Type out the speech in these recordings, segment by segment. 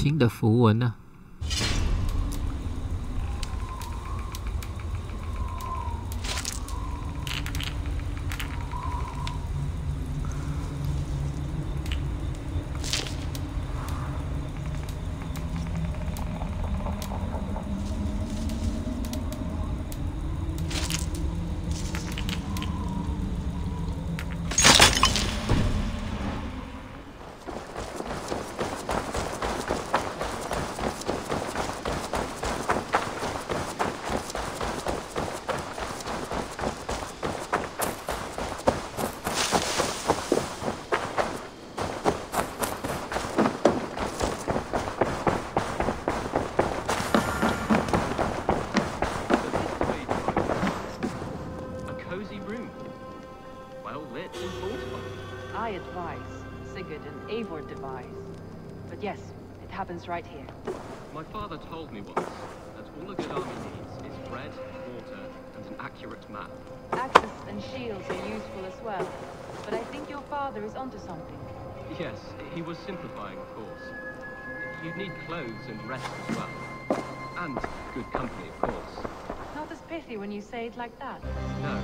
新的符文呢？Right here. My father told me once that all a good army needs is bread, water, and an accurate map. Axes and shields are useful as well, but I think your father is onto something. Yes, he was simplifying, of course. You'd need clothes and rest as well. And good company, of course. Not as pithy when you say it like that. No.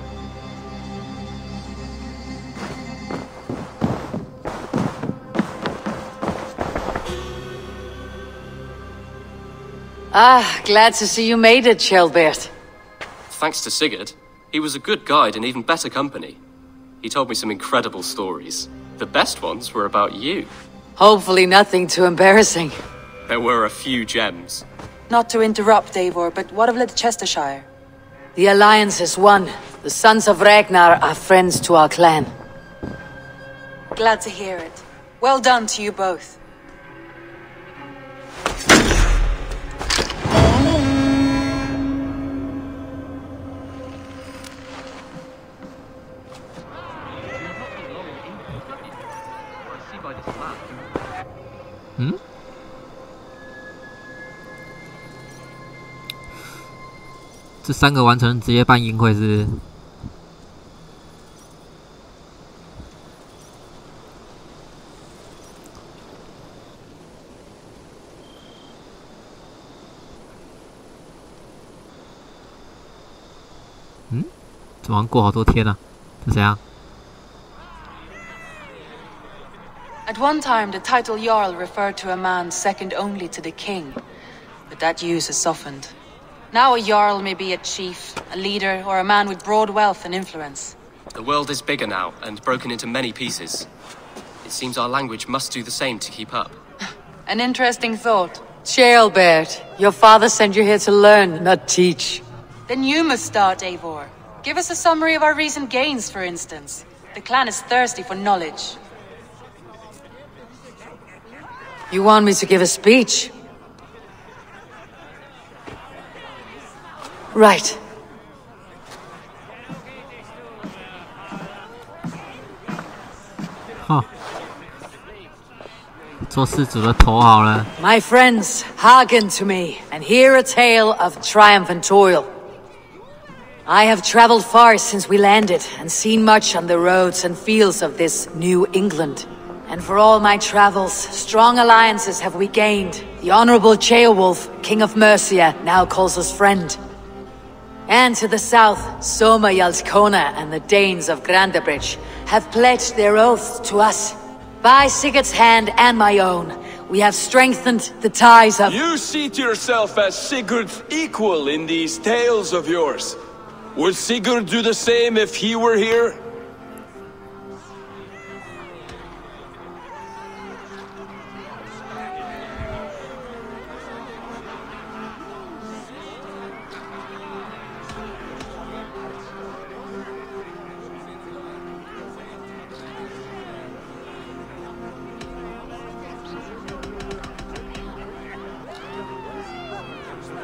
Ah, glad to see you made it, Shelbert. Thanks to Sigurd. He was a good guide and even better company. He told me some incredible stories. The best ones were about you. Hopefully nothing too embarrassing. There were a few gems. Not to interrupt, Eivor, but what of Leicestershire? The Alliance is one. The Sons of Ragnar are friends to our clan. Glad to hear it. Well done to you both. Hmm? 这3个完成直接办宴会是不是？怎么过好多天啊？是怎样？ At one time, the title Jarl referred to a man second only to the king, but that use has softened. Now a Jarl may be a chief, a leader, or a man with broad wealth and influence. The world is bigger now, and broken into many pieces. It seems our language must do the same to keep up. An interesting thought. Shelbert, your father sent you here to learn, not teach. Then you must start, Eivor. Give us a summary of our recent gains, for instance. The clan is thirsty for knowledge. You want me to give a speech? Right. Huh. 做事主的头好了。 My friends, hearken to me, and hear a tale of triumph and toil. I have traveled far since we landed, and seen much on the roads and fields of this New England. And for all my travels, strong alliances have we gained. The Honorable Ceolwulf, King of Mercia, now calls us friend. And to the south, Soma Jarlskona and the Danes of Grandabridge have pledged their oath to us. By Sigurd's hand and my own, we have strengthened the ties of— You seat yourself as Sigurd's equal in these tales of yours. Would Sigurd do the same if he were here?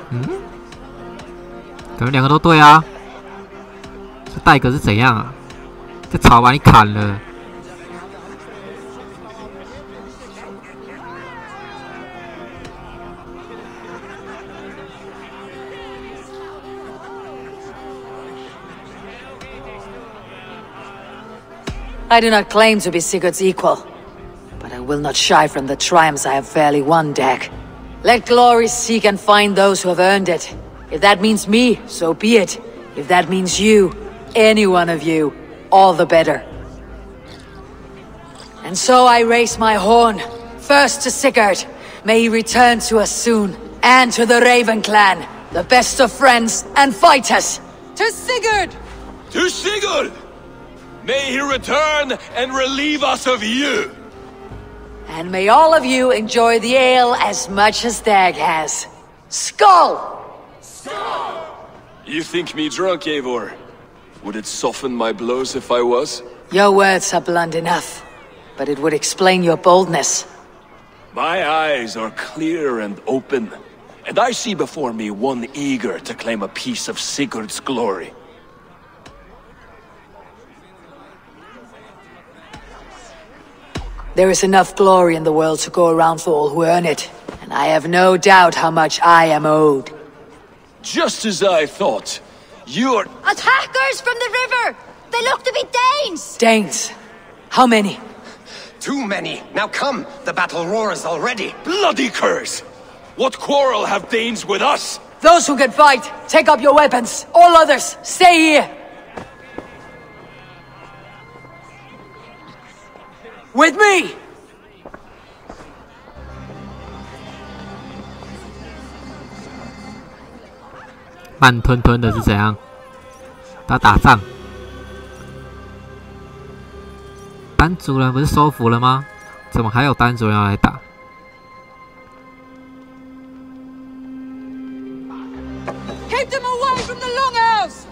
Hmm? 可能2个都对啊。这戴格是怎样啊？这草把你砍了。I do not claim to be Sigurd's equal, but I will not shy from the triumphs I have fairly won, Dag. Let glory seek and find those who have earned it. If that means me, so be it. If that means you, any one of you, all the better. And so I raise my horn, first to Sigurd. May he return to us soon. And to the Raven clan, the best of friends and fighters. To Sigurd! To Sigurd! May he return and relieve us of you! And may all of you enjoy the ale as much as Dag has. Skull! You think me drunk, Eivor? Would it soften my blows if I was? Your words are blunt enough, but it would explain your boldness. My eyes are clear and open, and I see before me one eager to claim a piece of Sigurd's glory. There is enough glory in the world to go around for all who earn it, and I have no doubt how much I am owed. Just as I thought. You're... Attackers from the river! They look to be Danes! Danes? How many? Too many. Now come, the battle roars already. Bloody curse! What quarrel have Danes with us? Those who can fight, take up your weapons. All others, stay here. With me! 慢吞吞的是怎样？他打仗，班主人不是收服了吗？怎么还有班主人要来打？ Keep them away from the longhouse!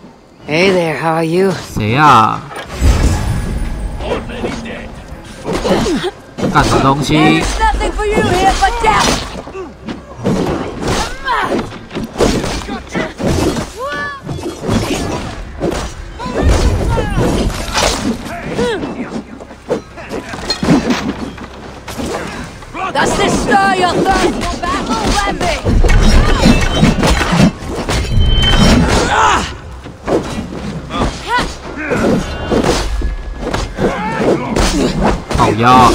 Hey there, how are you? 谁呀？干什么东西？ There's nothing for you here but death! Does this stir your thirst for battle, Wemby? 好呀！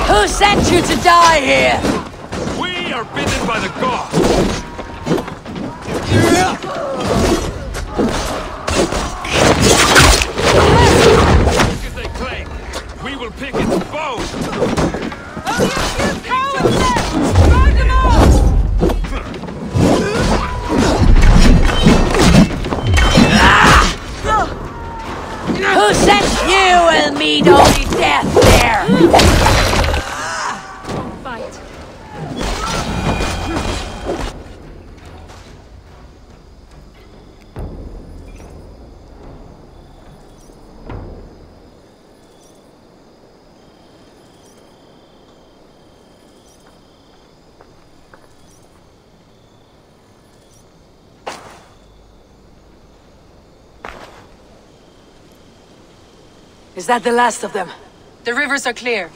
Who sent you to die here? We are bidden by the gods! As they claim, we will pick its bones! Only a few cowards left! Round them all! Who sent you and me to only death there? Fight. Is that the last of them? The rivers are clear.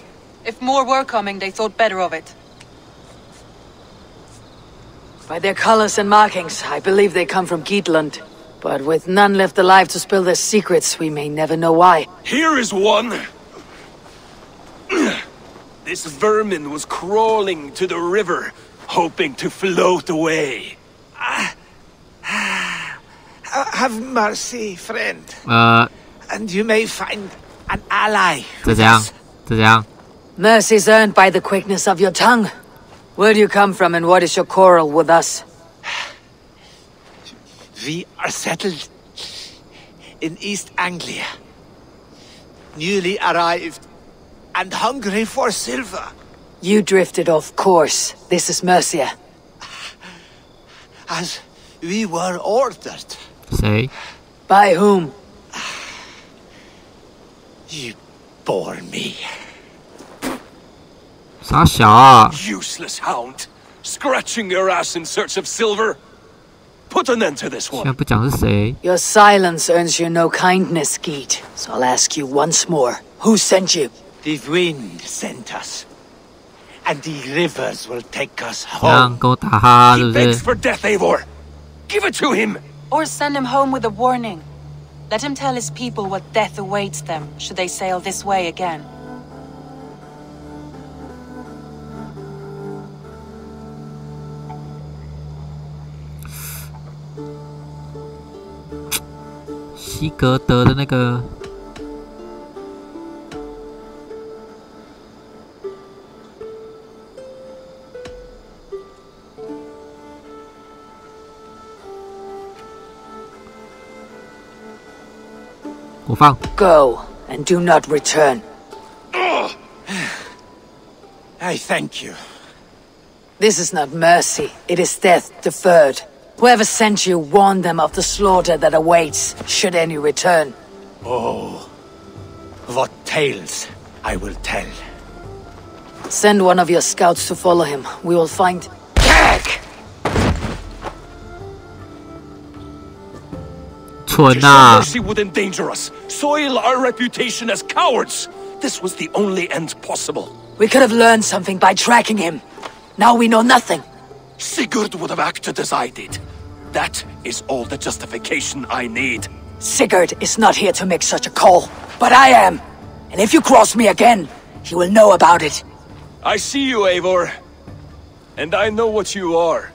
If more were coming, they thought better of it. By their colors and markings, I believe they come from Geatland. But with none left alive to spill their secrets, we may never know why. Here is one! This vermin was crawling to the river, hoping to float away. Have mercy, friend. And you may find an ally. 这怎样？这怎样？ Mercy's earned by the quickness of your tongue. Where do you come from and what is your quarrel with us? We are settled in East Anglia. newly arrived, and hungry for silver. You drifted off course. This is Mercia. As we were ordered. Say. By whom? You bore me. 傻小啊 Useless hound. Scratching your ass in search of silver. Put an end to this 现在 one. 不讲是谁 Your silence earns you no kindness, Geet. So I'll ask you once more. Who sent you? The wind sent us. And the rivers will take us 这样 home. 跟我打哈 He 是不 begs 是 for death, Eivor. Give it to him. Or send him home with a warning. Let him tell his people what death awaits them should they sail this way again. 西格德的那个我放 Go, and do not return. I thank you. This is not mercy. It is death deferred. Whoever sent you warned them of the slaughter that awaits, should any return. Oh, what tales I will tell. Send one of your scouts to follow him. We will find... Gag! 蠢 Your 啊 mercy would endanger us, soil our reputation as cowards. This was the only end possible. We could have learned something by tracking him. Now we know nothing. Sigurd would have acted as I did. That is all the justification I need. Sigurd is not here to make such a call, but I am. And if you cross me again, he will know about it. I see you, Eivor. And I know what you are.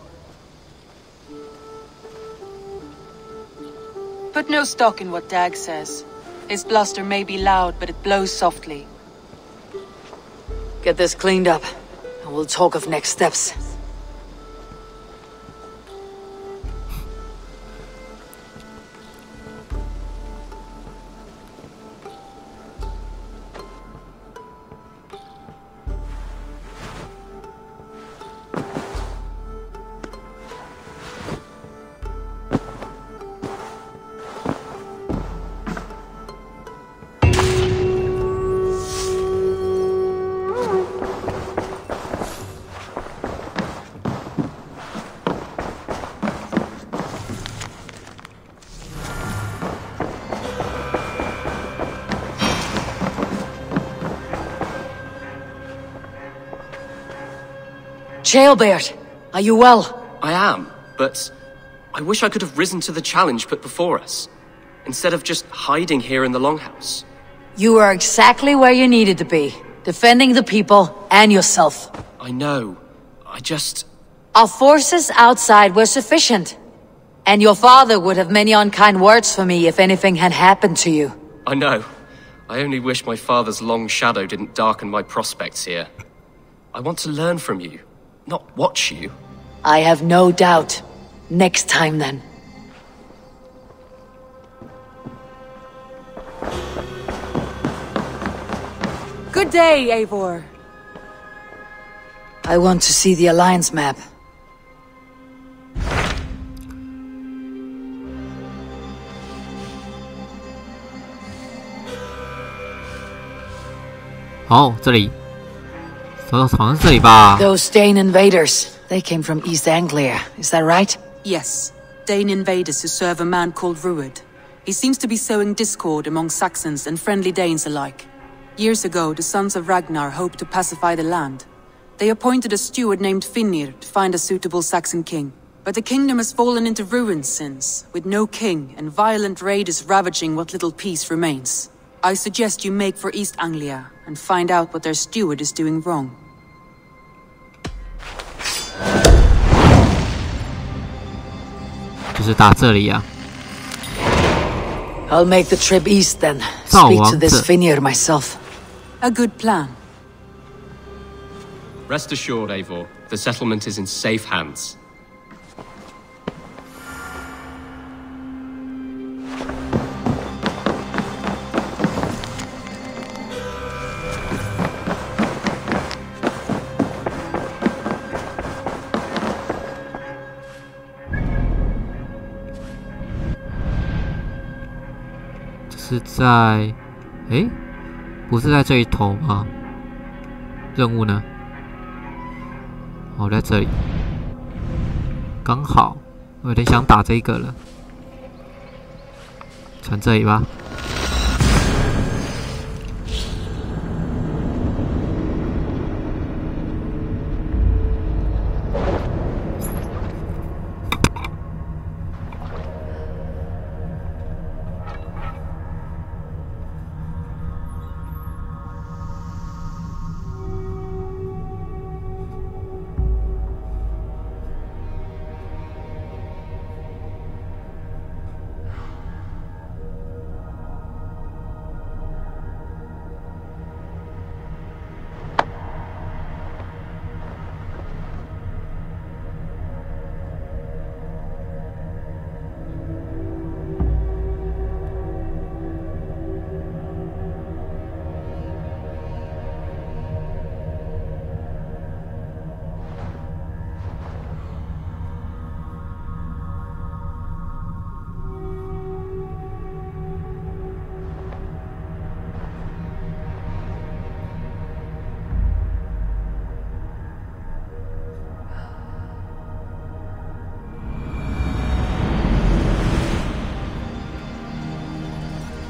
Put no stock in what Dag says. His bluster may be loud, but it blows softly. Get this cleaned up, and we'll talk of next steps. Jailbird, are you well? I am, but I wish I could have risen to the challenge put before us, instead of just hiding here in the Longhouse. You were exactly where you needed to be, defending the people and yourself. I know. I just... Our forces outside were sufficient. And your father would have many unkind words for me if anything had happened to you. I know. I only wish my father's long shadow didn't darken my prospects here. I want to learn from you, not watch you. I have no doubt. Next time, then. Good day, Eivor. I want to see the Alliance map. Oh, 这里，好像是这里吧？ Those Dane invaders, they came from East Anglia, is that right? Yes, Dane invaders who serve a man called Ruud. He seems to be sowing discord among Saxons and friendly Danes alike. Years ago, the sons of Ragnar hoped to pacify the land. They appointed a steward named Finnir to find a suitable Saxon king. But the kingdom has fallen into ruins since, with no king and violent raiders ravaging what little peace remains. I suggest you make for East Anglia and find out what their steward is doing wrong. 就是打这里啊。 I'll make the trip east then. Speak to this Finnir myself. A good plan. Rest assured, Eivor, the settlement is in safe hands. 这是在，不是在这一头吗？任务呢？哦，在这里，刚好，我有点想打这个了，传这里吧。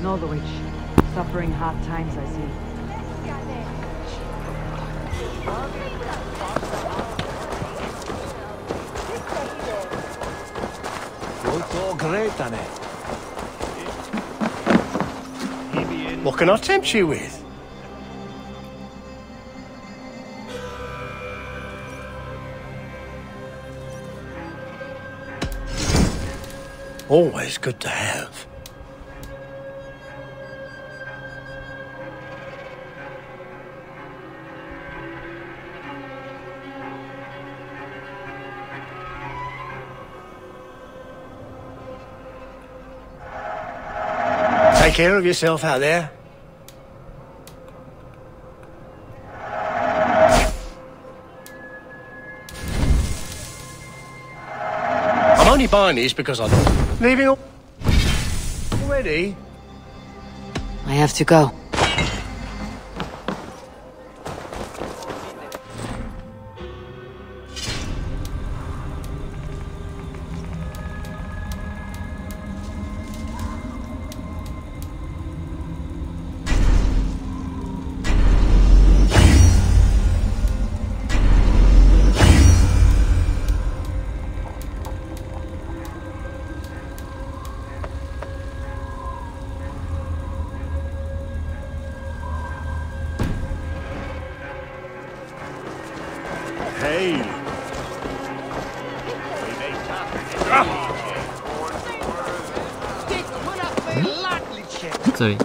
Norwich, suffering hard times, I see. What can I tempt you with? Always good to have. Take care of yourself out there. I'm only buying these because I'm leaving already. I have to go. Hey. 这里。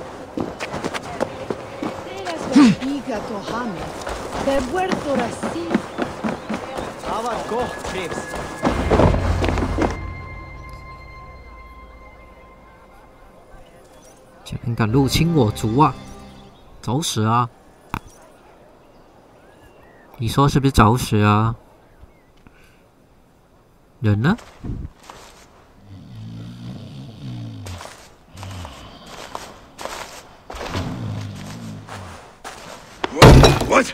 前面敢入侵我族啊！找死啊！你说是不是找死啊？人呢？ What?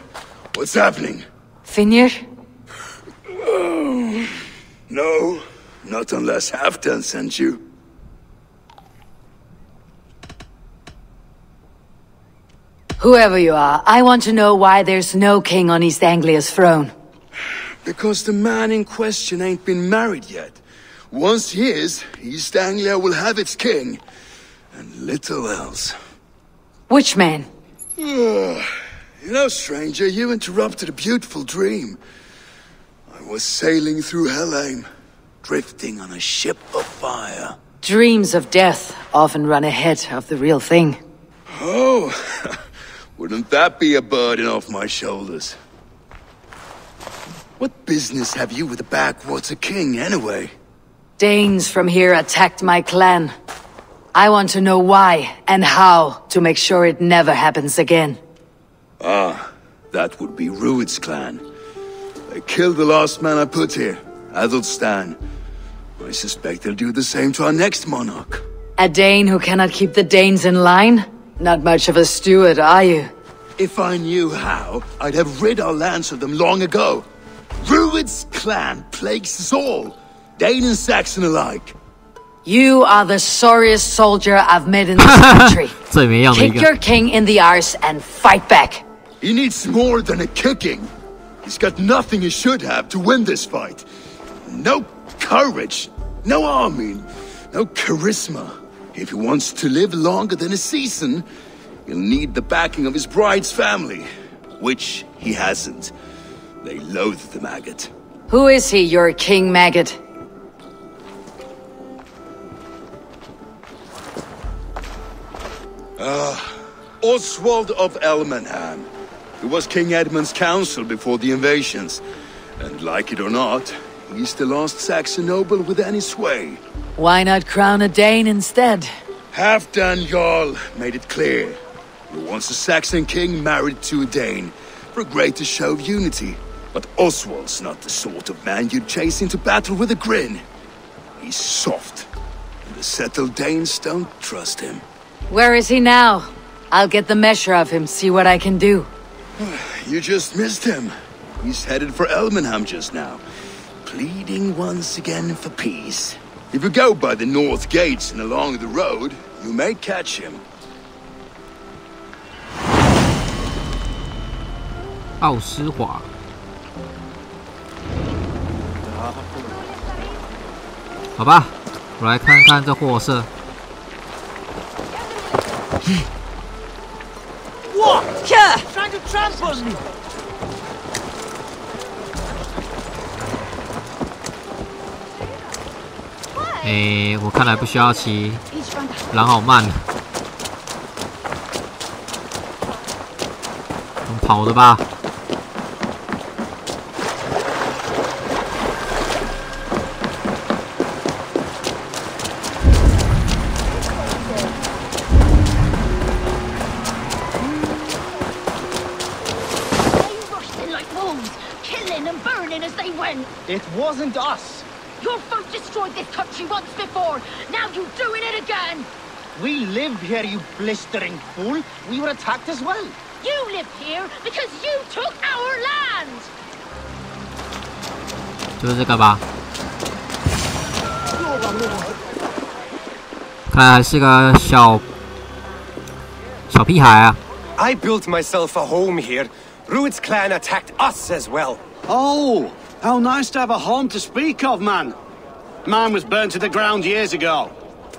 What's happening? Finir? Oh, no, not unless Halfdan sent you. Whoever you are, I want to know why there's no king on East Anglia's throne. Because the man in question ain't been married yet. Once he is, East Anglia will have its king. And little else. Which man? You know, stranger, you interrupted a beautiful dream. I was sailing through Helheim, drifting on a ship of fire. Dreams of death often run ahead of the real thing. Oh, wouldn't that be a burden off my shoulders? What business have you with the backwater king, anyway? Danes from here attacked my clan. I want to know why and how to make sure it never happens again. Ah, that would be Rued's clan. They killed the last man I put here, Adelstan. I suspect they'll do the same to our next monarch. A Dane who cannot keep the Danes in line? Not much of a steward, are you? If I knew how, I'd have rid our lands of them long ago. Rued's clan plagues us all, Dane and Saxon alike. You are the sorriest soldier I've met in this country. Kick your king in the arse and fight back. He needs more than a kicking. He's got nothing he should have to win this fight. No courage, no army, no charisma. If he wants to live longer than a season, he'll need the backing of his bride's family, which he hasn't. They loathe the maggot. Who is he, your king maggot? Oswald of Elmenham. He was King Edmund's counsel before the invasions. And like it or not, he's the last Saxon noble with any sway. Why not crown a Dane instead? Halfdan Jarl made it clear. He wants a Saxon king married to a Dane, for a greater show of unity. But Oswald's not the sort of man you'd chase into battle with a grin. He's soft, and the settled Danes don't trust him. Where is he now? I'll get the measure of him, see what I can do. You just missed him. He's headed for Elmenham just now, pleading once again for peace. If you go by the north gates and along the road, you may catch him. 奥斯华，好吧，我来看看这货色。What? Yeah! Trying to trample me! 我看来不需要骑，狼好慢，用跑的吧。It wasn't us. Your folk destroyed this country once before. Now you're doing it again. We live here, you blistering fool. We were attacked as well. You live here because you took our land. 就是这个吧。看来还是个小屁孩啊。I built myself a home here. Rued's clan attacked us as well. Oh, how nice to have a home to speak of, man. Mine was burnt to the ground years ago.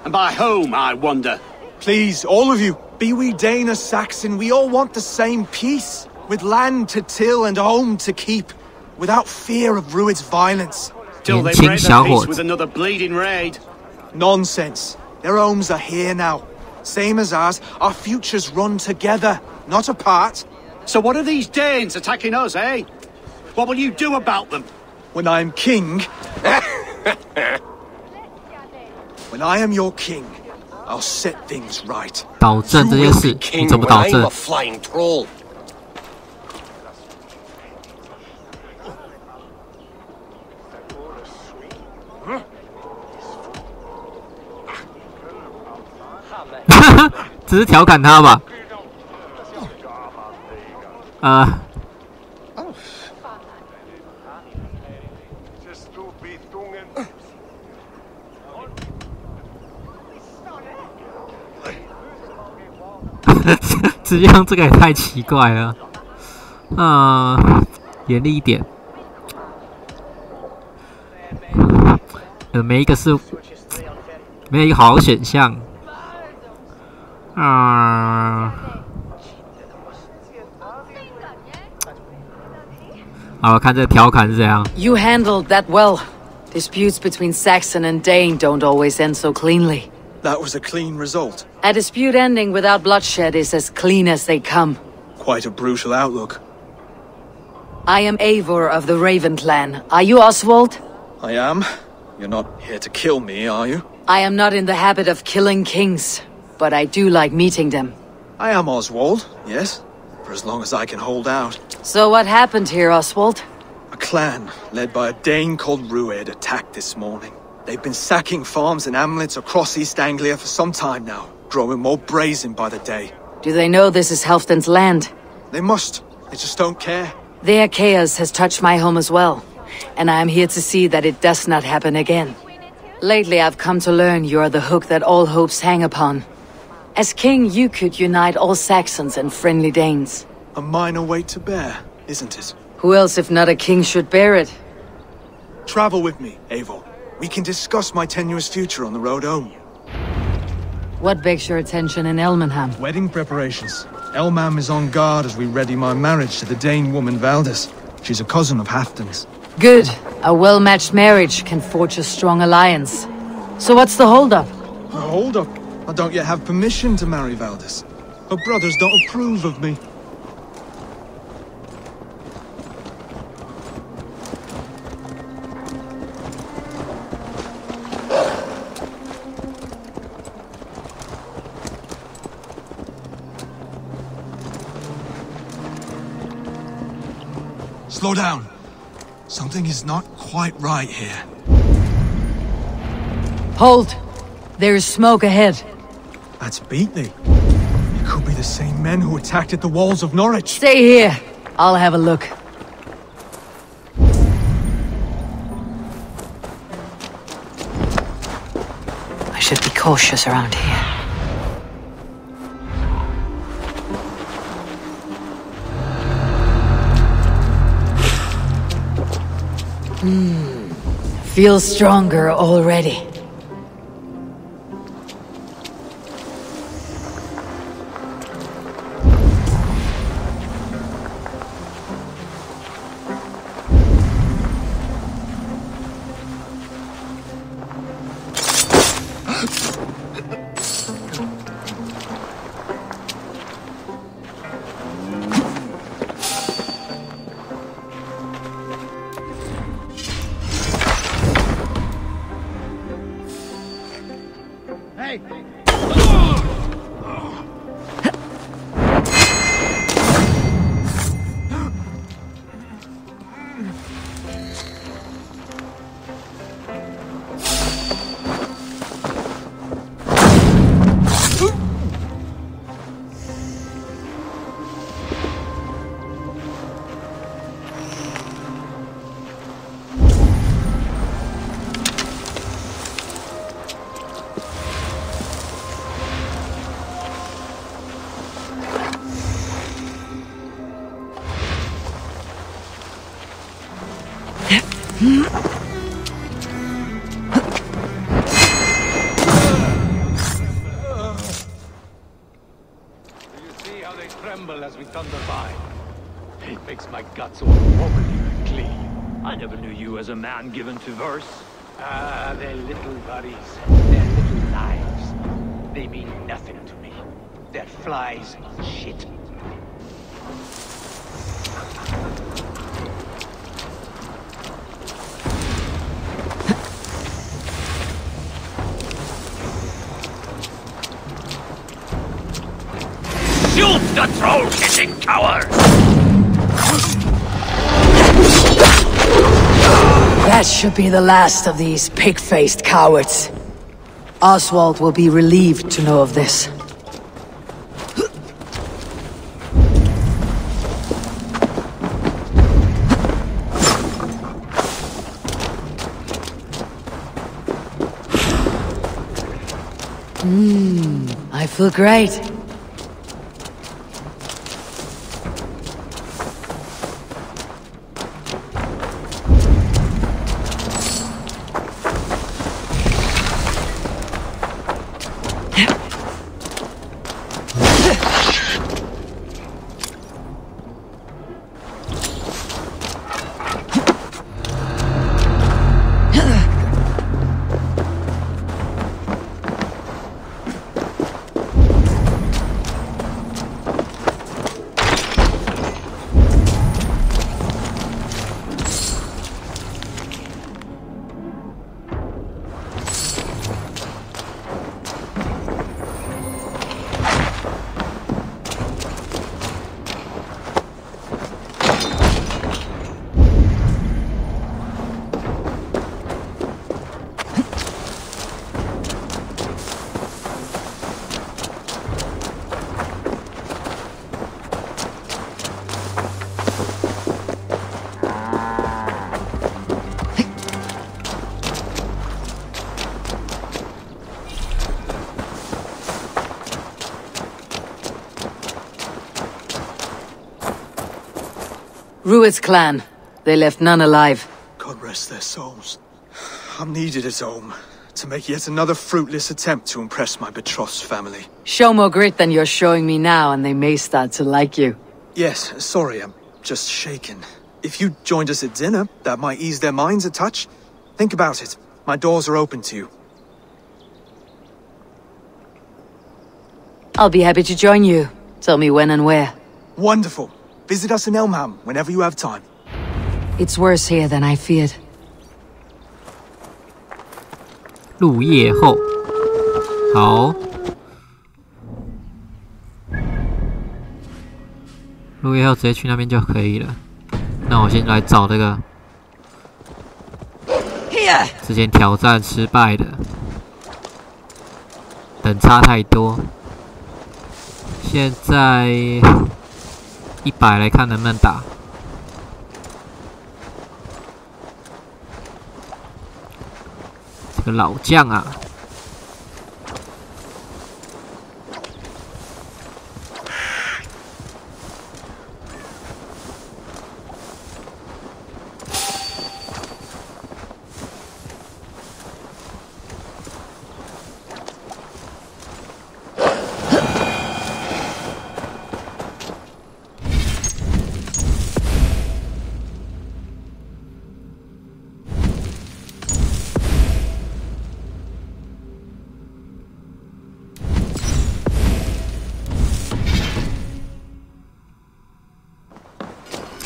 And by whom, I wonder? Please, all of you, be we Dane or Saxon, we all want the same peace. With land to till and home to keep. Without fear of Rued's violence. Till they break their peace with another bleeding raid. Nonsense. Their homes are here now. Same as ours, our futures run together, not apart. So what are these Danes attacking us, eh? What will you do about them? When I am king... when I am your king, I'll set things right. 导正这件事，你怎么导正？ I'm a flying troll. 只是调侃他吧。直接用这个也太奇怪了。严厉一点。没一个是，没有一个好选项。好，看这调侃是怎样。 You handled that well. Disputes between Saxon and Dane don't always end so cleanly. That was a clean result. A dispute ending without bloodshed is as clean as they come. Quite a brutal outlook. I am Eivor of the Raven clan. Are you Oswald? I am. You're not here to kill me, are you? I am not in the habit of killing kings, but I do like meeting them. I am Oswald, yes. For as long as I can hold out. So what happened here, Oswald? A clan, led by a Dane called Rued, attacked this morning. They've been sacking farms and hamlets across East Anglia for some time now, growing more brazen by the day. Do they know this is Halfdan's land? They must. They just don't care. Their chaos has touched my home as well, and I am here to see that it does not happen again. Lately, I've come to learn you are the hook that all hopes hang upon. As king, you could unite all Saxons and friendly Danes. A minor weight to bear, isn't it? Who else, if not a king, should bear it? Travel with me, Eivor. We can discuss my tenuous future on the road home. What begs your attention in Elmenham? Wedding preparations. Elmam is on guard as we ready my marriage to the Dane woman Valdis. She's a cousin of Halfdan's. Good. A well-matched marriage can forge a strong alliance. So what's the hold-up? A hold-up? I don't yet have permission to marry Valdis. Her brothers don't approve of me. Slow down. Something is not quite right here. Hold! There is smoke ahead. That's Beatley. It could be the same men who attacked at the walls of Norwich. Stay here. I'll have a look. I should be cautious around here. Feel stronger already. As we thunder by. It makes my guts all wobbly and clean. I never knew you as a man given to verse. Ah, they're little worries. They're little lives. They mean nothing to me. They're flies and shit. Shoot the troll-kissing coward! That should be the last of these pig-faced cowards. Oswald will be relieved to know of this. I feel great. Rued's clan. They left none alive. God rest their souls. I'm needed at home to make yet another fruitless attempt to impress my betrothed family. Show more grit than you're showing me now, and they may start to like you. Yes, sorry, I'm just shaken. If you joined us at dinner, that might ease their minds a touch. Think about it. My doors are open to you. I'll be happy to join you. Tell me when and where. Wonderful. Visit us in Elmham whenever you have time. It's worse here than I feared. 入夜后，好，入夜后直接去那边就可以了。那我先来找这个之前挑战失败的，等差太多。现在100来看能不能打。这个老将啊，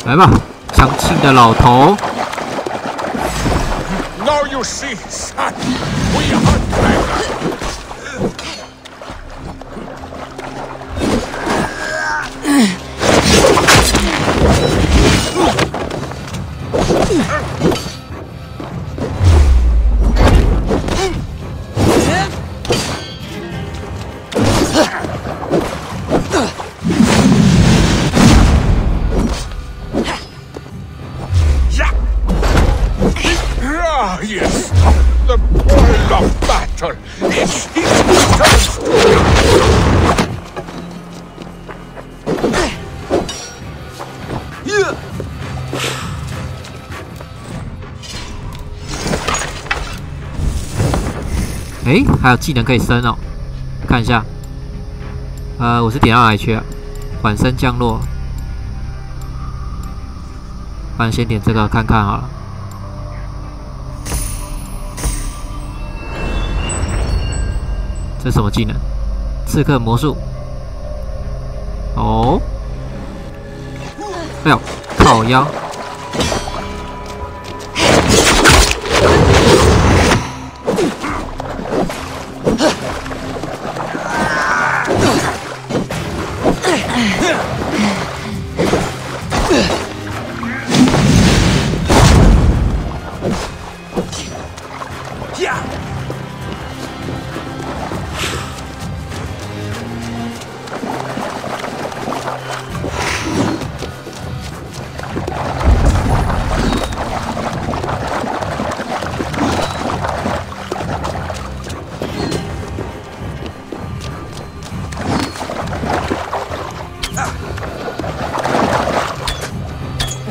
来吧，强劲的老头。Now you see, son, we hunt better. Yes, the boil of battle. It's his turn. 哎，还有技能可以升哦，看一下。我是点到哪里去啊？缓升降落，不然先点这个看看好了。这是什么技能？刺客魔术。哦，哎呦，靠腰。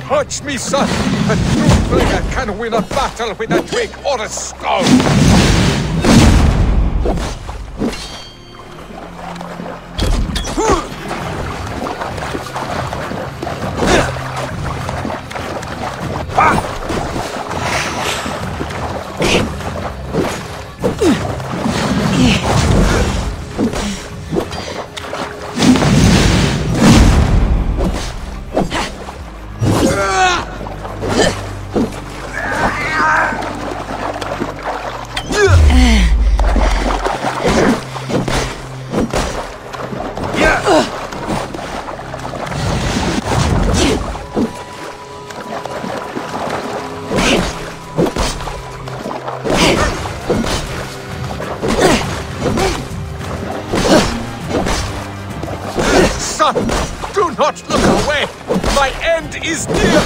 Watch me, son. A true player can win a battle with a twig or a stone. Do not look away! My end is near!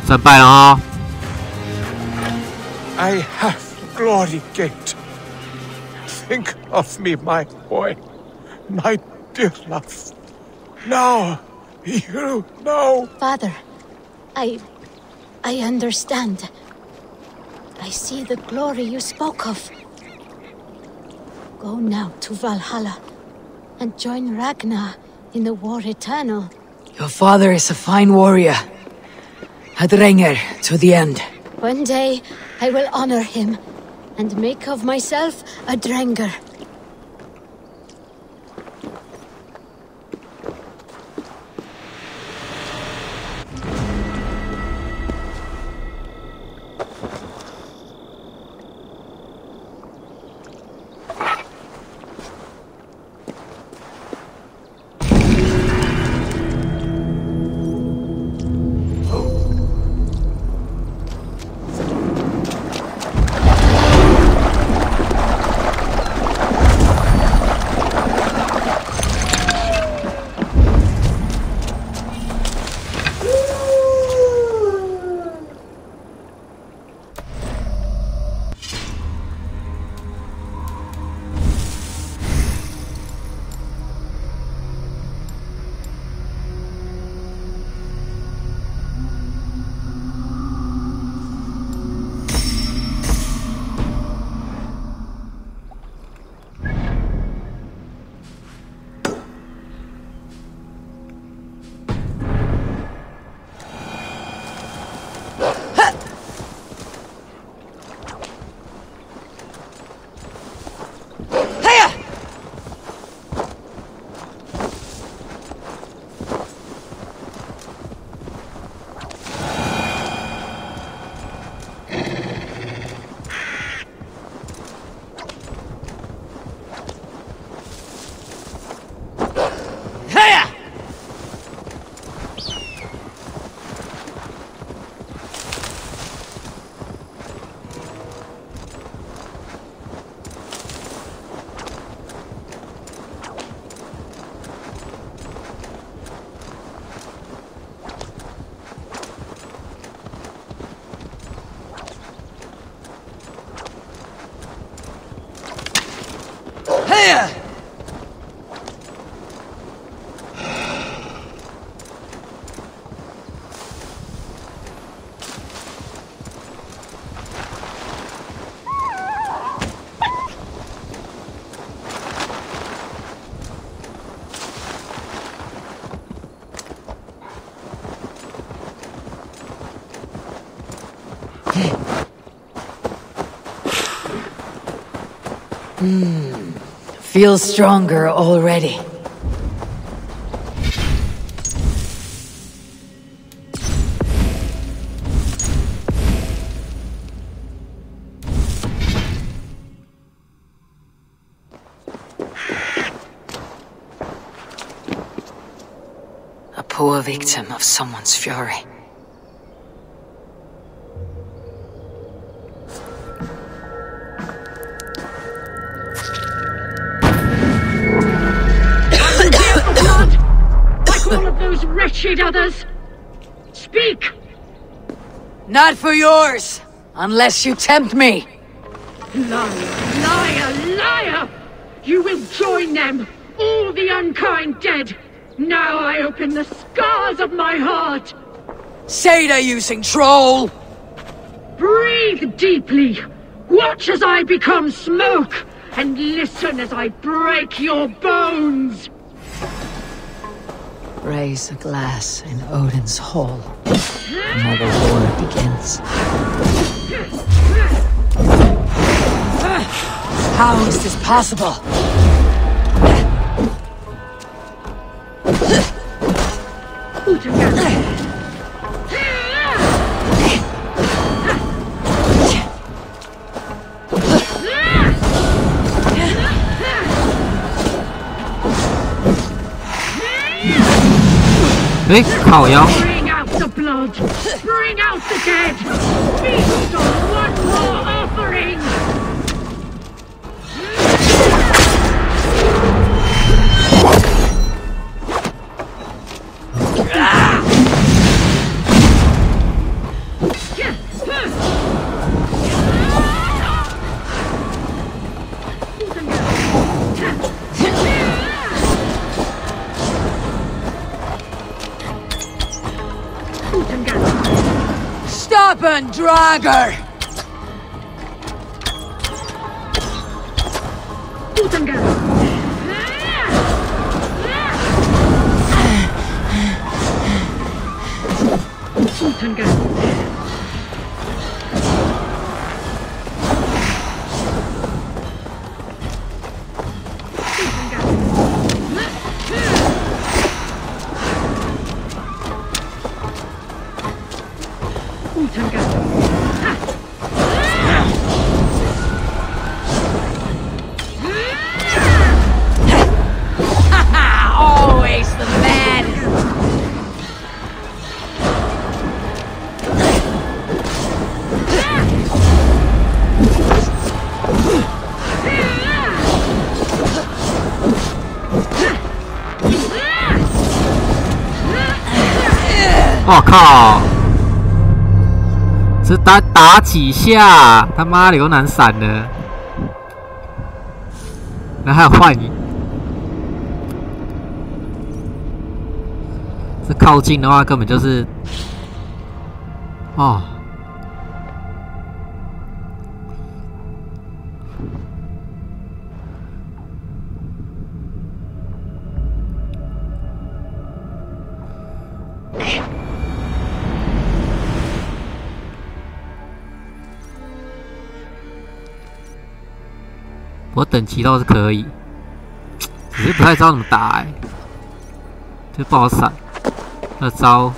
战败了哦！ I have Glory Gate. Think of me, my boy. My dear love. Now, you know. Father, I understand. I see the glory you spoke of. Go now to Valhalla and join Ragnar in the war eternal. Your father is a fine warrior. A Drenger to the end. One day, I will honor him and make of myself a Drenger. Feels stronger already. A poor victim of someone's fury. Wretched others! Speak! Not for yours, unless you tempt me. Liar, liar, liar! You will join them, all the unkind dead. Now I open the scars of my heart. Say they're using troll. Breathe deeply. Watch as I become smoke, and listen as I break your bones. Raise a glass in Odin's hall. Another war begins. How is this possible? Bring out the blood! Bring out the dead! Feast on one more offering! Stubborn dragger! Always the baddest. Oh, 靠！这打几下，他妈的有难闪的。那还有幻影，这靠近的话根本就是哦。我等级倒是可以，只是不太知道怎么打就不好闪，那招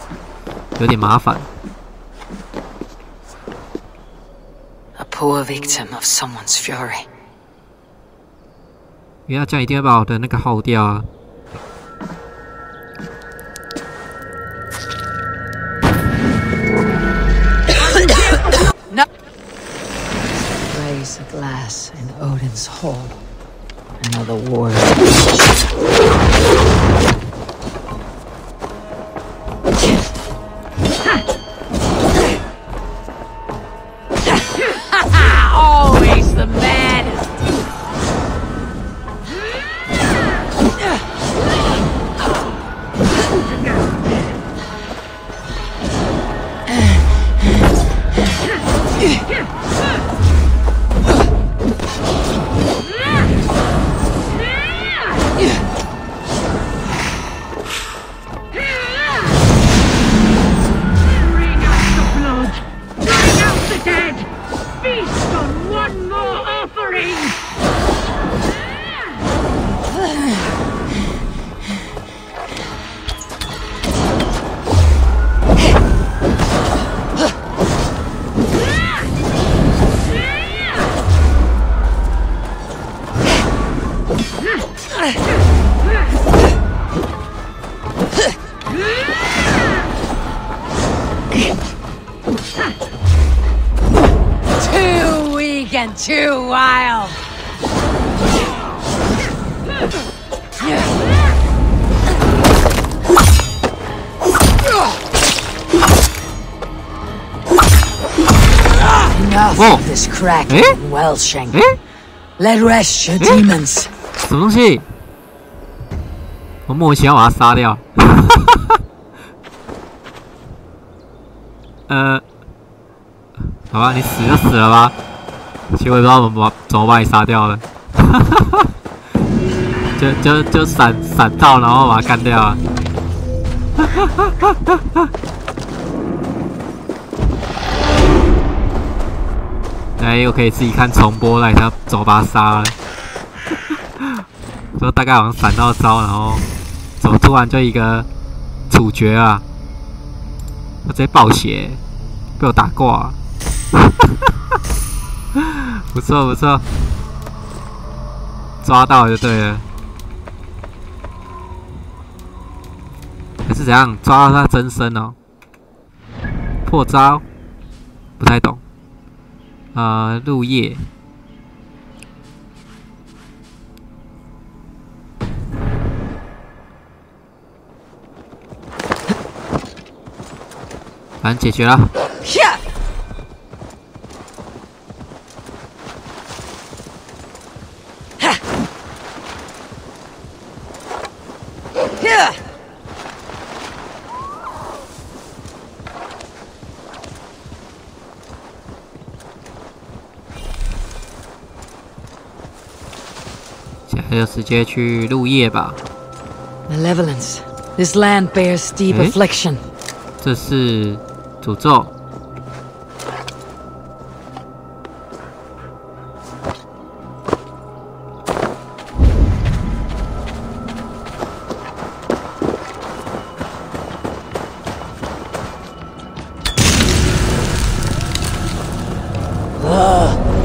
有点麻烦。A poor victim of someone's fury. 因为他这样一定会把我的那个耗掉啊。Raise a glass in Odin's hall. Another war. Always the maddest. Too weak and too wild. Enough of this cracking and welching. Let rest your demons. 什么东西？我莫名其妙把他杀掉。好吧，你死就死了吧。其实我也不知道怎么把你杀掉了。就闪到，然后把他干掉啊。哎，又可以自己看重播，来他怎么把他杀了。就大概好像闪到招，然后怎么突然就一个处决啊！我直接爆血，被我打挂。不错不错，抓到就对了。还是怎样？抓到他真身哦？破招？不太懂。入夜。反正解决了。那就直接去入夜吧。Malevolence. This land bears deep affliction. 这是诅咒。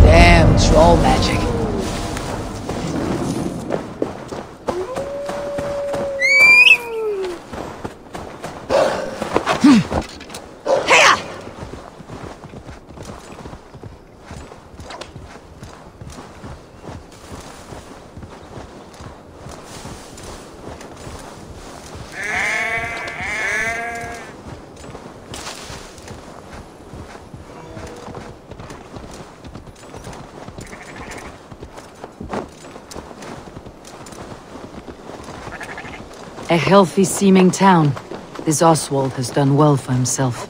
Damn troll magic. A healthy-seeming town. This Oswald has done well for himself.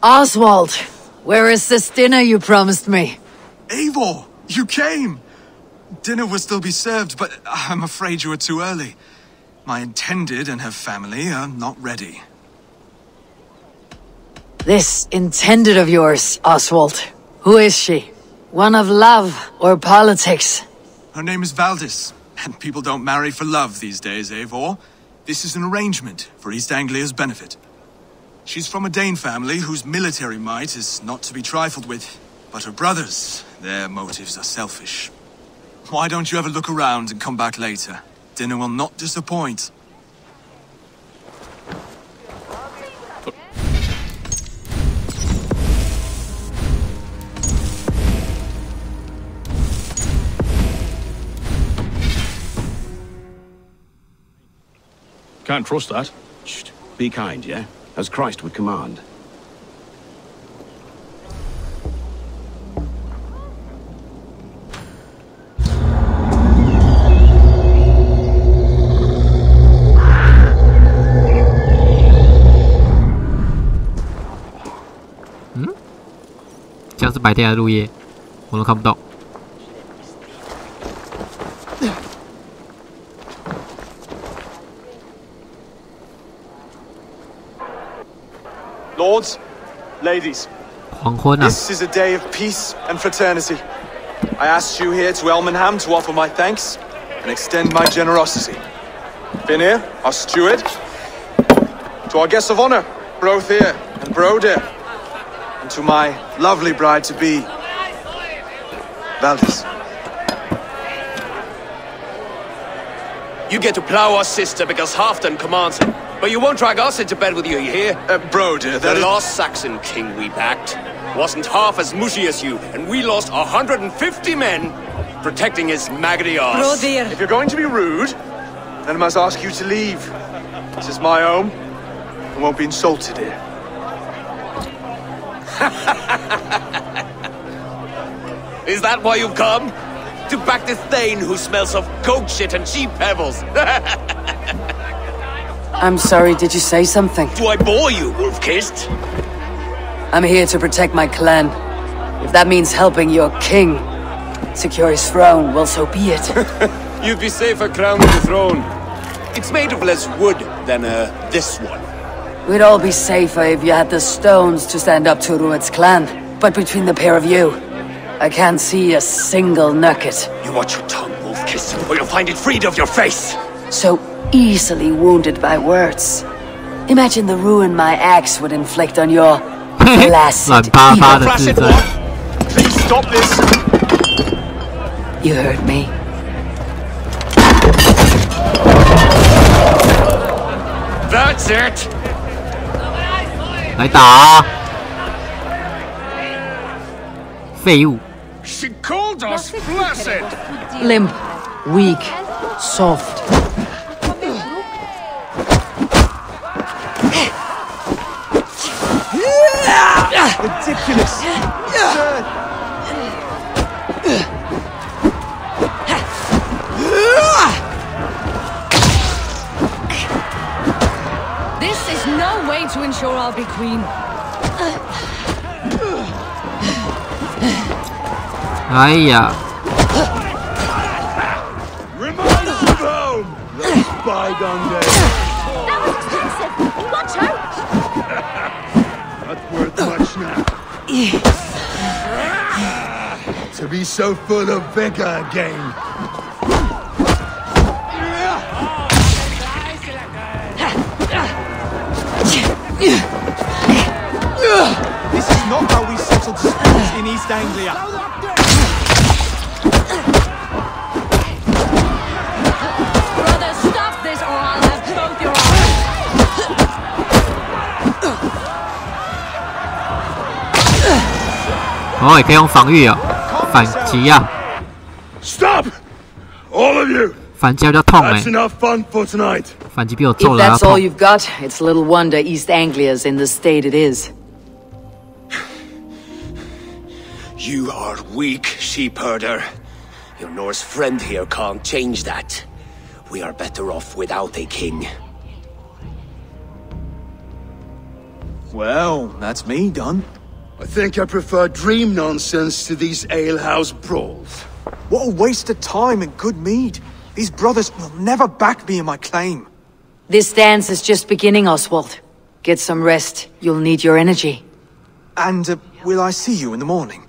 Oswald! Where is this dinner you promised me? Eivor, you came! Dinner will still be served, but I'm afraid you are too early. My intended and her family are not ready. This intended of yours, Oswald. Who is she? One of love or politics? Her name is Valdis, and people don't marry for love these days, Eivor. This is an arrangement for East Anglia's benefit. She's from a Dane family whose military might is not to be trifled with. But her brothers, their motives are selfish. Why don't you ever look around and come back later? Dinner will not disappoint. Can't trust that. Shh. Be kind, yeah? As Christ would command. Hmm? 这样是白天还是入夜？我都看不到。Lords, ladies, 黄昏啊！ this is a day of peace and fraternity. I asked you here to Elmenham to offer my thanks and extend my generosity. Finir, our steward, to our guests of honor, Brothir and Brodir, and to my lovely bride-to-be, Valdis. You get to plow our sister because Halfdan commands it. But you won't drag us into bed with you hear? Broder, the last Saxon king we backed wasn't half as mushy as you, and we lost 150 men protecting his maggoty arse. Brodir! If you're going to be rude, then I must ask you to leave. This is my home. I won't be insulted here. Is that why you've come? To back this Thane who smells of goat shit and sheep pebbles? I'm sorry, did you say something? Do I bore you, wolf-kissed? I'm here to protect my clan. If that means helping your king secure his throne, well, so be it. You'd be safer crowned with the throne. It's made of less wood than, this one. We'd all be safer if you had the stones to stand up to Rued's clan. But between the pair of you, I can't see a single nugget. You watch your tongue, wolf-kissed, or you'll find it freed of your face. So easily wounded by words. Imagine the ruin my axe would inflict on your placid ego. Please stop this. You heard me. That's it. 来打啊！废物。 She called us blessed. Limp, weak, soft. ridiculous. Sir. This is no way to ensure I'll be queen. 哎呀！ Remind us of home, those bygone days. That was expensive. Watch out! Not worth much now. To be so full of vigor again. This is not how we settle disputes in East Anglia. Brother, stop this or I'll have both your arms. 哦，也可以用防御啊，反击啊。Stop! All of you! 反击比较痛哎。 That's enough fun for tonight. 反击比我揍 If 的还要 that's all 痛。 you've got, it's little wonder East Anglia's in the state it is. You are weak, sheep herder. Your Norse friend here can't change that. We are better off without a king. Well, that's me done. I think I prefer dream nonsense to these alehouse brawls. What a waste of time and good mead. These brothers will never back me in my claim. This dance is just beginning, Oswald. Get some rest. You'll need your energy. And will I see you in the morning?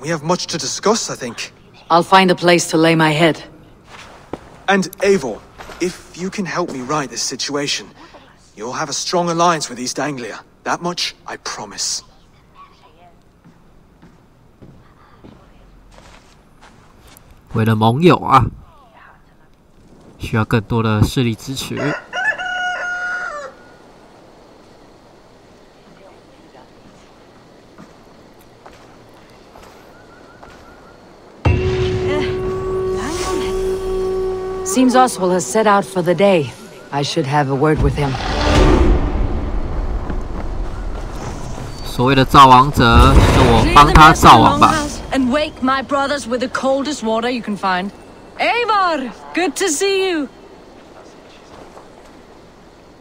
We have much to discuss, I think. I'll find a place to lay my head. And Eivor, if you can help me right this situation, you'll have a strong alliance with East Anglia. That much, I promise. 为了盟友啊，需要更多的势力支持。Seems Oswald has set out for the day. I should have a word with him. 所谓的造王者，是我帮他造王吧。 And wake my brothers with the coldest water you can find. Eivor, good to see you.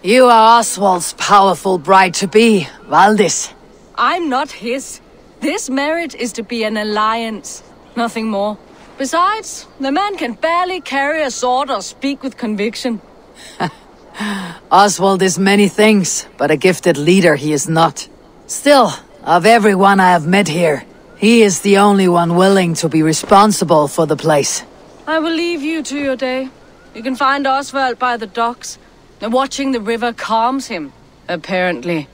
You are Oswald's powerful bride-to-be, Valdis. I'm not his. This marriage is to be an alliance, nothing more. Besides, the man can barely carry a sword or speak with conviction. Oswald is many things, but a gifted leader he is not. Still, of everyone I have met here, he is the only one willing to be responsible for the place. I will leave you to your day. You can find Oswald by the docks. Watching the river calms him, apparently.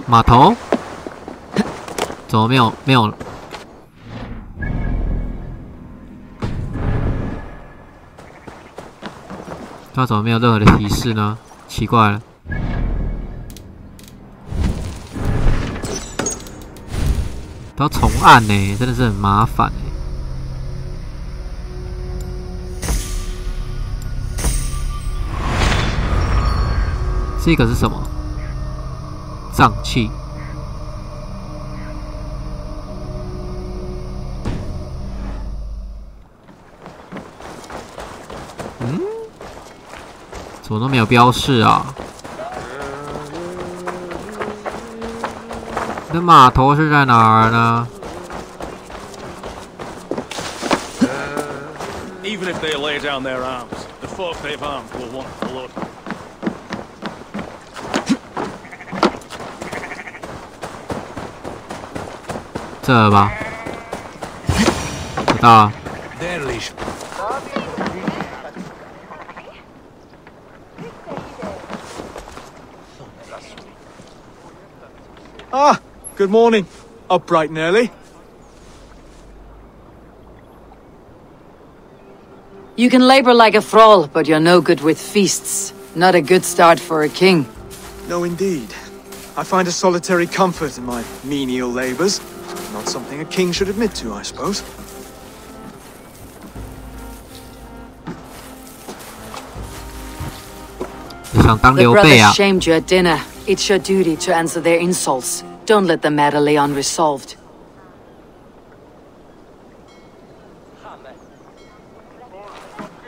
码头？怎么没有？他怎么没有任何的提示呢？奇怪了。都要重按呢，真的是很麻烦哎。这个是什么？脏器。怎么都没有标示啊？那码头是在哪儿呢？ Even if they lay down their arms, the folk they've armed will want blood. (这吧，知道了。 Ah, good morning. Up bright and early. You can labor like a thrall, but you're no good with feasts. Not a good start for a king. No, indeed. I find a solitary comfort in my menial labors. Not something a king should admit to, I suppose. The brothers shamed you at dinner. It's your duty to answer their insults. Don't let the matter lay unresolved.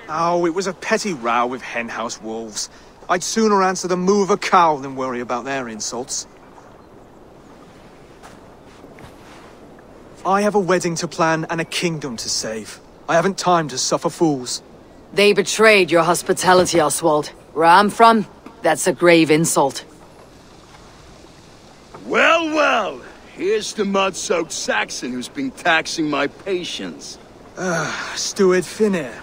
Oh, it was a petty row with henhouse wolves. I'd sooner answer the moo of a cow than worry about their insults. I have a wedding to plan and a kingdom to save. I haven't time to suffer fools. They betrayed your hospitality, Oswald. Where I'm from, that's a grave insult. Well, well. Here's the mud-soaked Saxon who's been taxing my patience. Steward Finir.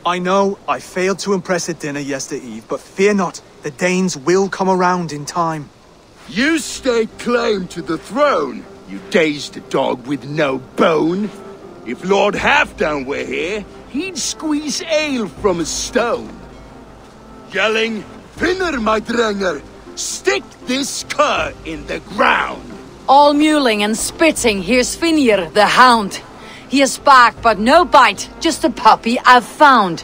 I know I failed to impress at dinner yestereve, but fear not, the Danes will come around in time. You stake claim to the throne, you dazed dog with no bone. If Lord Halfdan were here, he'd squeeze ale from a stone. Yelling, Finner, my drenger, stick this cur in the ground. All mewling and spitting, here's Finir, the hound. He has bark, but no bite. Just a puppy I've found.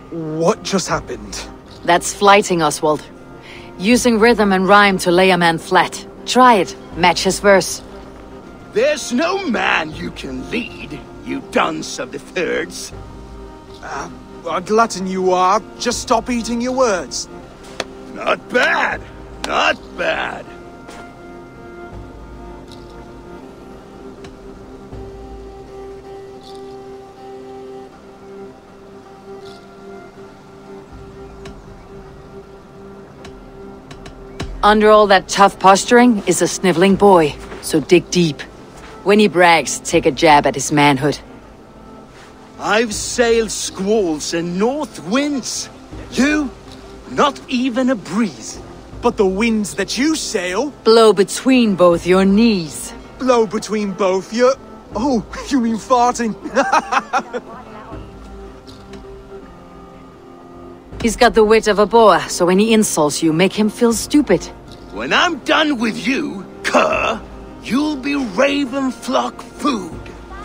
What just happened? That's flighting, Oswald. Using rhythm and rhyme to lay a man flat. Try it. Match his verse. There's no man you can lead, you dunce of the thirds. A glutton you are. Just stop eating your words. Not bad. Not bad. Under all that tough posturing is a sniveling boy, so dig deep. When he brags, take a jab at his manhood. I've sailed squalls and north winds. You, not even a breeze. But the winds that you sail... blow between both your knees. Blow between both your... Oh, you mean farting? He's got the wit of a boa, so when he insults you, make him feel stupid. When I'm done with you, cur, you'll be raven flock food.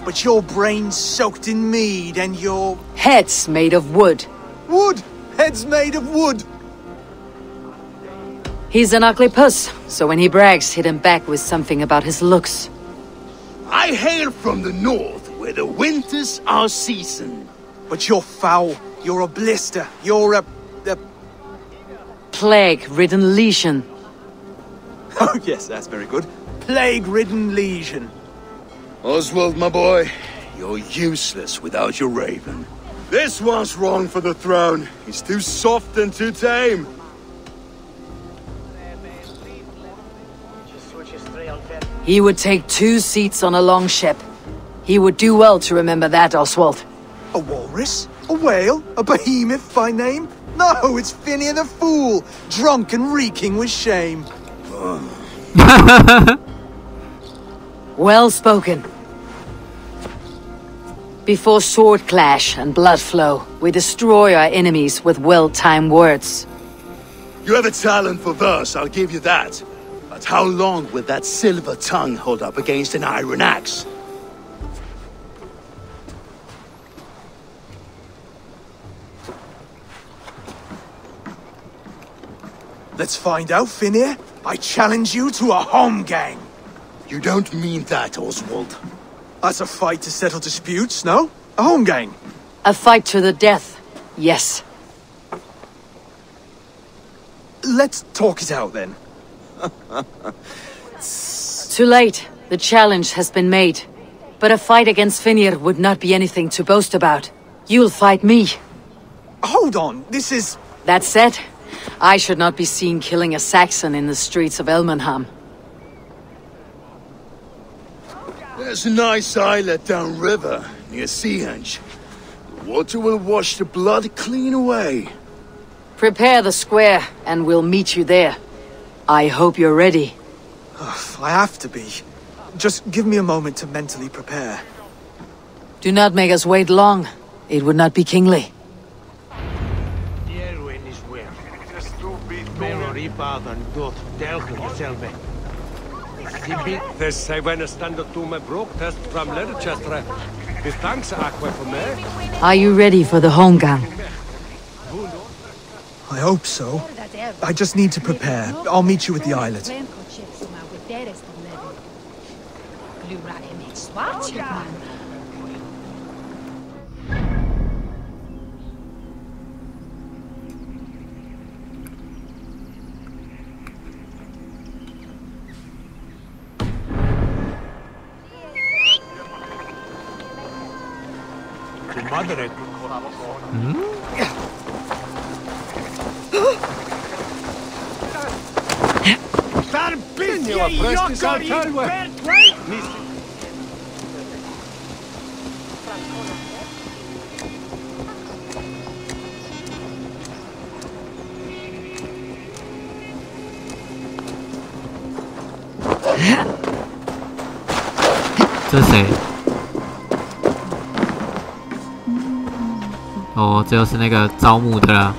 But your brain's soaked in mead and your... head's made of wood. Wood? Head's made of wood. He's an ugly puss, so when he brags, hit him back with something about his looks. I hail from the north, where the winters are seasoned. But you're foul. You're a blister. You're a... plague-ridden lesion. Oh, yes, that's very good. Plague-ridden lesion. Oswald, my boy, you're useless without your raven. This one's wrong for the throne. He's too soft and too tame. He would take 2 seats on a longship. He would do well to remember that, Oswald. A walrus? A whale? A behemoth by name? No, it's Finir the Fool, drunk and reeking with shame. Well spoken. Before sword clash and blood flow, we destroy our enemies with well-timed words. You have a talent for verse, I'll give you that. But how long will that silver tongue hold up against an iron axe? Let's find out, Finir. I challenge you to a home gang. You don't mean that, Oswald. That's a fight to settle disputes, no? A home gang. A fight to the death, yes. Let's talk it out, then. Too late. The challenge has been made. But a fight against Finir would not be anything to boast about. You'll fight me. Hold on, this is... That said, I should not be seen killing a Saxon in the streets of Elmenham. There's a nice islet downriver, near Seahenge. The water will wash the blood clean away. Prepare the square, and we'll meet you there. I hope you're ready. I have to be. Just give me a moment to mentally prepare. Do not make us wait long. It would not be kingly. baden dort delgen selve. This I when a standard to my broke test from Leicester. With thanks aqua for me. Are you ready for the homegang? I hope so. I just need to prepare. I'll meet you at the islet.这是谁？哦，这就是那个招募的啦。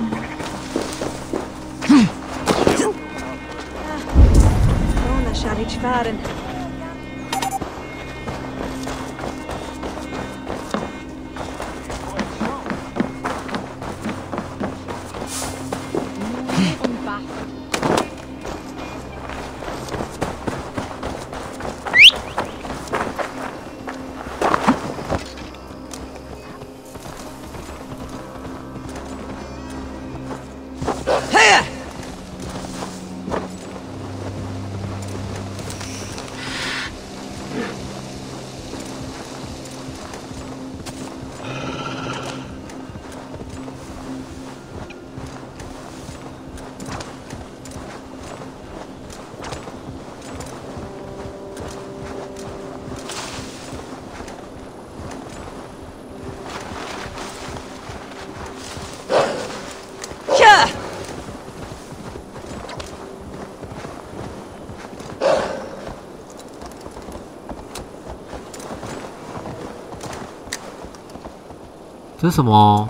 这是什么？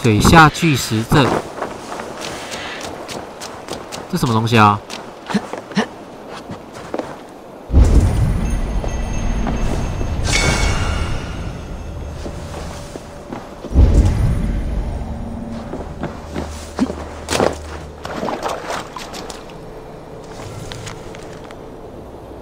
水下巨石阵，这什么东西啊？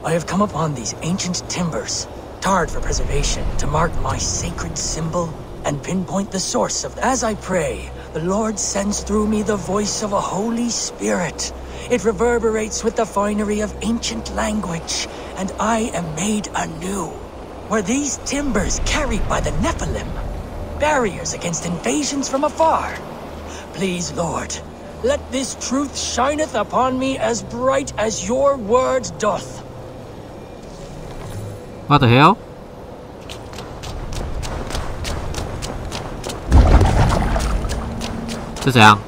I have come upon these ancient timbers, tarred for preservation, to mark my sacred symbol and pinpoint the source of them. As I pray, the Lord sends through me the voice of a Holy Spirit. It reverberates with the finery of ancient language, and I am made anew. Were these timbers carried by the Nephilim? Barriers against invasions from afar? Please, Lord, let this truth shineth upon me as bright as your word doth. What the hell? 是怎样？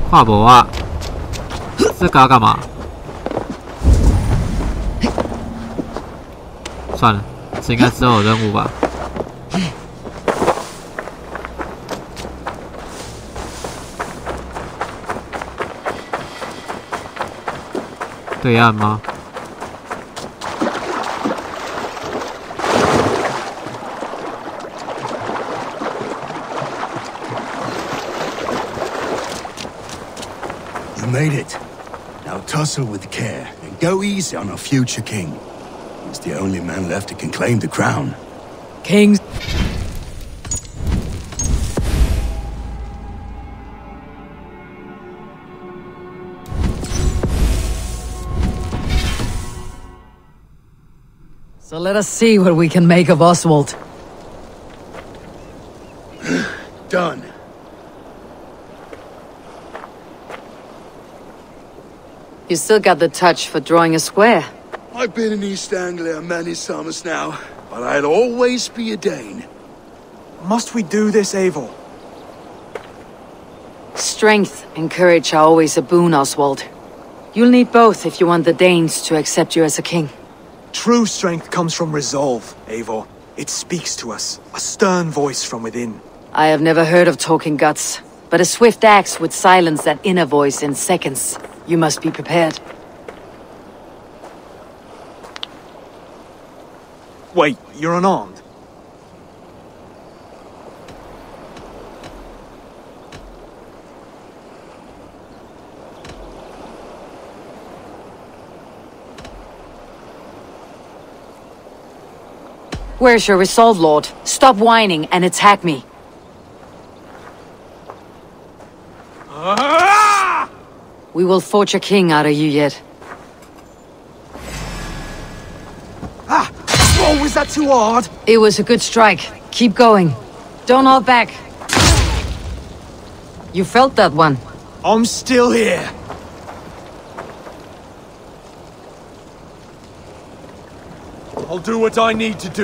跨博啊！这个要干嘛？算了，这应该之后有任务吧。 对岸吗？ You made it. Now tussle with care and go easy on our future king. He's the only man left who can claim the crown. Kings. So let us see what we can make of Oswald. Done. You still got the touch for drawing a square. I've been in East Anglia many summers now, but I'll always be a Dane. Must we do this, Eivor? Strength and courage are always a boon, Oswald. You'll need both if you want the Danes to accept you as a king. True strength comes from resolve, Eivor. It speaks to us, a stern voice from within. I have never heard of talking guts, but a swift axe would silence that inner voice in seconds. You must be prepared. Wait, you're unarmed? Where's your resolve, Lord? Stop whining and attack me. We will forge a king out of you yet. Oh, was that too hard? It was a good strike. Keep going. Don't hold back. You felt that one. I'm still here. I'll do what I need to do.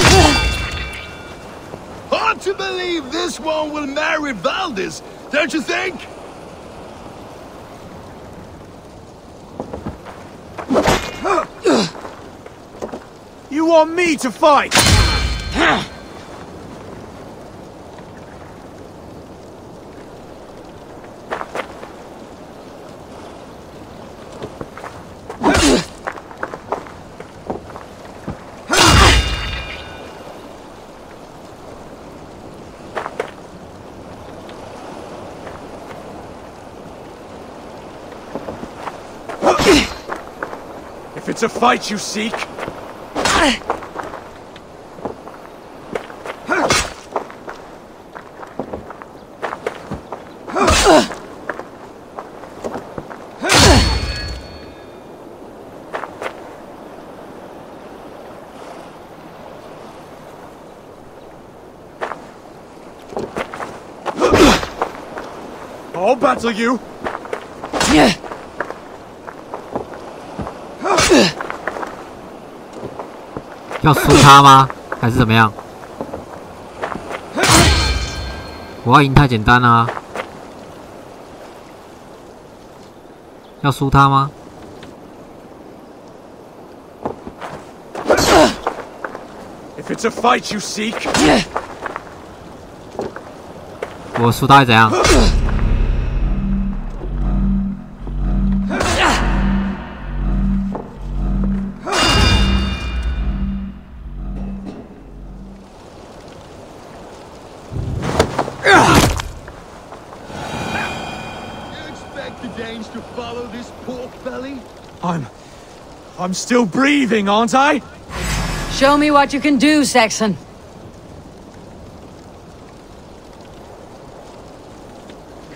Hard to believe this one will marry Valdis, don't you think? You want me to fight? If it's a fight you seek, I'll battle you. 要输他吗？还是怎么样？我要赢太简单了啊！要输他吗？ If it's a fight you seek, 我输他会怎样？ I'm still breathing, aren't I? Show me what you can do, Saxon.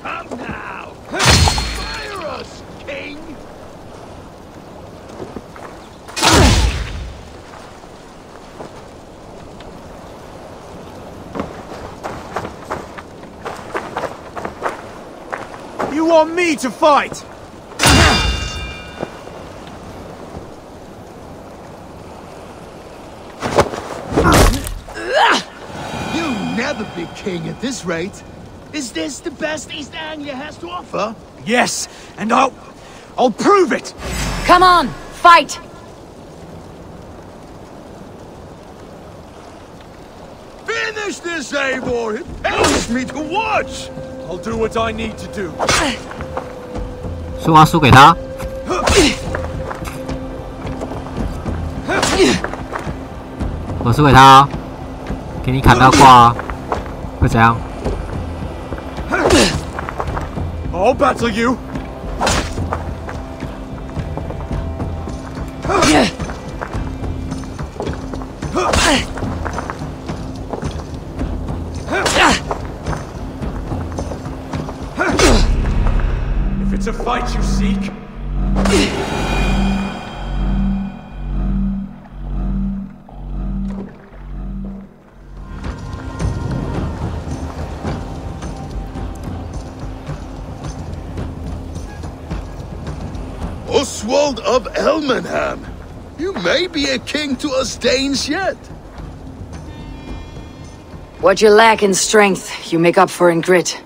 Come now! Fire us, King! You want me to fight? Never be king at this rate. Is this the best East Anglia has to offer? Yes, and I'll prove it. Come on, fight! Finish this, Eivor! It pains me to watch! I'll do what I need to do. 输啊，输给他。我输给他哦，给你砍到挂啊，会怎样？ I'll battle you. If it's a fight you seek, Oswald of Elmenham, you may be a king to us Danes yet. What you lack in strength, you make up for in grit.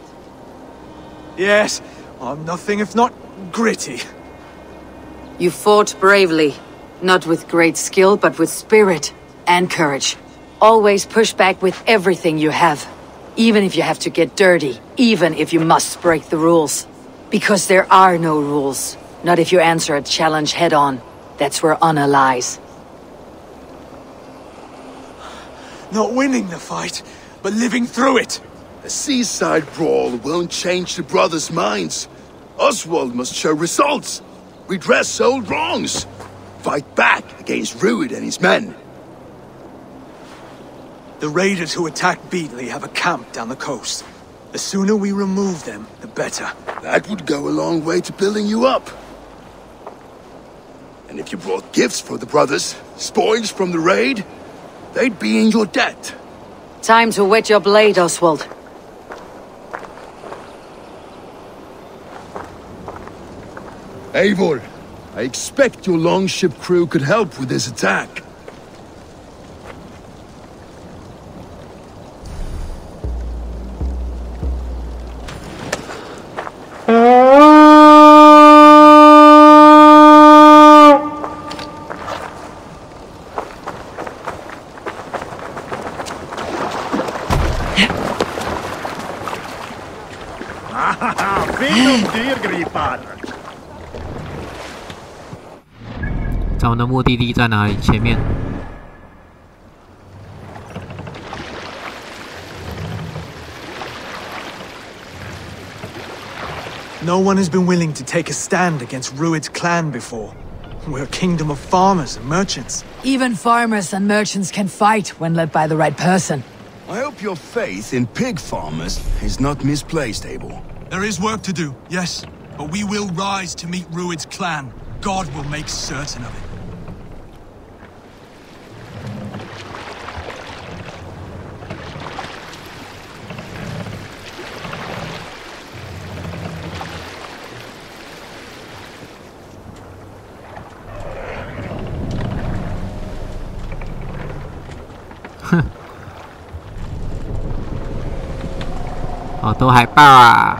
Yes, I'm nothing if not gritty. You fought bravely. Not with great skill, but with spirit and courage. Always push back with everything you have. Even if you have to get dirty. Even if you must break the rules. Because there are no rules. Not if you answer a challenge head-on. That's where honor lies. Not winning the fight, but living through it. A seaside brawl won't change the brothers' minds. Oswald must show results. Redress old wrongs. Fight back against Rued and his men. The raiders who attacked Beatley have a camp down the coast. The sooner we remove them, the better. That would go a long way to building you up. And if you brought gifts for the brothers, spoils from the raid, they'd be in your debt. Time to wet your blade, Oswald. Eivor, I expect your longship crew could help with this attack. .咱们的目的地在哪里？前面。No one has been willing to take a stand against Rued's clan before. We're a kingdom of farmers and merchants. Even farmers and merchants can fight when led by the right person. I hope your faith in pig farmers is not misplaced, Eivor. There is work to do, yes. But we will rise to meet Rued's clan. God will make certain of it. Huh. 哦，都海报啊！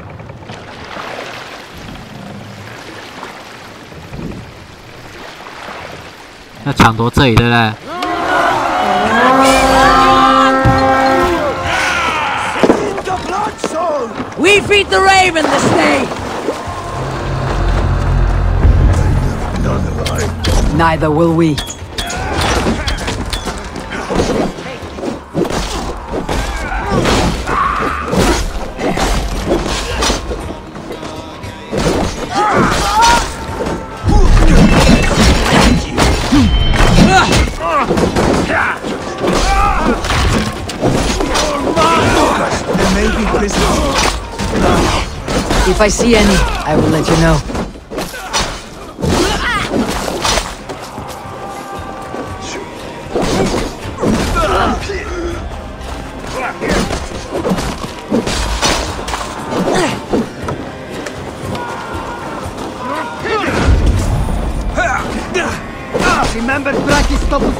要抢夺这里，对不对？ We feed the raven this day. Neither will we. If I see any, I will let you know. Remember Brakistopus?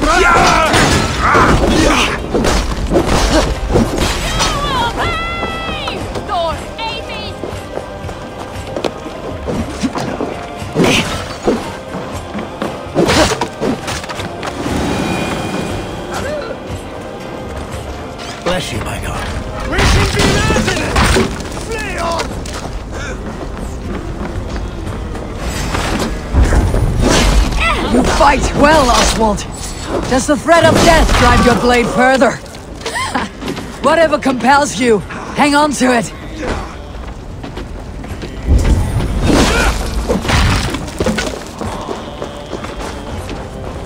Bless you, my God. We should be resident! Flee on! You fight well, Oswald. Does the threat of death drive your blade further? Whatever compels you, hang on to it.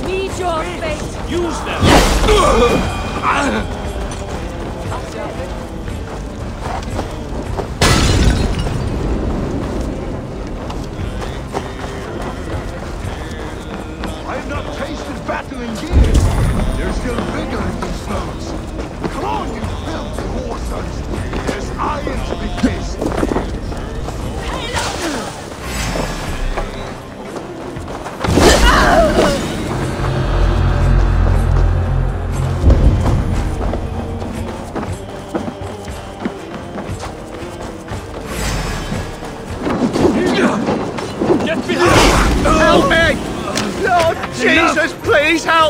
Meet your fate. Use them! I've not tasted battle in years. There's still vigor in these bones. Come on, you filthy warsons. There's iron to be kissed.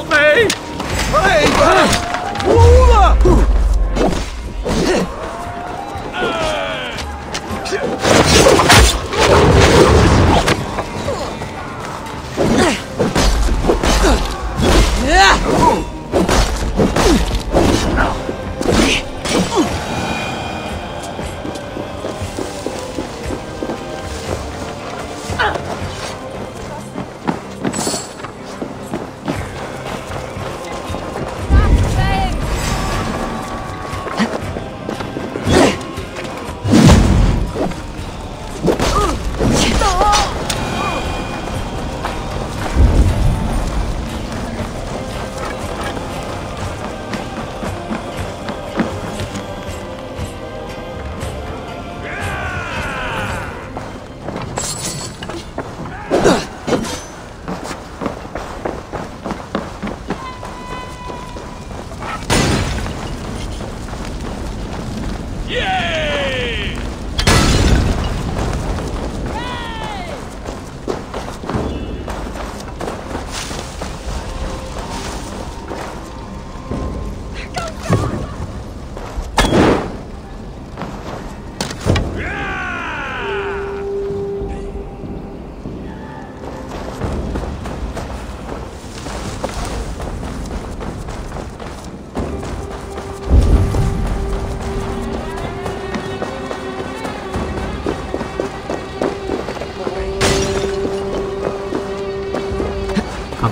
me!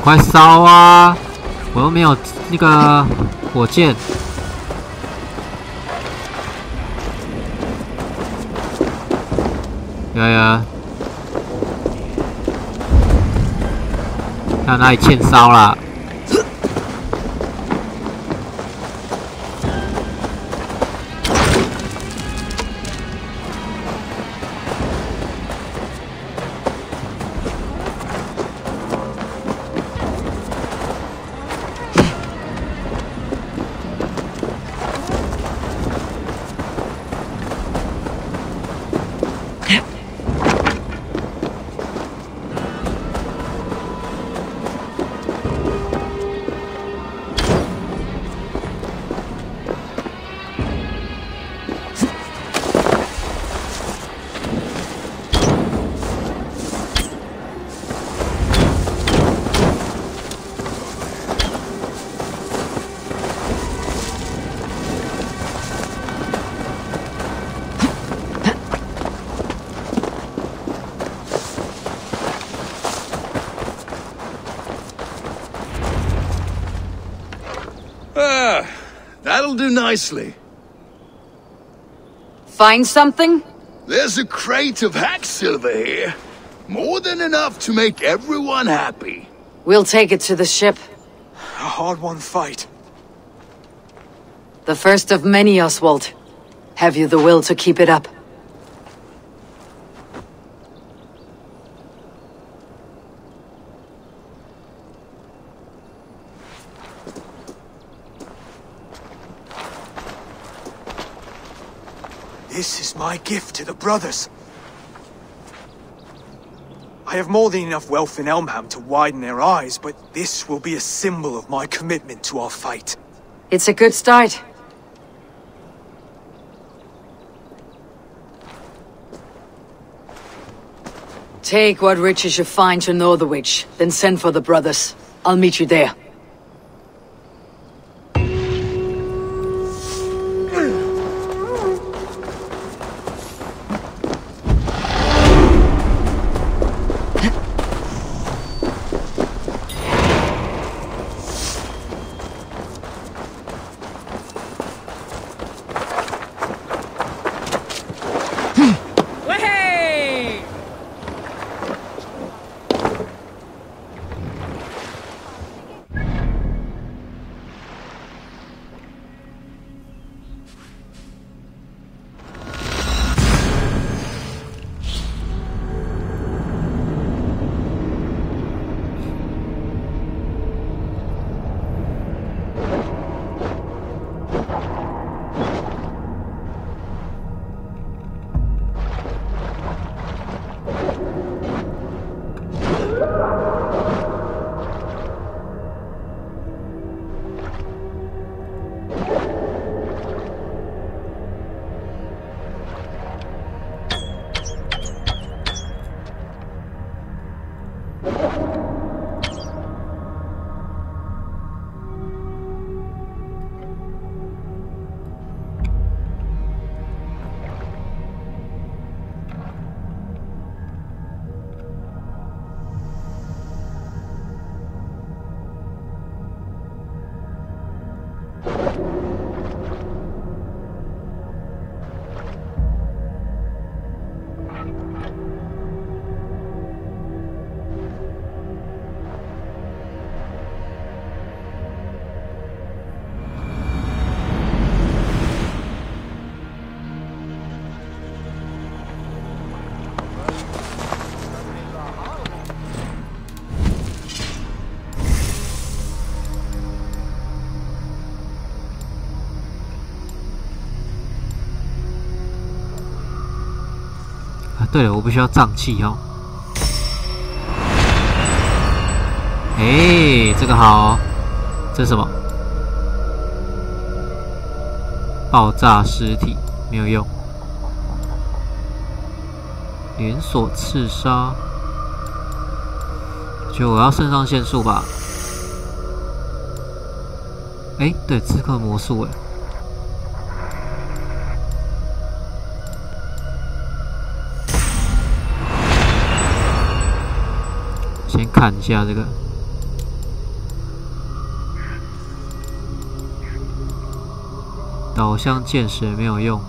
快烧啊！我又没有那个火箭。呀，看哪里欠烧啦？That'll do nicely. Find something? There's a crate of hack silver here. More than enough to make everyone happy. We'll take it to the ship. A hard-won fight. The first of many, Oswald. Have you the will to keep it up? This is my gift to the brothers. I have more than enough wealth in Elmham to widen their eyes, but this will be a symbol of my commitment to our fight. It's a good start. Take what riches you find to Northwich, then send for the brothers. I'll meet you there. 对了，我必须要胀气哦。哎，这个好哦。这是什么？爆炸尸体没有用。连锁刺杀，觉得我要肾上腺素吧。哎，对，刺客魔术哎。先看一下这个。导向箭矢没有用。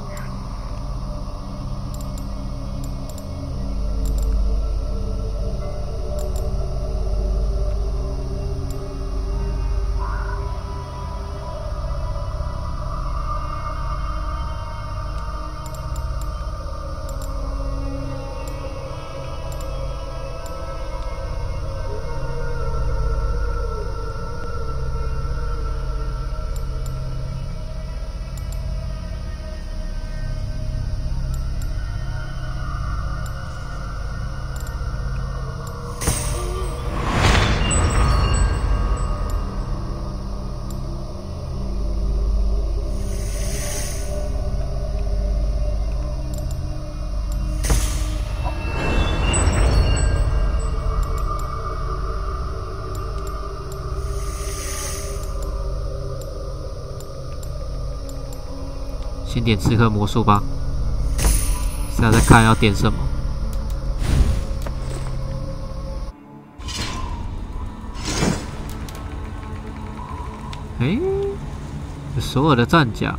先点刺客魔术吧，现在再看要点什么。有所有的战甲。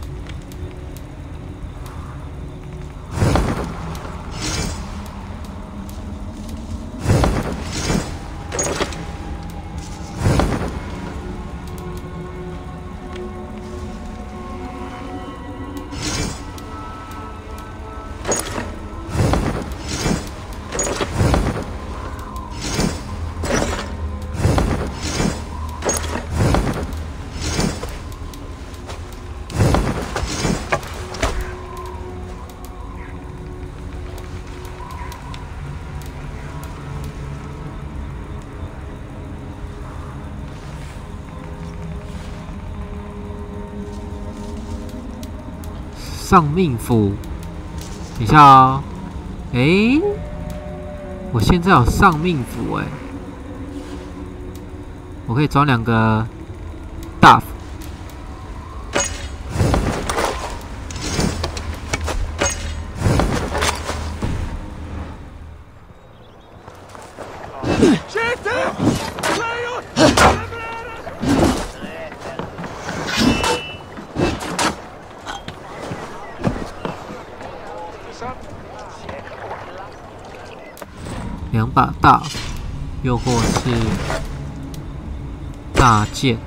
上命符，等一下哦。我现在有上命符我可以装2个大符。2把大斧，又或是大剑。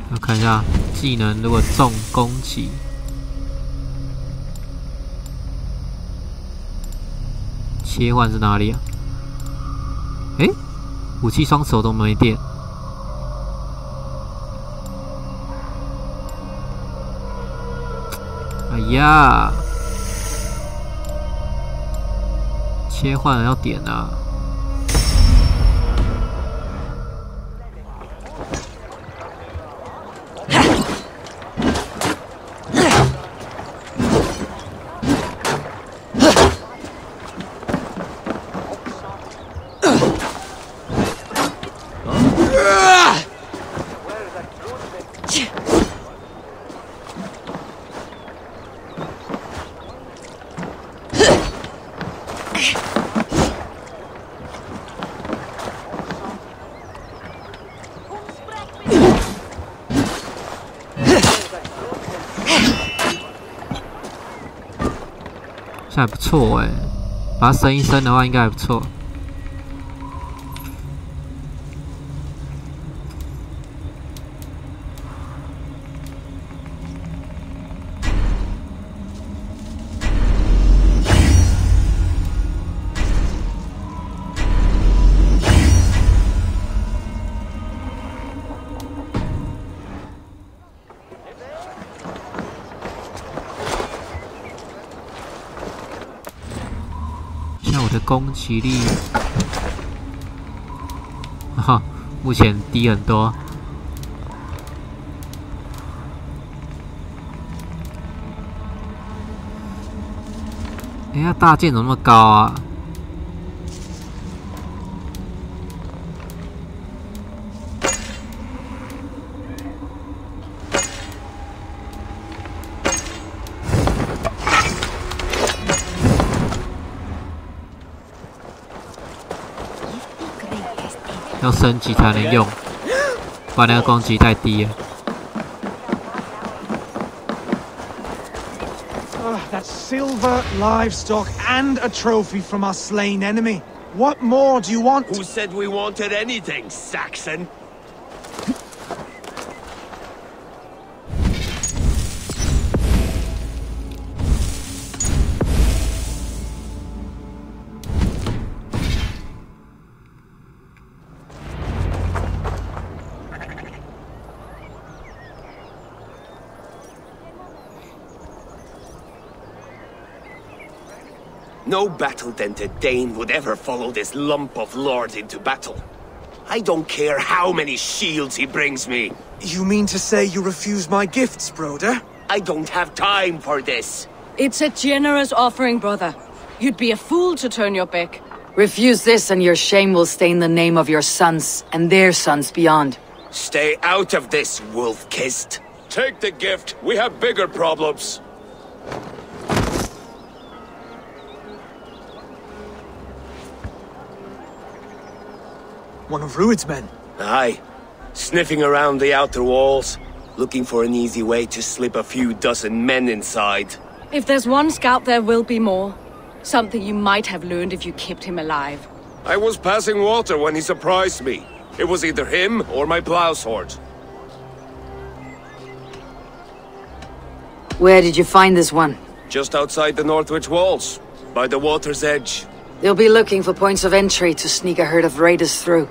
要看一下技能，如果中攻击，切换是哪里啊？武器双手都没电。哎呀，切换要点啊！这还不错哎，把它升一升的话，应该还不错。攻击力，哈，目前低很多。哎呀，大剑怎么那么高啊？要升级才能用，不然那个攻击太低了。That's silver, livestock, and a trophy from our slain enemy. What more do you want? Who said we wanted anything, Saxon? No battle-dented Dane would ever follow this lump of lord into battle. I don't care how many shields he brings me. You mean to say you refuse my gifts, brother? I don't have time for this. It's a generous offering, brother. You'd be a fool to turn your back. Refuse this and your shame will stain the name of your sons and their sons beyond. Stay out of this, wolf-kissed. Take the gift. We have bigger problems. One of Rued's men? Aye. Sniffing around the outer walls, looking for an easy way to slip a few dozen men inside. If there's one scout, there will be more. Something you might have learned if you kept him alive. I was passing water when he surprised me. It was either him or my plow sword. Where did you find this one? Just outside the Northwich walls, by the water's edge. They'll be looking for points of entry to sneak a herd of raiders through.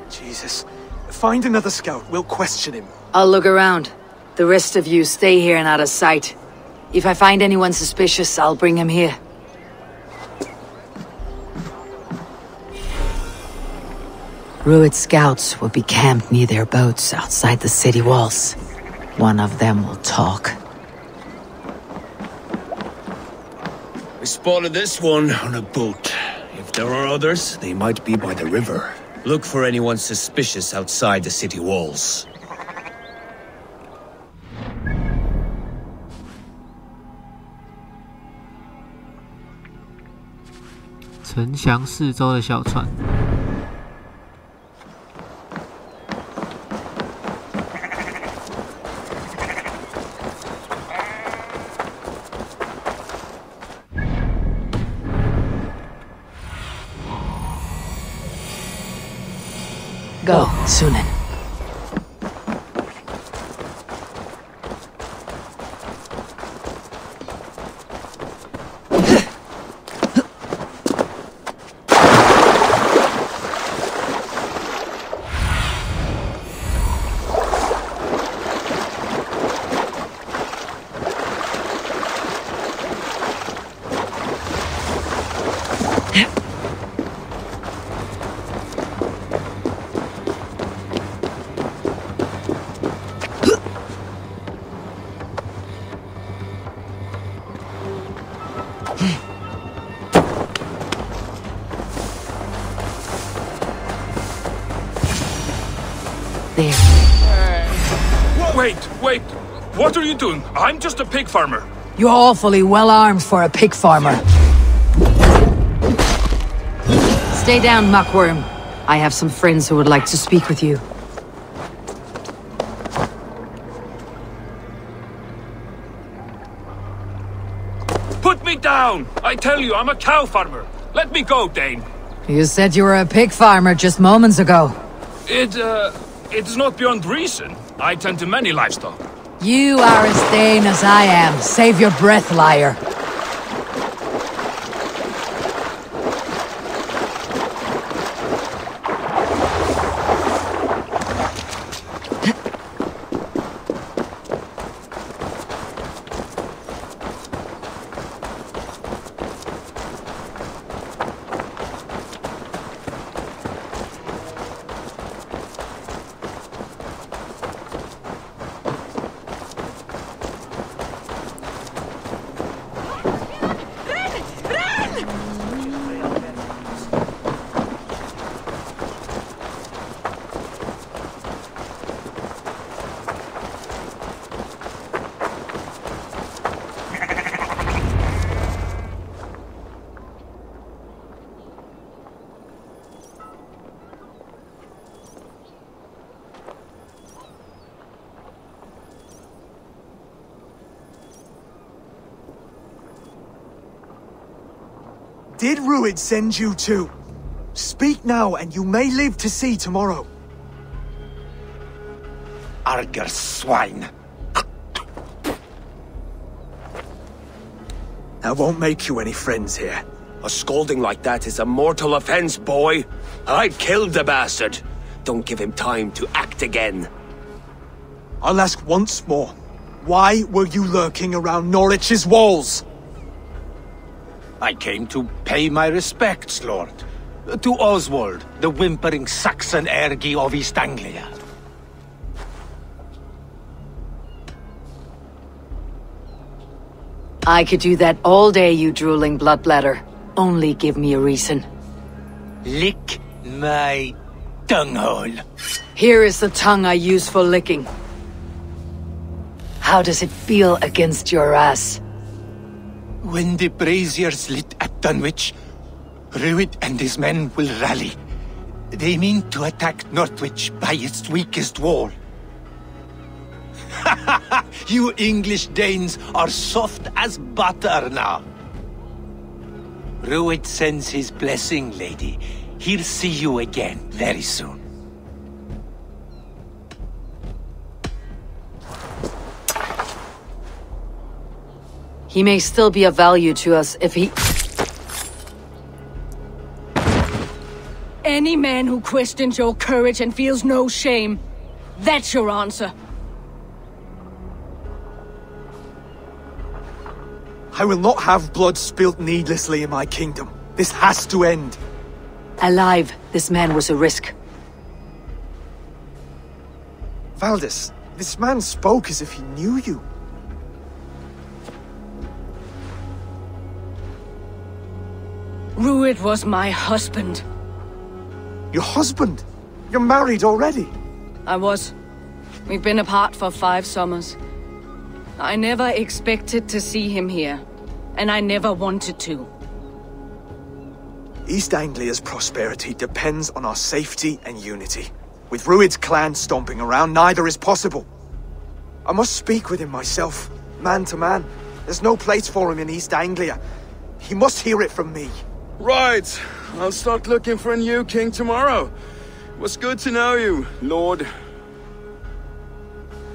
Jesus. Find another scout. We'll question him. I'll look around. The rest of you stay here and out of sight. If I find anyone suspicious, I'll bring him here. Rued scouts will be camped near their boats outside the city walls. One of them will talk. We spotted this one on a boat. If there are others, they might be by the river. Look for anyone suspicious outside the city walls. 城墙四周的小船。Go, Sunan. Wait! What are you doing? I'm just a pig farmer. You're awfully well armed for a pig farmer. Stay down, muckworm. I have some friends who would like to speak with you. Put me down! I tell you, I'm a cow farmer. Let me go, Dane. You said you were a pig farmer just moments ago. It is not beyond reason. I tend to many livestock. You are as Dane as I am. Save your breath, liar. Did Ruid send you too? Speak now, and you may live to see tomorrow. Arger swine. I won't make you any friends here. A scolding like that is a mortal offense, boy. I'd kill the bastard. Don't give him time to act again. I'll ask once more. Why were you lurking around Norwich's walls? I came to pay my respects, Lord. To Oswald, the whimpering Saxon ergi of East Anglia. I could do that all day, you drooling bloodbladder. Only give me a reason. Lick my tonguehole. Here is the tongue I use for licking. How does it feel against your ass? When the braziers lit at Dunwich, Ruid and his men will rally. They mean to attack Northwich by its weakest wall. You English Danes are soft as butter now. Ruid sends his blessing, lady. He'll see you again very soon. He may still be of value to us if he... Any man who questions your courage and feels no shame, that's your answer. I will not have blood spilt needlessly in my kingdom. This has to end. Alive, this man was a risk. Valdis, this man spoke as if he knew you. Ruid was my husband. Your husband? You're married already? I was. We've been apart for 5 summers. I never expected to see him here, and I never wanted to. East Anglia's prosperity depends on our safety and unity. With Ruid's clan stomping around, neither is possible. I must speak with him myself, man to man. There's no place for him in East Anglia. He must hear it from me. Right. I'll start looking for a new king tomorrow. It was good to know you, Lord.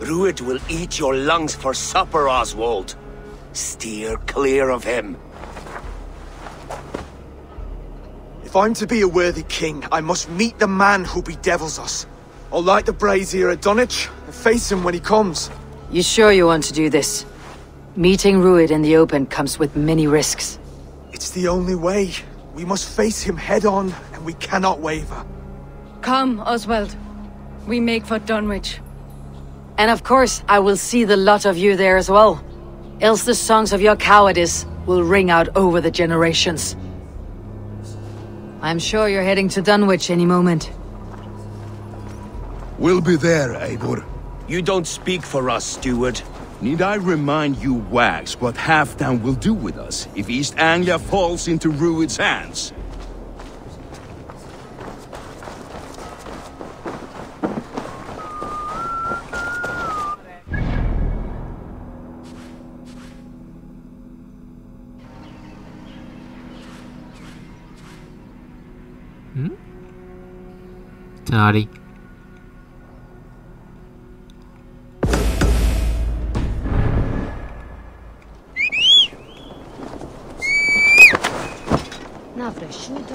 Ruid will eat your lungs for supper, Oswald. Steer clear of him. If I'm to be a worthy king, I must meet the man who bedevils us. I'll light the brazier at Dunwich and face him when he comes. You sure you want to do this? Meeting Ruid in the open comes with many risks. It's the only way. We must face him head on, and we cannot waver. Come, Oswald. We make for Dunwich. And of course, I will see the lot of you there as well. Else the songs of your cowardice will ring out over the generations. I'm sure you're heading to Dunwich any moment. We'll be there, Eivor. You don't speak for us, steward. Need I remind you wags what Halfdan will do with us if East Anglia falls into Ruid's hands? 嗯，在哪里？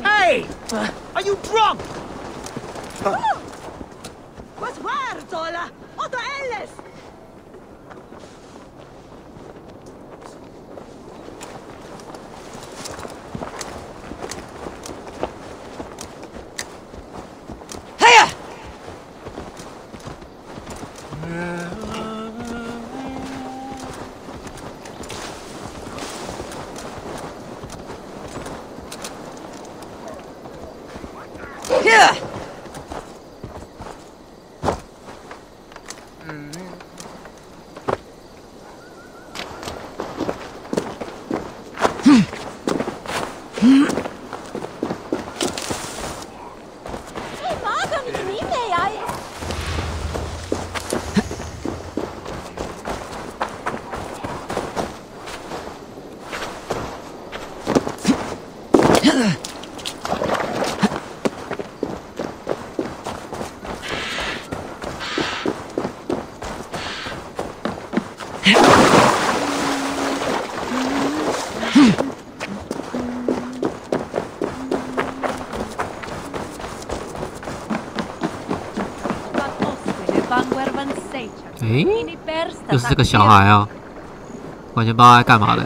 Hey! Are you drunk? Was war, Zola? Otto Ellis! Hiya! Here! 诶，又是这个小孩啊，完全不知道他在干嘛的。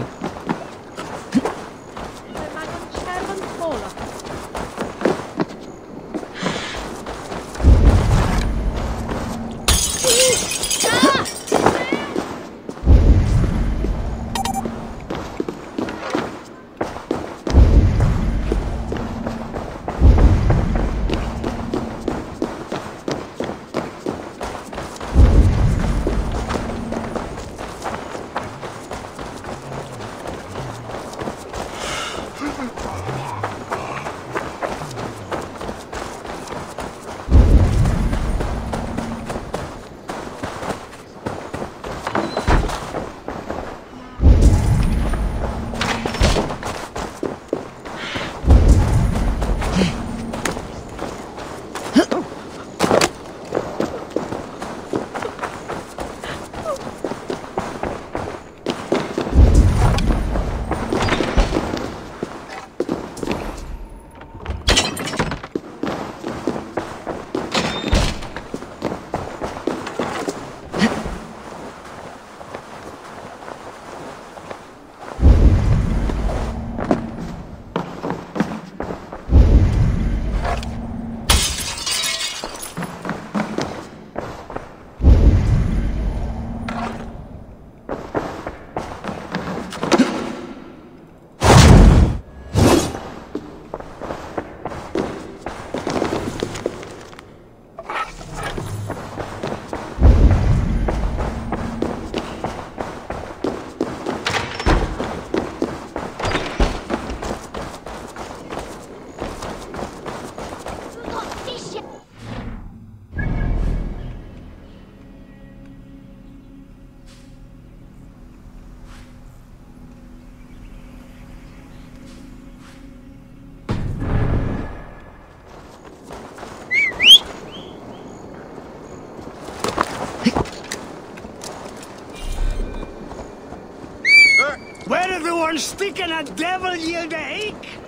Where everyone sticking a devil yield a ache?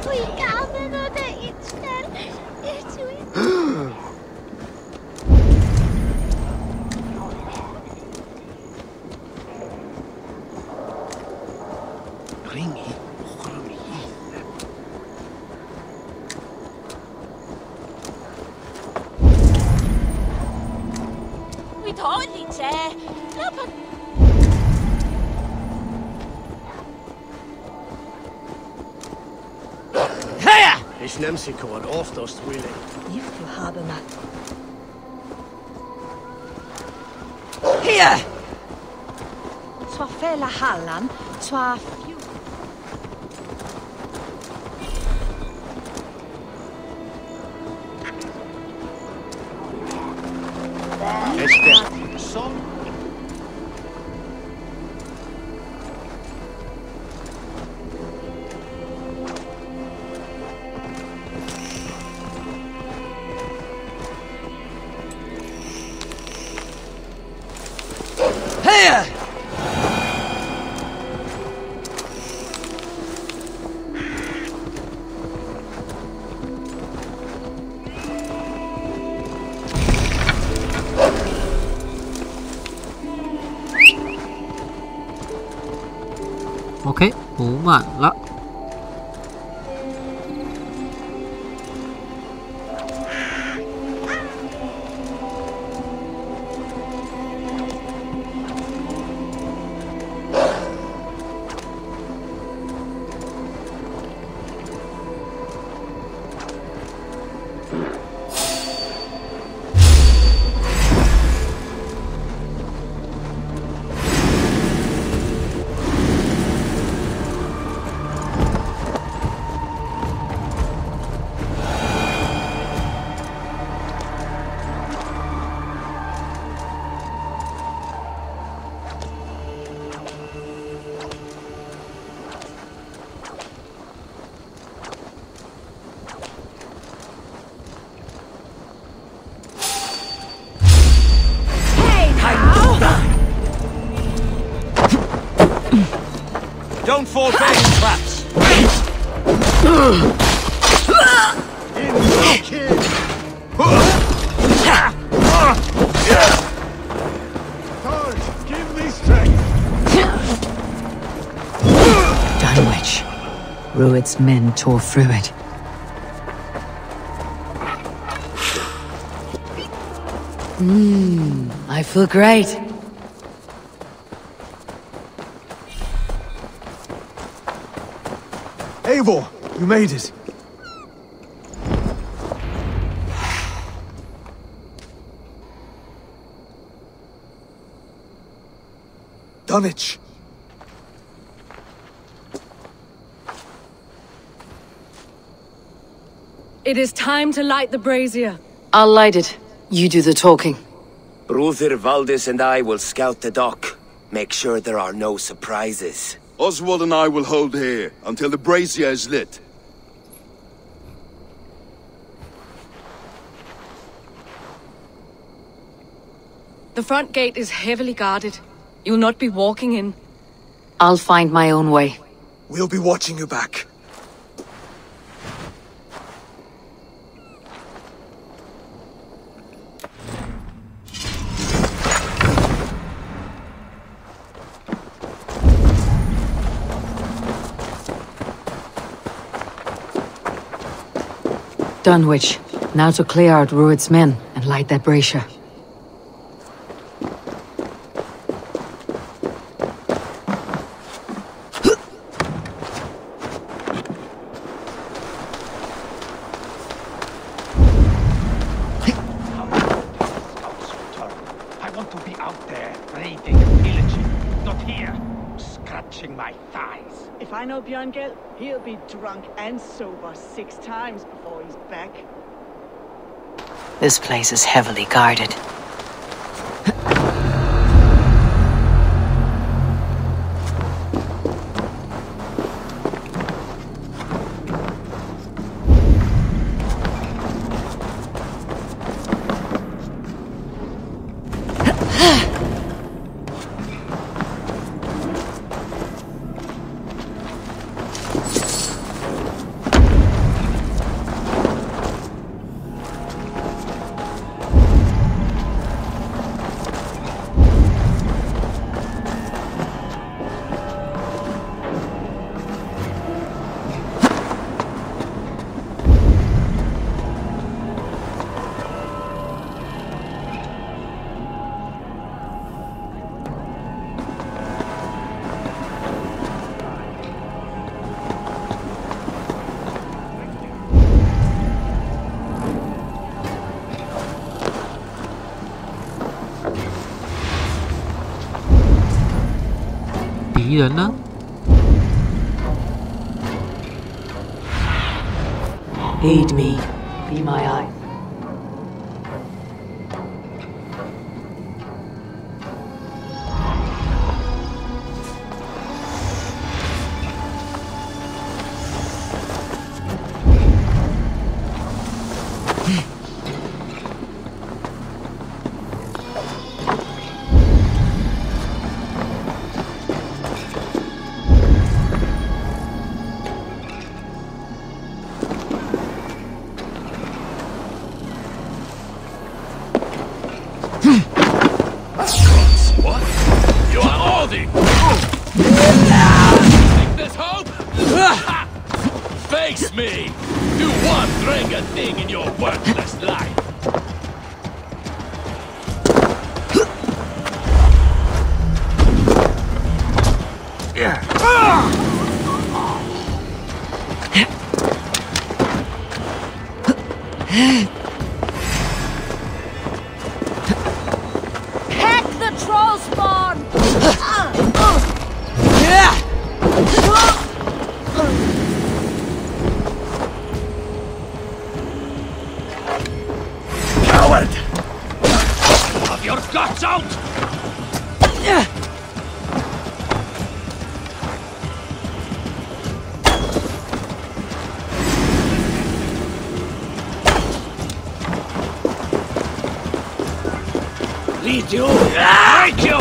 We kamen de içler. Ringi. We totally say. Ich nehm sie kort oftast willing. If you have a map. Here! Swa fela hallan, swa few. Este. Son. OK， 补满了。Don't fall back in traps! Give me strength! Dunwich. Rued's men tore through it. I feel great. Eivor, you made it. Dunwich. It is time to light the brazier. I'll light it. You do the talking. Brother Valdis and I will scout the dock. Make sure there are no surprises. Oswald and I will hold here until the brazier is lit. The front gate is heavily guarded. You'll not be walking in. I'll find my own way. We'll be watching you back. Dunwich. Now to clear out Rued's men and light that brazier. I want to be out there, raiding and pillaging, not here, scratching my thighs. If I know Bjørngel, he'll be drunk and sober 6 times before he's back. This place is heavily guarded. Aid me. Be my eye. nothing. Think there's hope? Face me. Do one drinking thing in your worthless life. Hack the troll spawn! Coward! Have your guts out! Lead you! Break you!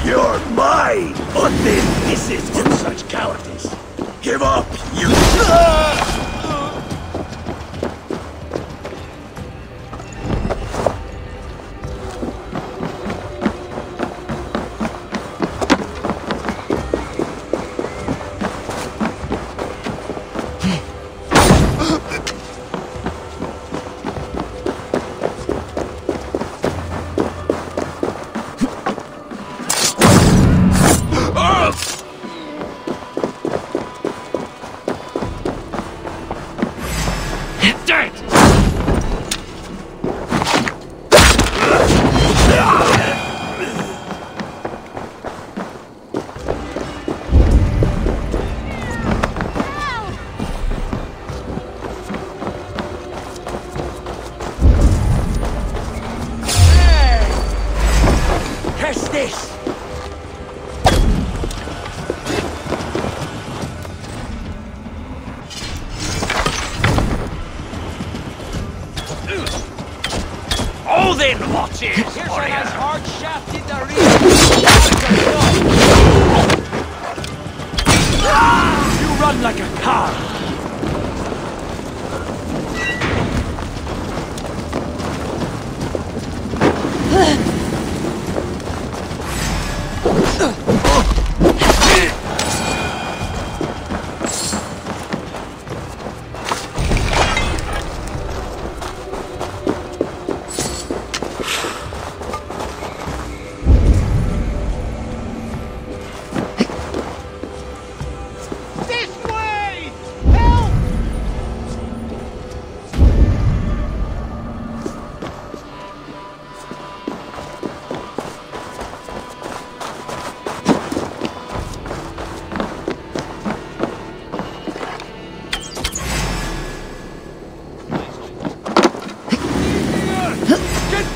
You're mine! But then this is for such cowardice. Give up, you... Oh, then watch it! Here's a nice hard shaft in the rear. You run like a car!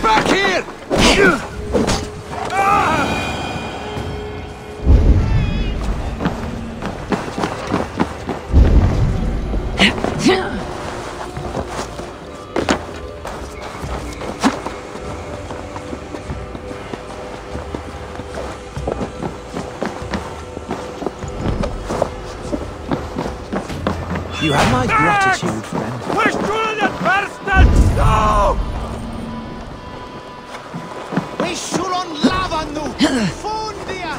Back here! You have my gratitude, friend. Push through the bastard! No! We should on lava nu! Fundia!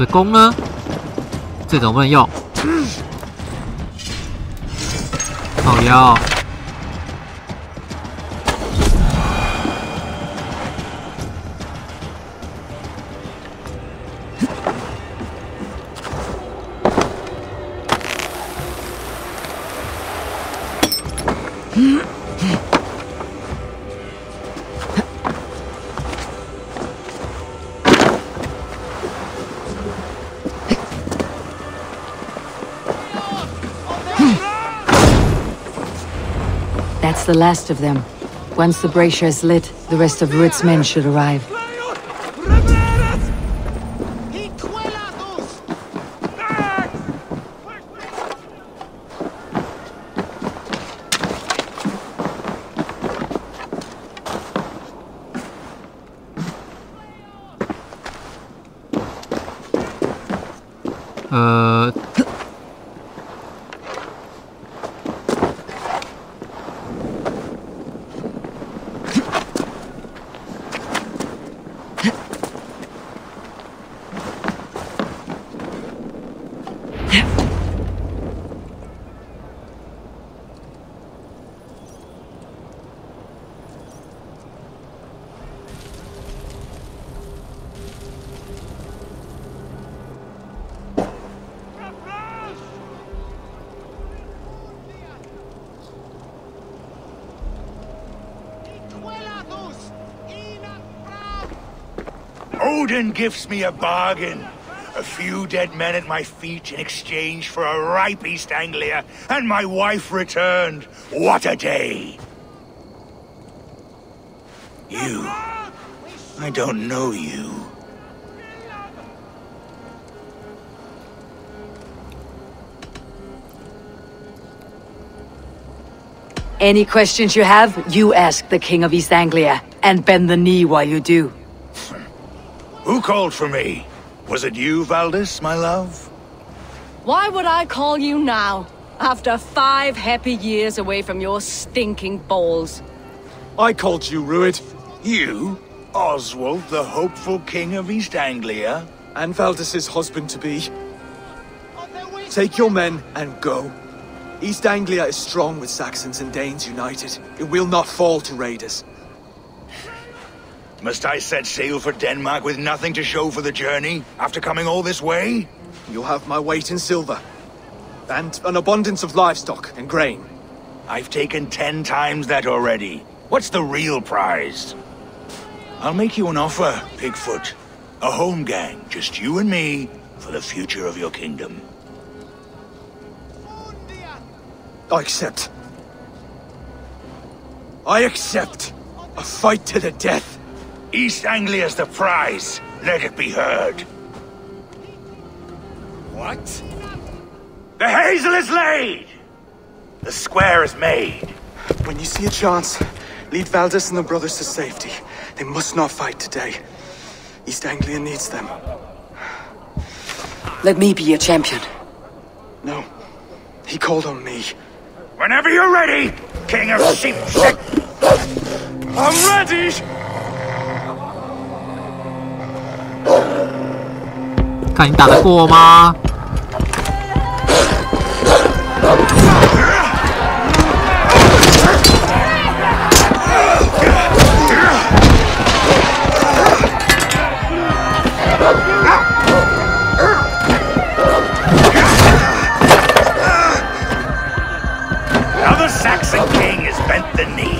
的弓呢？这种不能用。靠腰。That's the last of them. Once the brazier is lit, the rest of Rued's men should arrive. Odin gives me a bargain. A few dead men at my feet in exchange for a ripe East Anglia, and my wife returned. What a day! You. I don't know you. Any questions you have, you ask the King of East Anglia, and bend the knee while you do. Who called for me? Was it you, Valdis, my love? Why would I call you now, after 5 happy years away from your stinking balls? I called you, Rued. You? Oswald, the hopeful King of East Anglia? And Valdis's husband-to-be. Take your men and go. East Anglia is strong with Saxons and Danes united. It will not fall to raiders. Must I set sail for Denmark with nothing to show for the journey, after coming all this way? You'll have my weight in silver. And an abundance of livestock and grain. I've taken 10 times that already. What's the real prize? I'll make you an offer, Pigfoot. A home gang, just you and me, for the future of your kingdom. I accept. I accept. A fight to the death. East Anglia's the prize. Let it be heard. What? The hazel is laid! The square is made. When you see a chance, lead Valdis and the brothers to safety. They must not fight today. East Anglia needs them. Let me be your champion. No. He called on me. Whenever you're ready, King of Sheep. I'm ready! 看你打得过吗？Now the Saxon king has bent the knee.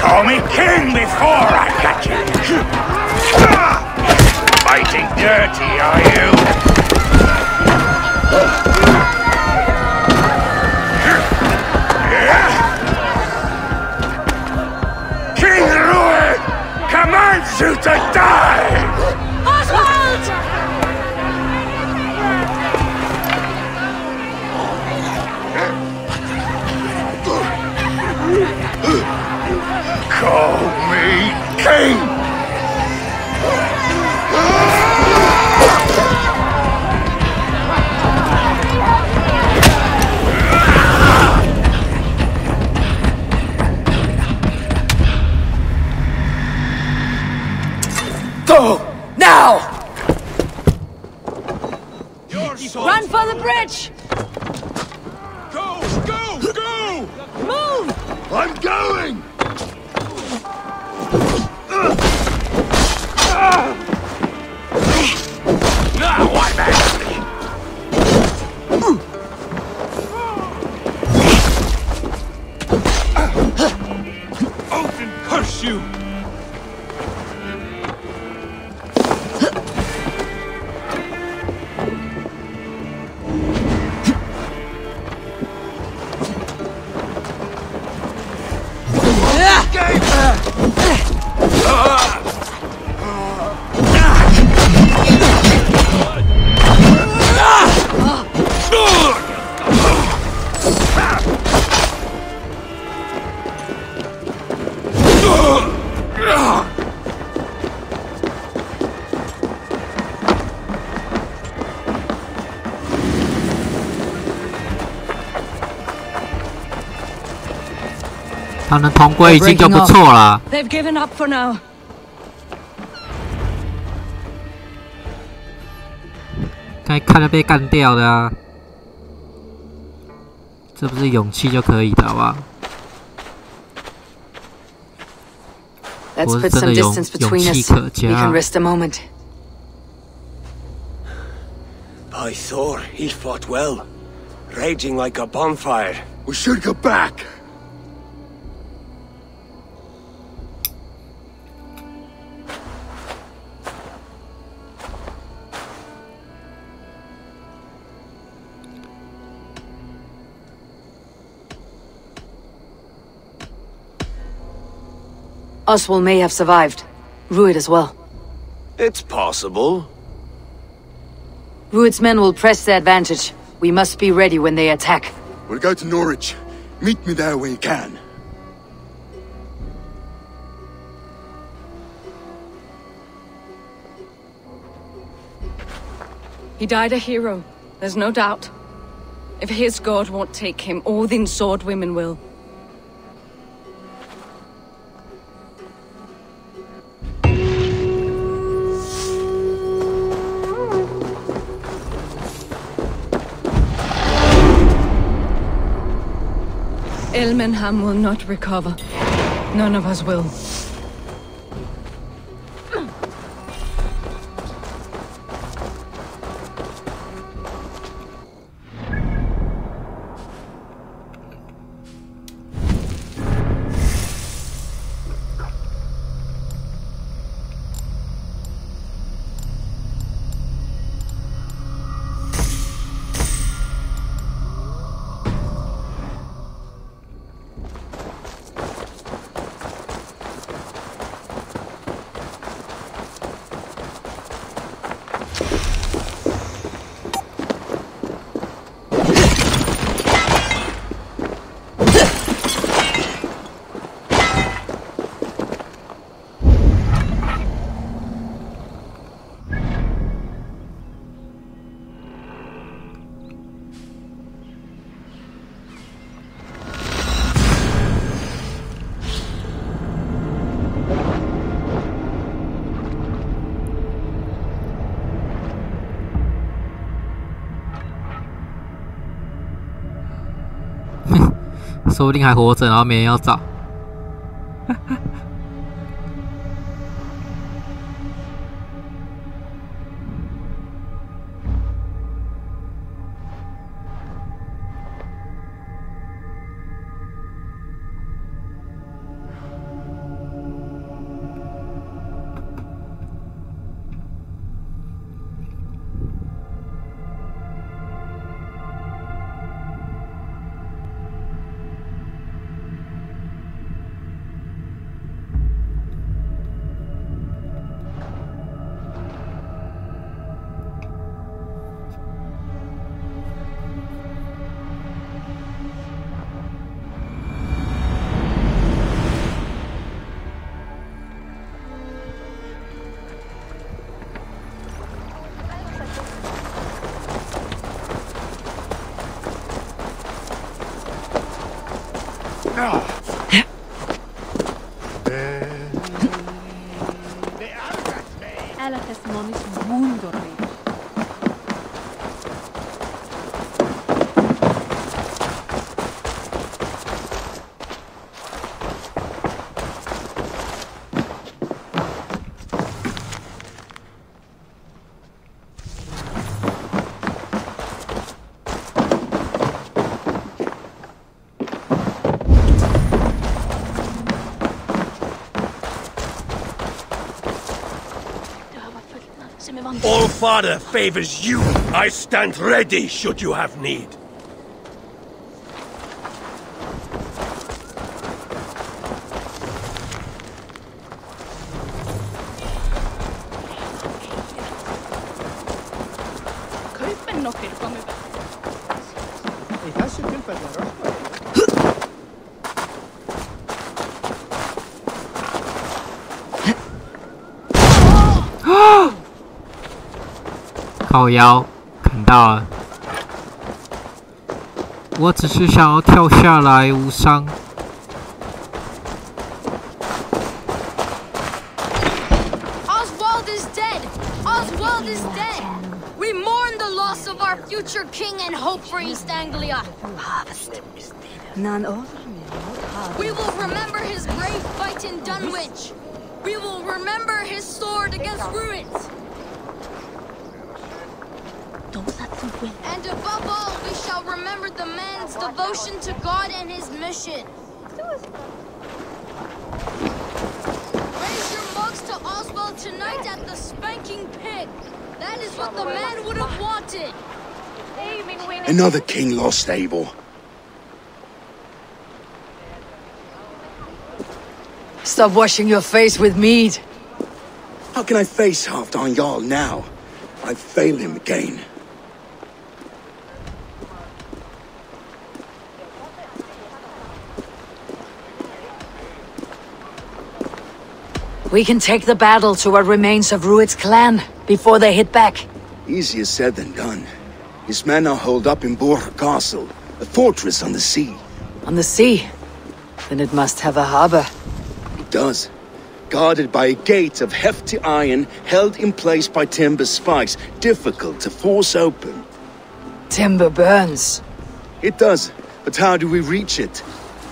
Call me king before I got you. Fighting dirty, are you? King Rued commands you to die! Oswald! Run for the bridge! Go! Go! Go! Move! I'm going! Now I'm angry! Odin curse you!他能通过已经就不错了。They've given up for now. 该看着被干掉的啊，这不是勇气就可以的，好不好？ Let's put some distance between us. We can rest a moment. By Thor, he fought well, raging like a bonfire. We should go back. Oswald may have survived. Rued as well. It's possible. Rued's men will press the advantage. We must be ready when they attack. We'll go to Norwich. Meet me there when you can. He died a hero, there's no doubt. If his god won't take him, Odin's sword women will. Elmenham will not recover. None of us will. Huh. 说不定还活着，然后没人要找。All Father favors you. I stand ready should you have need. Í þessu tilfelli er öskvæði. 靠腰，看到了。我只是想要跳下来，无伤。Oswald is dead. Oswald is dead. We mourn the loss of our future king and hope for East Anglia. We will remember his brave fight in Dunwich. We will remember his sword against Ruins. And above all, we shall remember the man's devotion to God and his mission. Raise your mugs to Oswald tonight at the Spanking Pig. That is what the man would have wanted. Another king lost, Abel. Stop washing your face with mead. How can I face Halfdan Jarl now? I've failed him again. We can take the battle to what remains of Rued's clan before they hit back. Easier said than done. His men are holed up in Borg Castle, a fortress on the sea. On the sea? Then it must have a harbor. It does. Guarded by a gate of hefty iron, held in place by timber spikes, difficult to force open. Timber burns. It does, but how do we reach it?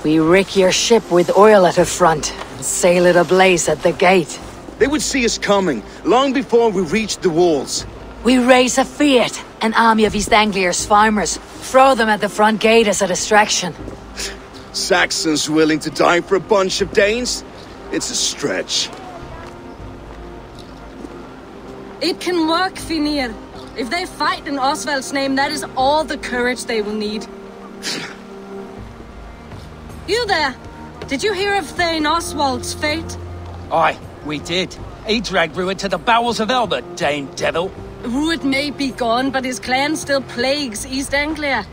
We rig your ship with oil at her front, and sail it ablaze at the gate. They would see us coming, long before we reached the walls. We raise a Fiat, an army of East Anglia's farmers. Throw them at the front gate as a distraction. Saxons willing to die for a bunch of Danes? It's a stretch. It can work, Finir. If they fight in Oswald's name, that is all the courage they will need. You there! Did you hear of Thane Oswald's fate? Aye, we did. He dragged Rued to the bowels of Elbert, Dane devil. Rued may be gone, but his clan still plagues East Anglia.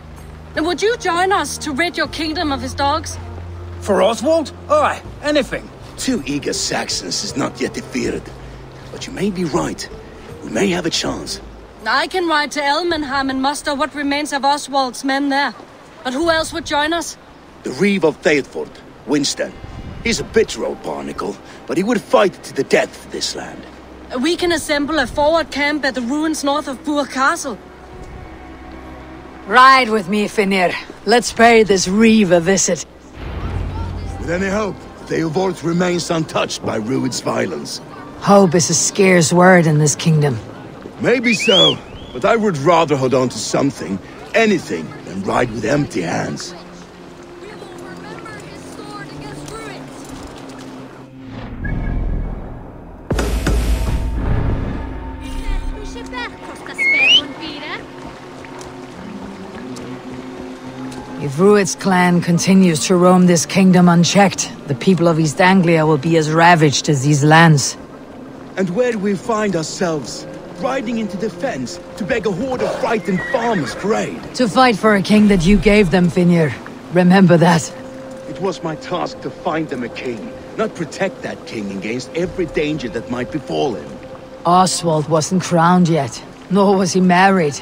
Would you join us to rid your kingdom of his dogs? For Oswald? Aye, anything. 2 eager Saxons is not yet defeated. But you may be right. We may have a chance. I can ride to Elmenham and muster what remains of Oswald's men there. But who else would join us? The Reeve of Thetford, Winston. He's a bitter old barnacle, but he would fight to the death for this land. We can assemble a forward camp at the ruins north of Burg Castle. Ride with me, Finir. Let's pay this Reeve a visit. With any hope, Theobald remains untouched by Rued's violence. Hope is a scarce word in this kingdom. Maybe so, but I would rather hold on to something, anything, than ride with empty hands. If Rued's clan continues to roam this kingdom unchecked, the people of East Anglia will be as ravaged as these lands. And where do we find ourselves? Riding into defense to beg a horde of frightened farmers for aid? To fight for a king that you gave them, Finir. Remember that. It was my task to find them a king, not protect that king against every danger that might befall him. Oswald wasn't crowned yet, nor was he married.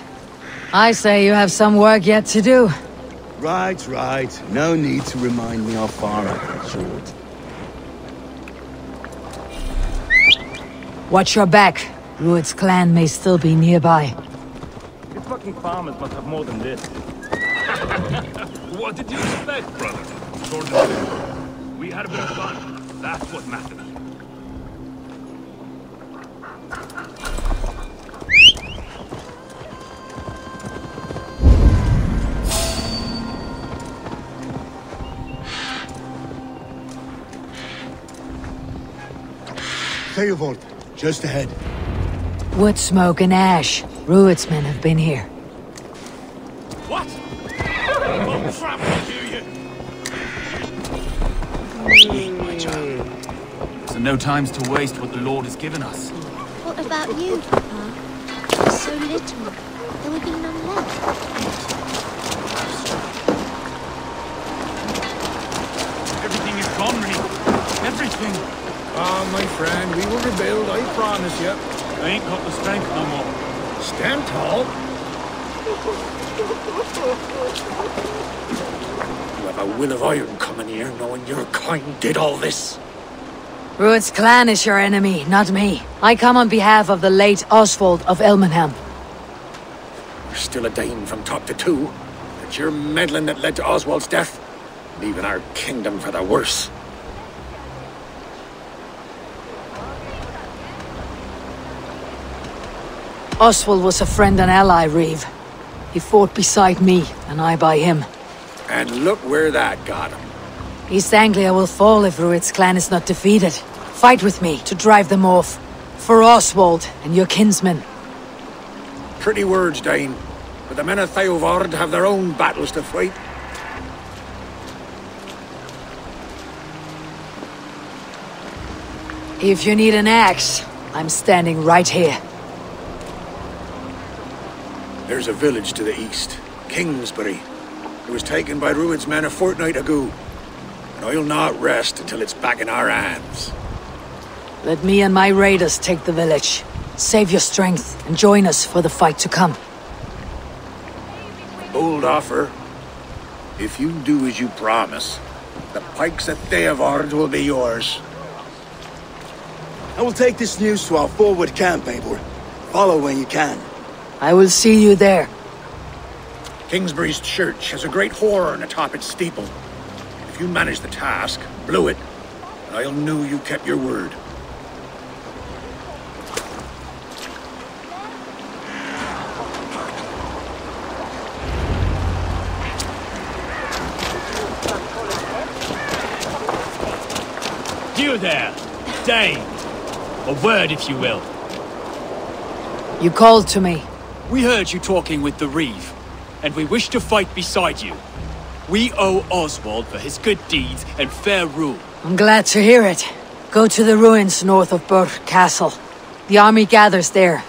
I say you have some work yet to do. Right, right. No need to remind me how far I cut short. Watch your back. Rued's clan may still be nearby. These fucking farmers must have more than this. What did you expect, brother? Short and simple. We had a bit of fun. That's what matters. Theobald, just ahead. Wood smoke and ash. Rued's men have been here. What? Oh, crap, I hear you. My child. So no time's to waste what the Lord has given us. What about you, Papa? You're so little. There will be none left. Everything is gone, Reed. Everything. Ah, my friend, we will rebuild, I promise you. I ain't got the strength no more. Stand tall. You have a will of iron coming here, knowing your kind did all this. Rued's clan is your enemy, not me. I come on behalf of the late Oswald of Elmenham. You're still a Dane from top to two. It's your meddling that led to Oswald's death, leaving our kingdom for the worse. Oswald was a friend and ally, Reeve. He fought beside me, and I by him. And look where that got him. East Anglia will fall if Rued's clan is not defeated. Fight with me to drive them off. For Oswald and your kinsmen. Pretty words, Dane. But the men of Theovard have their own battles to fight. If you need an axe, I'm standing right here. There's a village to the east, Kingsbury. It was taken by Rued's men a fortnight ago. And I'll not rest until it's back in our hands. Let me and my raiders take the village. Save your strength and join us for the fight to come. Bold offer. If you do as you promise, the pikes of Theovard will be yours. I will take this news to our forward camp, Eivor. Follow when you can. I will see you there. Kingsbury's church has a great horn atop its steeple. If you manage the task, blew it, I'll know you kept your word. You there, Dane. A word, if you will. You called to me. We heard you talking with the Reeve, and we wish to fight beside you. We owe Oswald for his good deeds and fair rule. I'm glad to hear it. Go to the ruins north of Burke Castle. The army gathers there.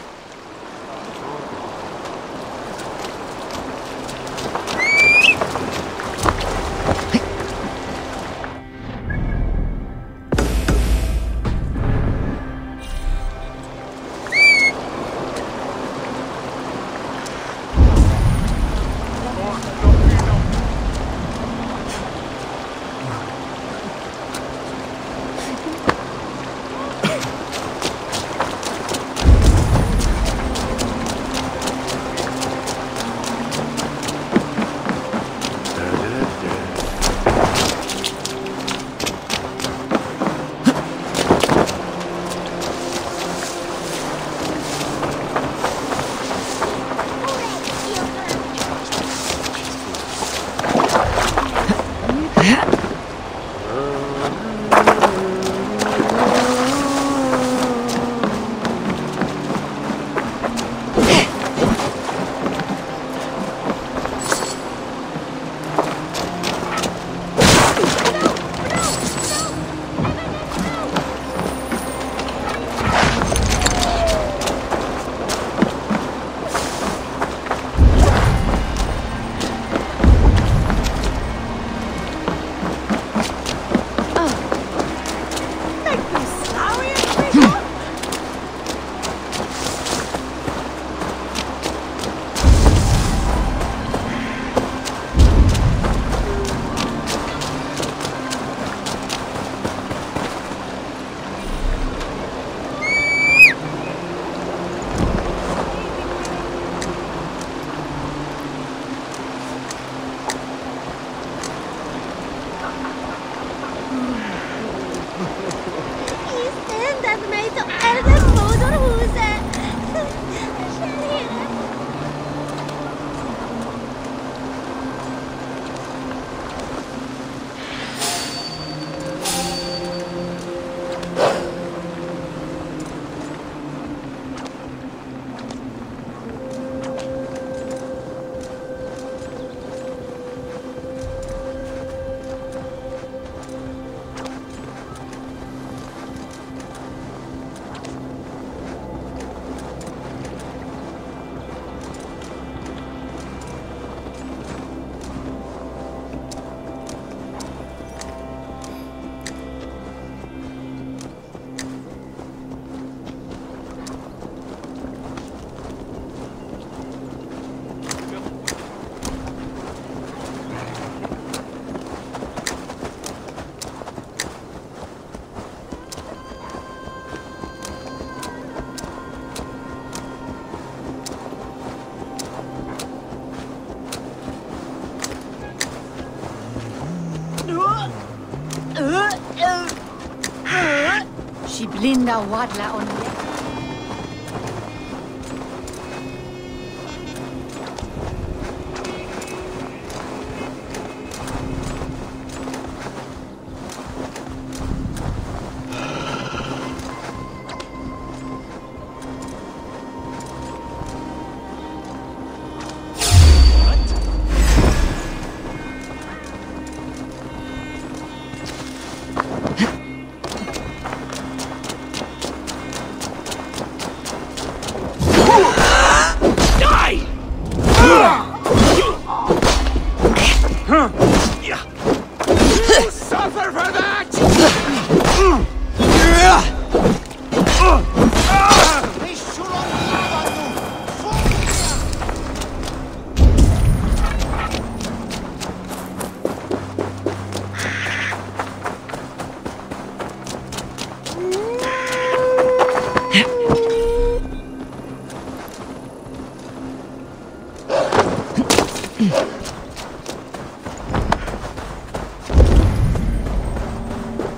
Linda Wadla on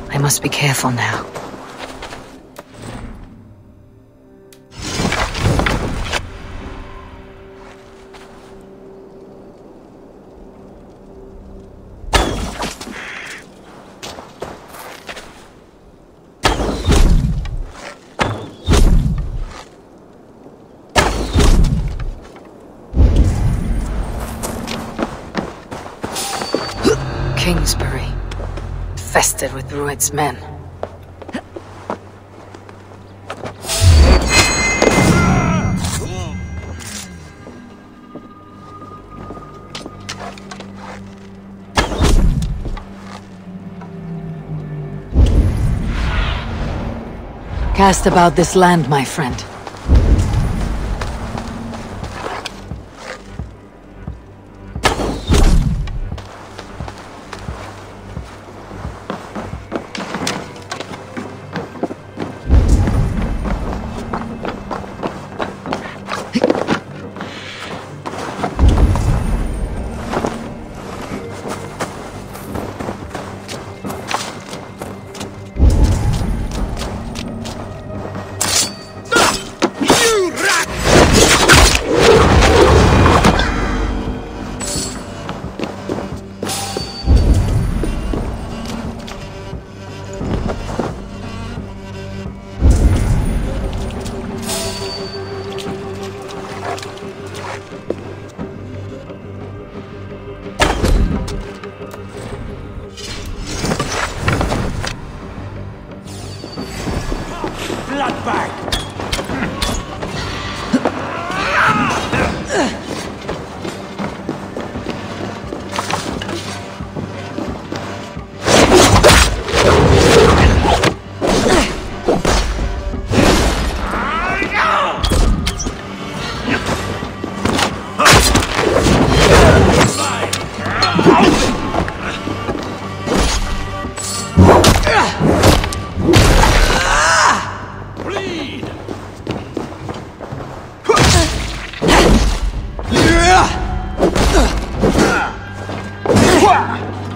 I must be careful now. Kingsbury, infested with Rued's men. Cast about this land, my friend.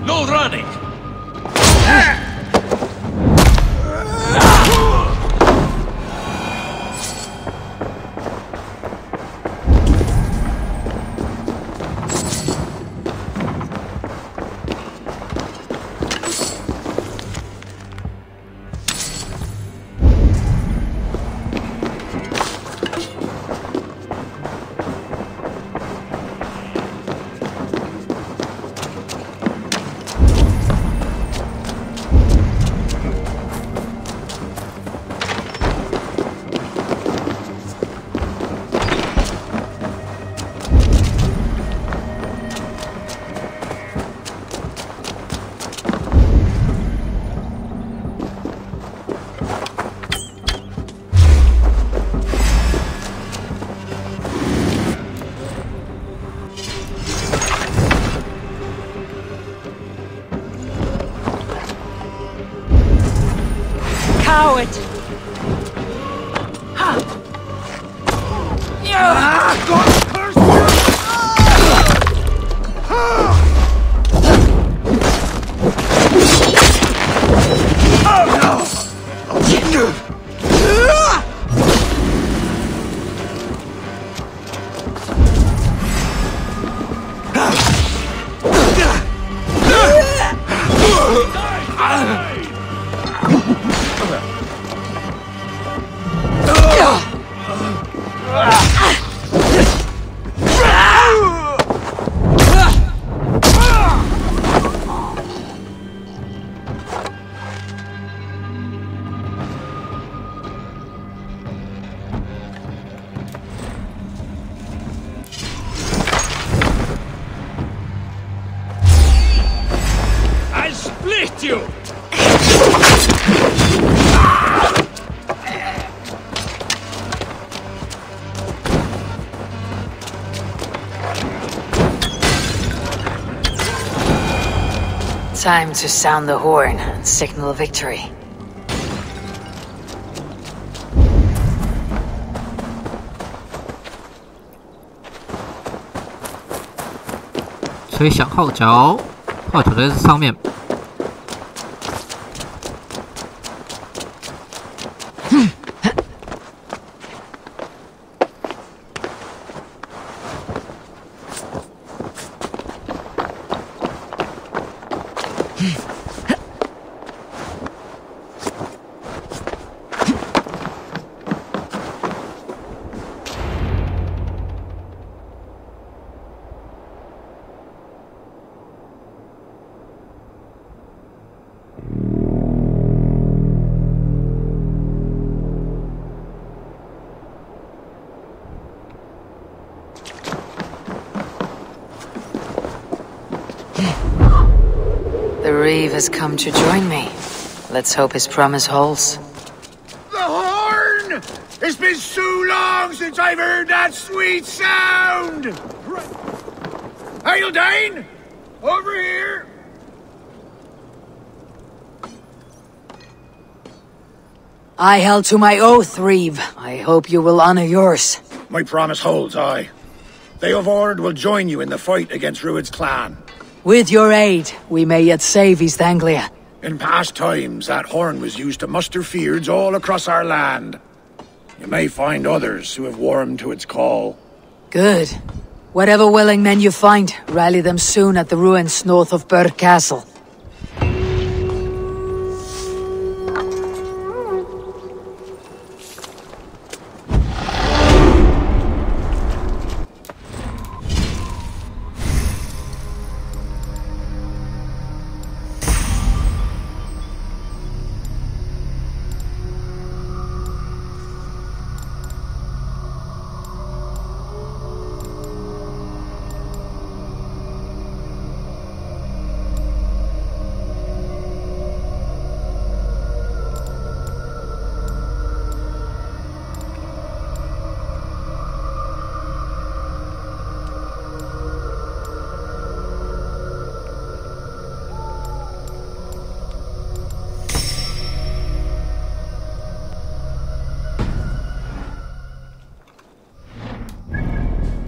No running! Time to sound the horn and signal victory. 吹响号角，号角在这上面。The Reeve has come to join me. Let's hope his promise holds. The horn! It's been so long since I've heard that sweet sound! Hildane! Over here! I held to my oath, Reeve. I hope you will honor yours. My promise holds, aye. They of Ord will join you in the fight against Rued's clan. With your aid, we may yet save East Anglia. In past times, that horn was used to muster fyrds all across our land. You may find others who have warmed to its call. Good. Whatever willing men you find, rally them soon at the ruins north of Burr Castle.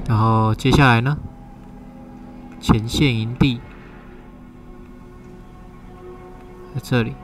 然后接下来呢？前线营地在这里。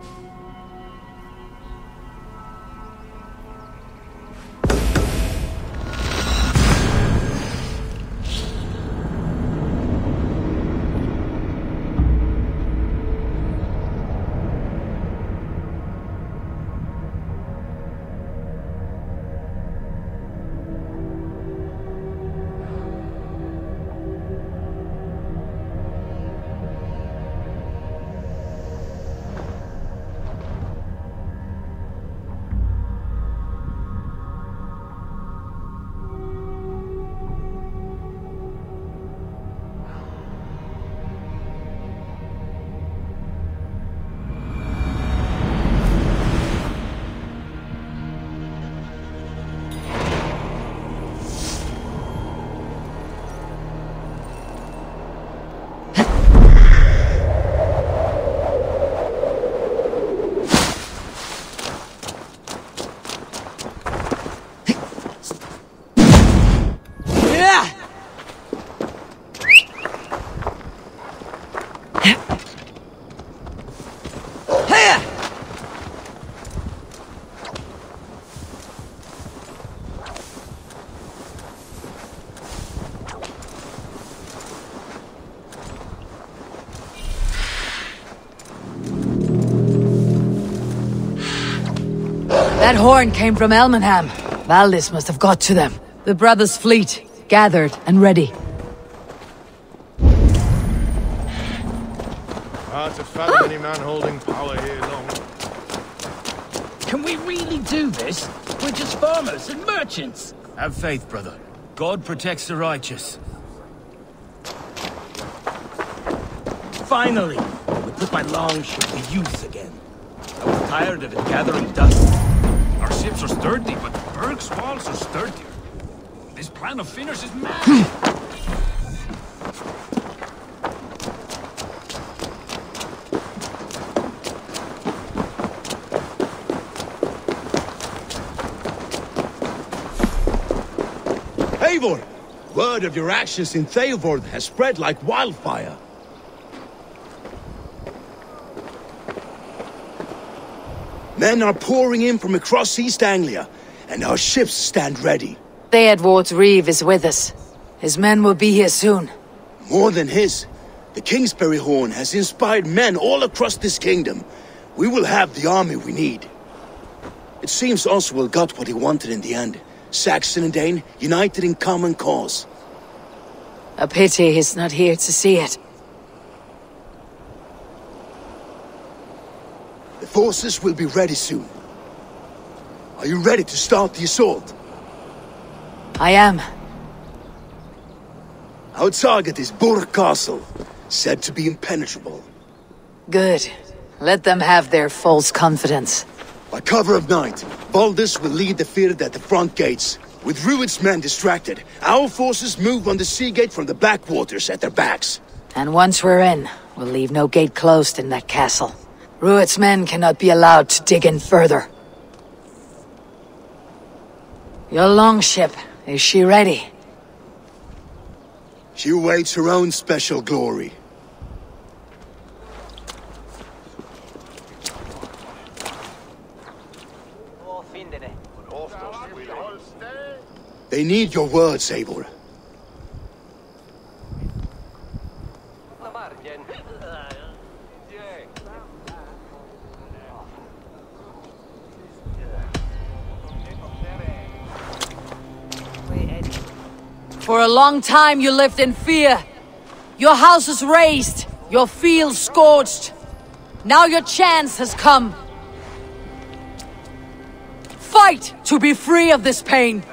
That horn came from Elmenham. Valdis must have got to them. The brothers' fleet, gathered and ready. Hard to fathom any man holding power here long. Can we really do this? We're just farmers and merchants. Have faith, brother. God protects the righteous. Finally, we put my longship to use again. I was tired of it gathering dust. Our ships are sturdy, but Berg's walls are sturdier. This plan of Finner's is mad. word of your actions in Theodord has spread like wildfire. Men are pouring in from across East Anglia, and our ships stand ready. Theodward's Reeve is with us. His men will be here soon. More than his. The Kingsbury Horn has inspired men all across this kingdom. We will have the army we need. It seems Oswald got what he wanted in the end. Saxon and Dane united in common cause. A pity he's not here to see it. The forces will be ready soon. Are you ready to start the assault? I am. Our target is Burg Castle, said to be impenetrable. Good. Let them have their false confidence. By cover of night, Baldus will lead the field at the front gates. With Rued's men distracted, our forces move on the sea gate from the backwaters at their backs. And once we're in, we'll leave no gate closed in that castle. Rued's men cannot be allowed to dig in further. Your longship, is she ready? She awaits her own special glory. They need your words, Eivor. For a long time you lived in fear. Your houses razed, your fields scorched. Now your chance has come. Fight to be free of this pain.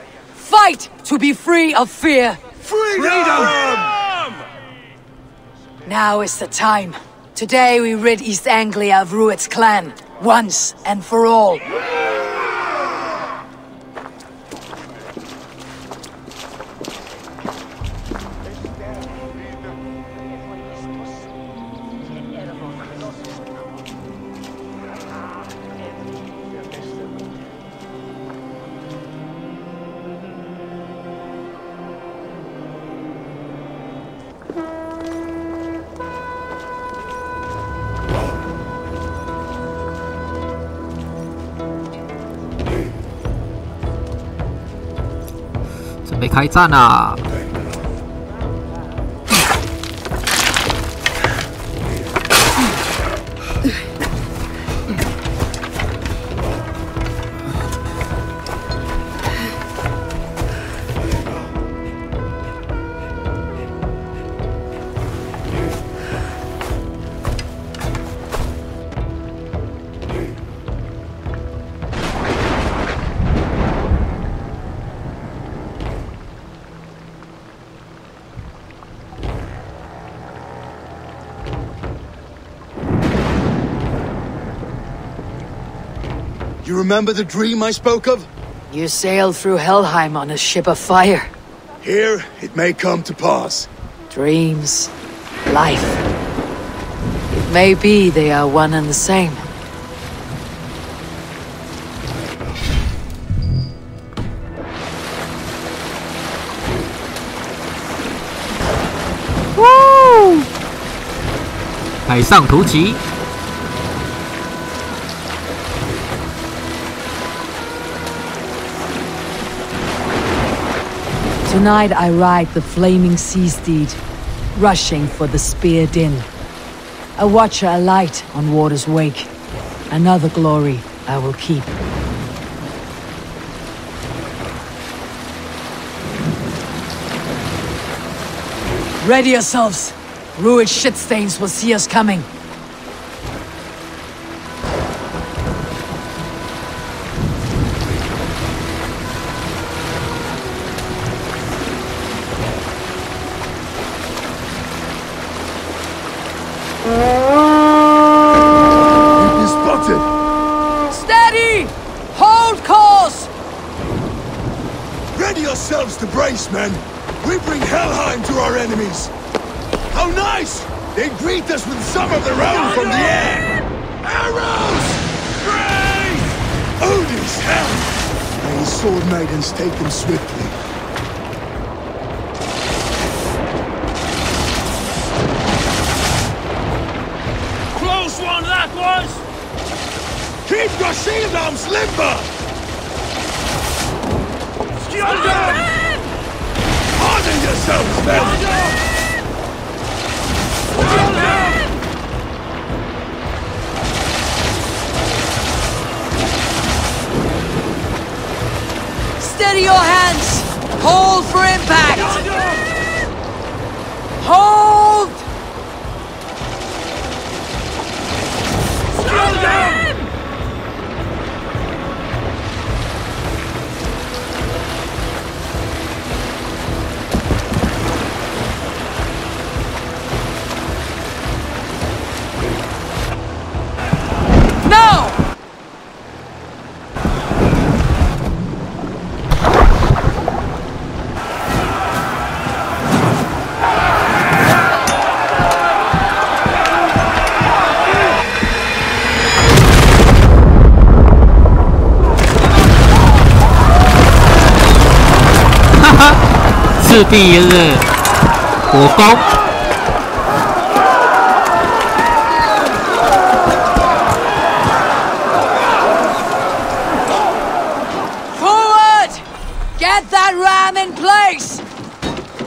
Fight to be free of fear. Freedom! Now is the time. Today we rid East Anglia of Rued's clan, once and for all.准备开战啦！ You remember the dream I spoke of? You sailed through Helheim on a ship of fire. Here, it may come to pass. Dreams, life. It may be they are one and the same. Woo! 海上突袭。 Tonight I ride the flaming sea steed, rushing for the spear din. A watcher alight on water's wake. Another glory I will keep. Ready yourselves! Rued shitstains will see us coming. Steady! Hold course! Ready yourselves to brace, men! We bring Helheim to our enemies! How nice! They greet us with some of their own from the air! Arrows! Brace! Odin's helm! May his sword maidens take them swiftly. Keep your shield arms limber! Harden yourselves, men! Steady your hands! Hold for impact! Hold! No! 赤壁也是火攻。 Get that ram in place!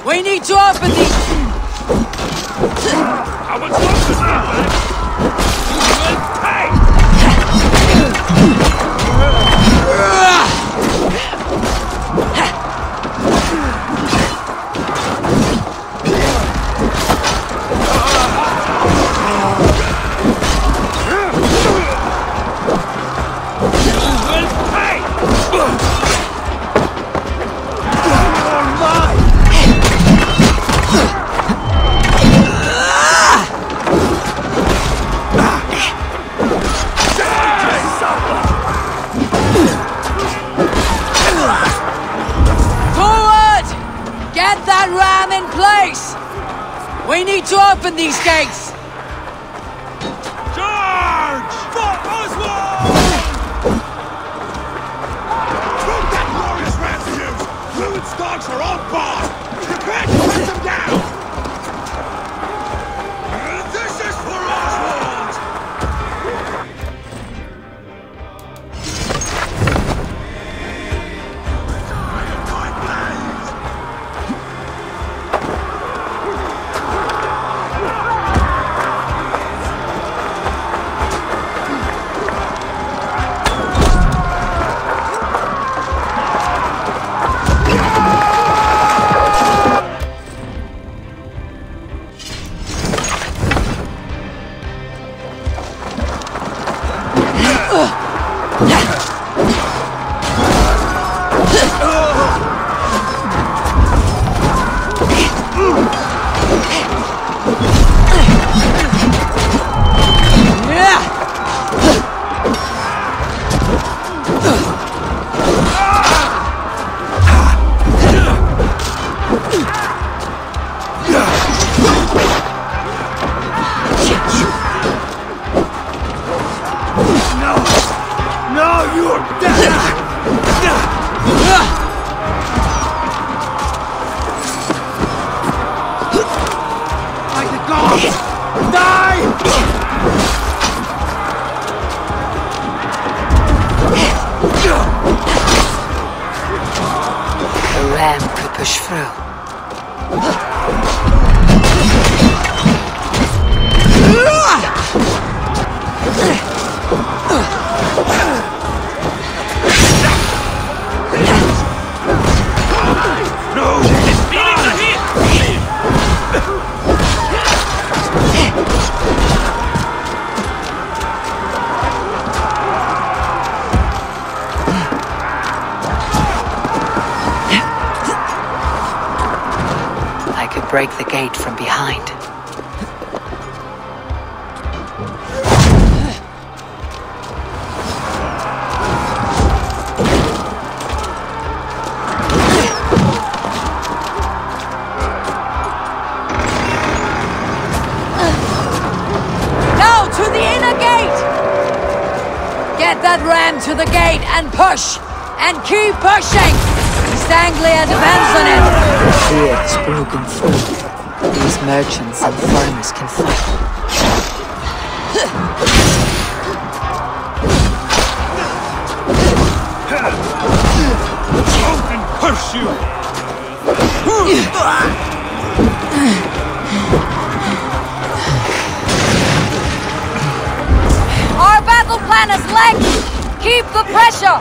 We need to open these... How much longer is that? We need to open these gates! Charge! For Oswald! Prove that glorious ram to use! Fluid's dogs are on board! Prepare to hunt them down! This is for Oswald! Break the gate from behind. Now to the inner gate! Get that ram to the gate and push! And keep pushing! East Anglia depends on it! Here is broken through. These merchants and farmers can fight. curse you! Our battle plan is lagging! Keep the pressure!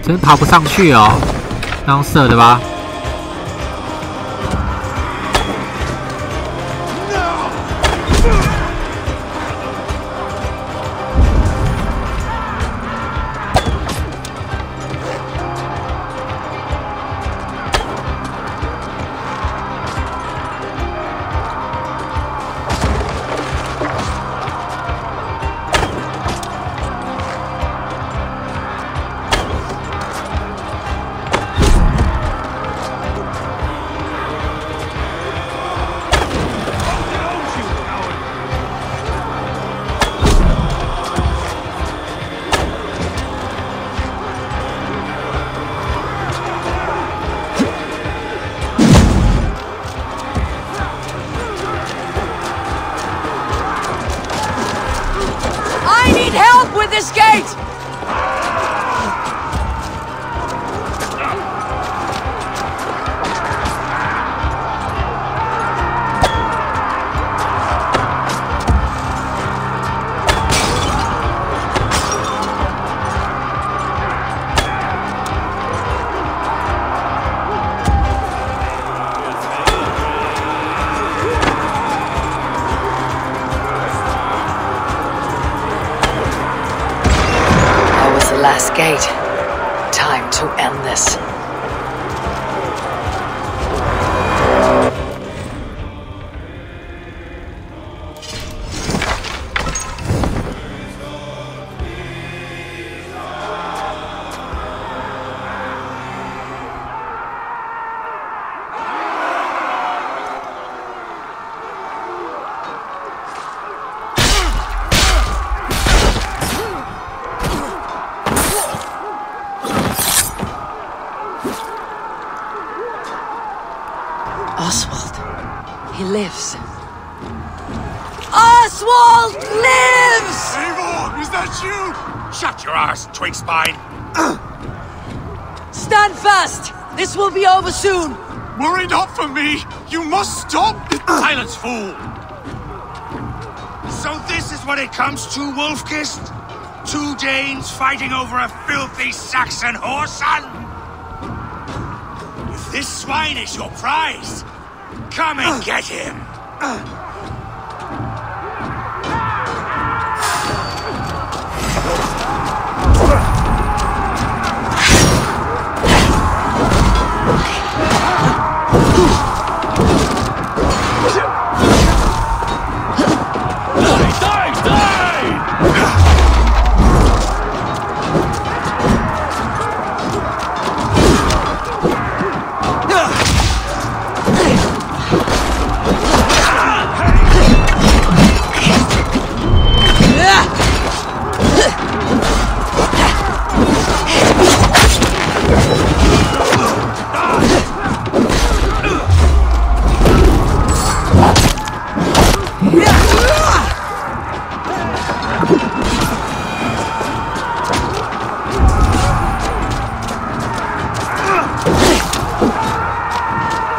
真爬不上去哦，刚射的吧？This gate! Last gate. Time to end this. Oswald. He lives. Oswald lives! Eivor, is that you? Shut your arse, twig spine. Stand fast! This will be over soon! Worry not for me! You must stop! Silence, fool! So this is what it comes to, Wolfkist? 2 Danes fighting over a filthy Saxon whoreson? If this swine is your prize, come and get him!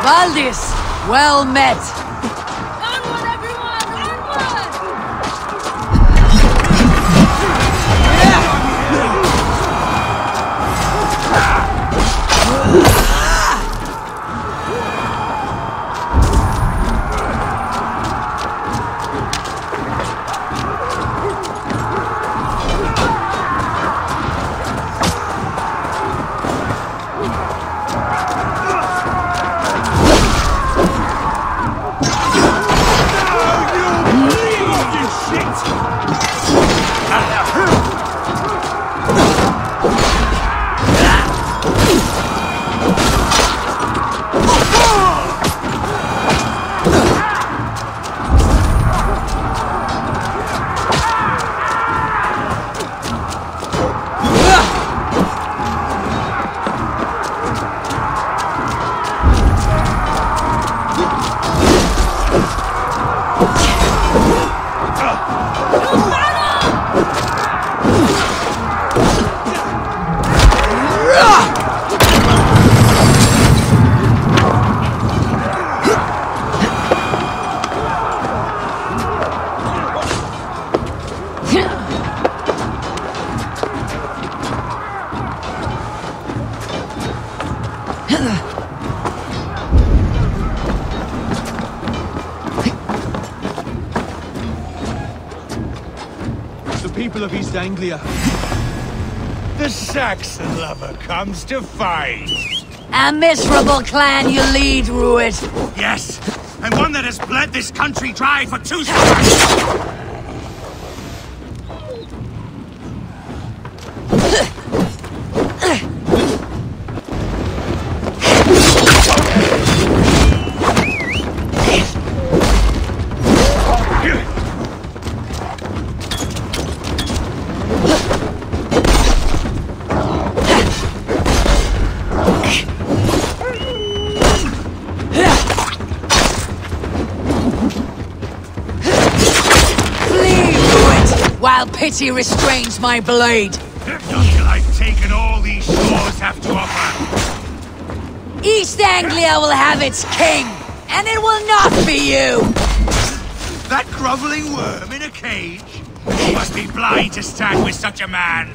Valdis, well met. Onward, everyone! Onward! People of East Anglia. The Saxon lover comes to fight. A miserable clan you lead, Ruid. Yes, and one that has bled this country dry for 2 summers. Pity restrains my blade. Not till I've taken all these shores have to offer. East Anglia will have its king, and it will not be you! That groveling worm in a cage? You must be blind to stand with such a man.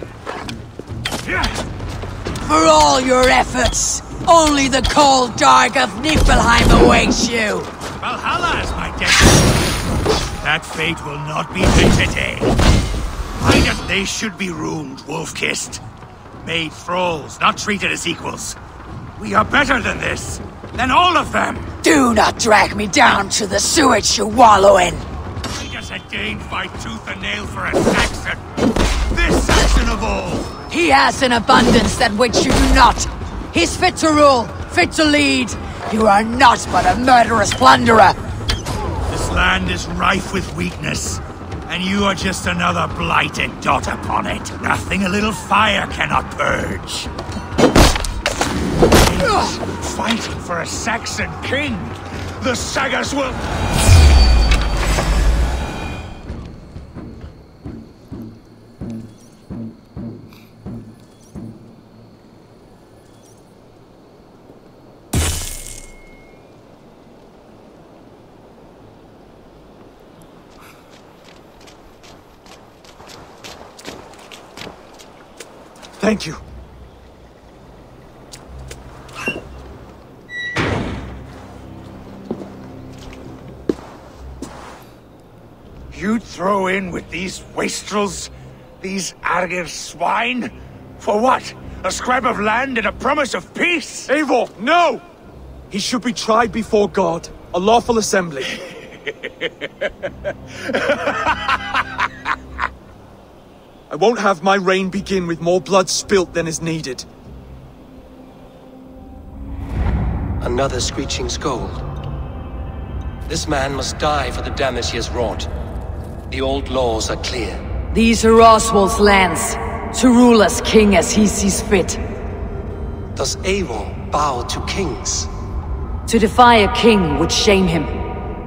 For all your efforts, only the cold dark of Niflheim awaits you. Valhalla is my destiny. That fate will not be mine today. They should be roomed, wolf-kissed. Made thralls, not treated as equals. We are better than this. Than all of them. Do not drag me down to the sewage you wallow in. I just a Dane fight tooth and nail for a Saxon. This Saxon of all. He has an abundance that which you do not. He's fit to rule, fit to lead. You are not but a murderous plunderer. This land is rife with weakness. And you are just another blighted dot upon it. Nothing a little fire cannot purge. Fighting for a Saxon king. The sagas will... Thank you. You throw in with these wastrels? These arrogant swine? For what? A scrap of land and a promise of peace? Eivor, no! He should be tried before God, a lawful assembly. I won't have my reign begin with more blood spilt than is needed. Another screeching scold. This man must die for the damage he has wrought. The old laws are clear. These are Oswald's lands, to rule as king as he sees fit. Does Eivor bow to kings? To defy a king would shame him.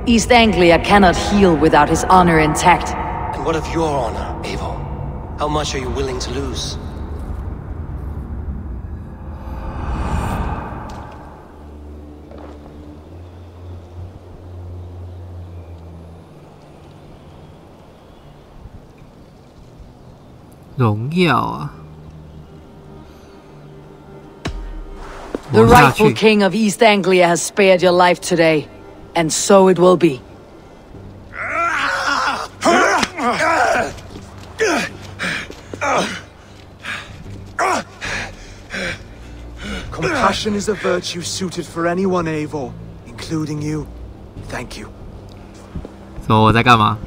East Anglia cannot heal without his honor intact. And what of your honor, Eivor? How much are you willing to lose? The rightful king of East Anglia has spared your life today, and so it will be. Compassion is a virtue suited for anyone, Eivor, including you. Thank you. So 我在干嘛？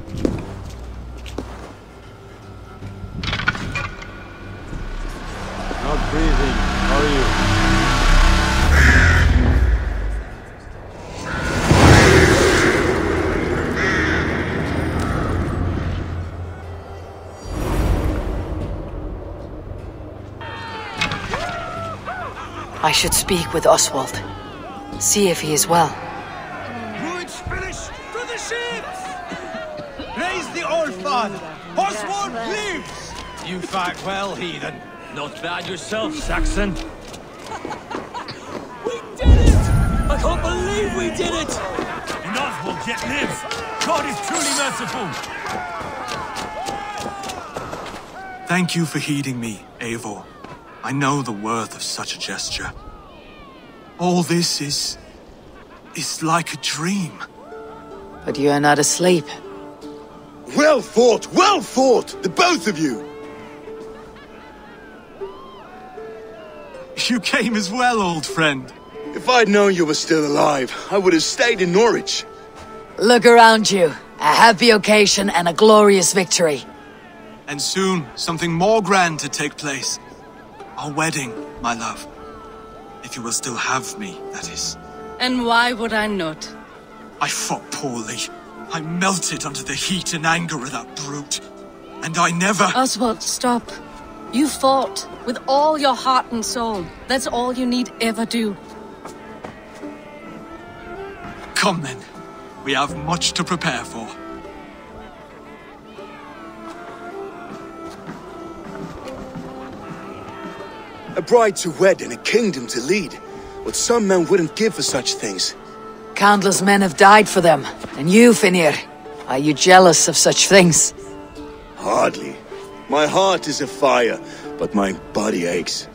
Not breathing, are you? I should speak with Oswald. See if he is well. Ruin's finished! To the ships! Praise the All-Father! Oswald lives! You fight well, heathen. Not bad yourself, Saxon. We did it! I can't believe we did it! And Oswald yet lives. God is truly merciful. Thank you for heeding me, Eivor. I know the worth of such a gesture. All this is like a dream. But you are not asleep. Well fought, the both of you! You came as well, old friend. If I'd known you were still alive, I would have stayed in Norwich. Look around you. A happy occasion and a glorious victory. And soon, something more grand to take place. Our wedding, my love. If you will still have me, that is. And why would I not? I fought poorly. I melted under the heat and anger of that brute. And I never... Oswald, stop. You fought with all your heart and soul. That's all you need ever do. Come then. We have much to prepare for. A bride to wed and a kingdom to lead. What some men wouldn't give for such things. Countless men have died for them. And you, Finir, are you jealous of such things? Hardly. My heart is afire, but my body aches.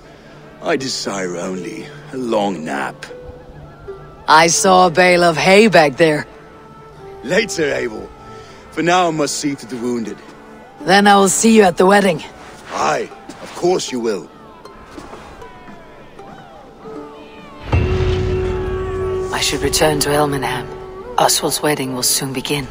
I desire only a long nap. I saw a bale of hay back there. Later, Abel. For now I must see to the wounded. Then I will see you at the wedding. Aye, of course you will. I should return to Elmenham. Oswald's wedding will soon begin.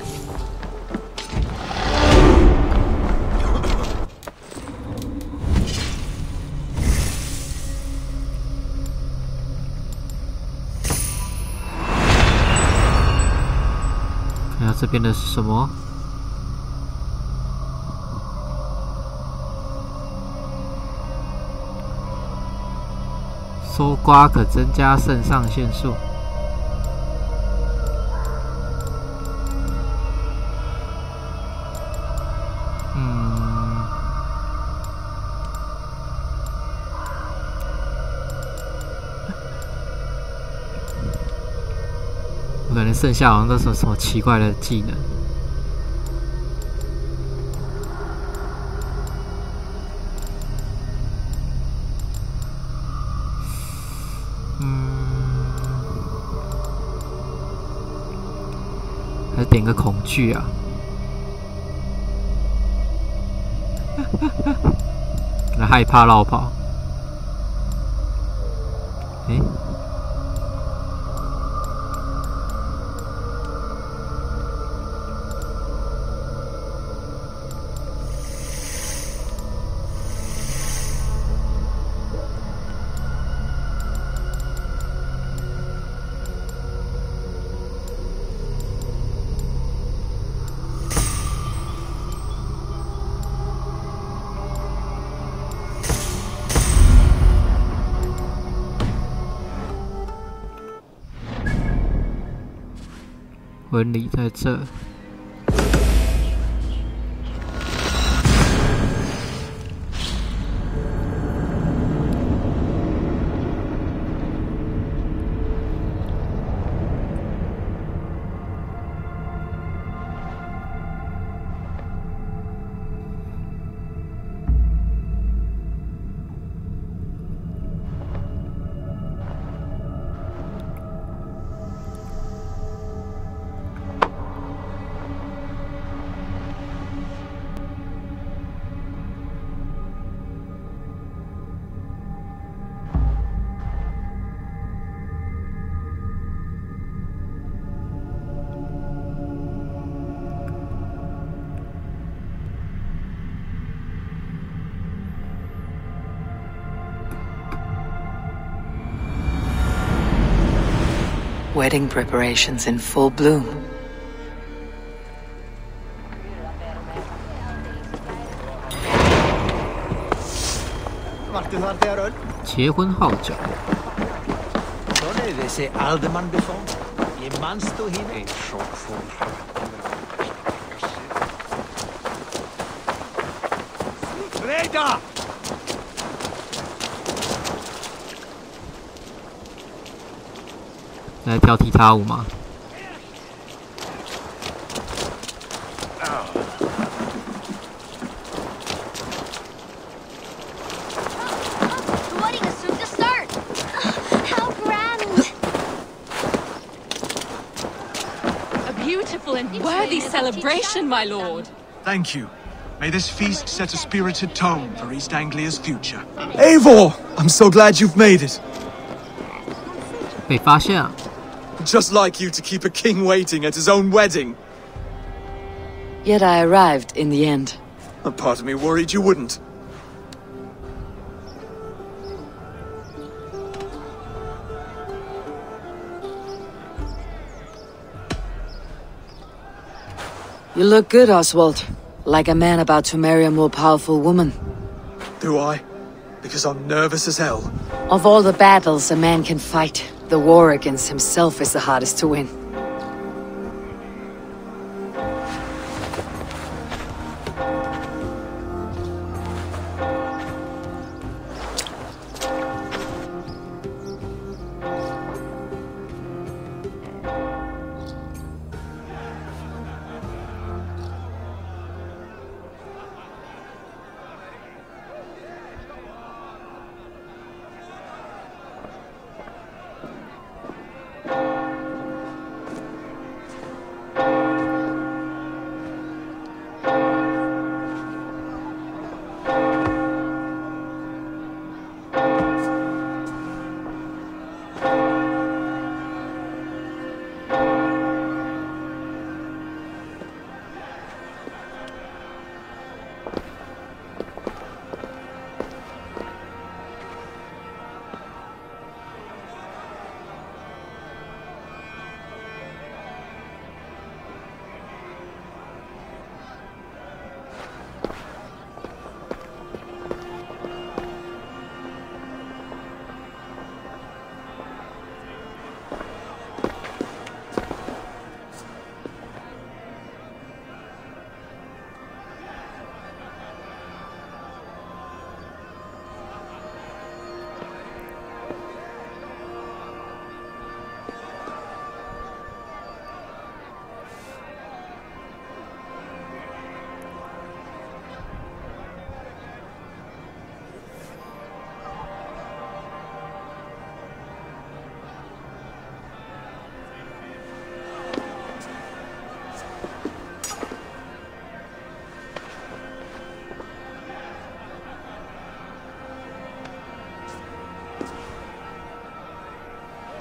看下这边的是什么？搜刮可增加肾上腺素。我感觉剩下好像都是什么奇怪的技能。还是点个恐惧啊！可能害怕绕跑。诶。婚礼在这。Wedding preparations in full bloom. 结婚号角。da! 来跳踢踏舞吗？ Worthy celebration, my lord. Thank you. May this feast set a spirited tone for East Anglia's future. Eivor! I'm so glad you've made it. 被发现了。 Just like you to keep a king waiting at his own wedding. Yet I arrived in the end. A part of me worried you wouldn't. You look good, Oswald. Like a man about to marry a more powerful woman. Do I? Because I'm nervous as hell. Of all the battles a man can fight, the war against himself is the hardest to win.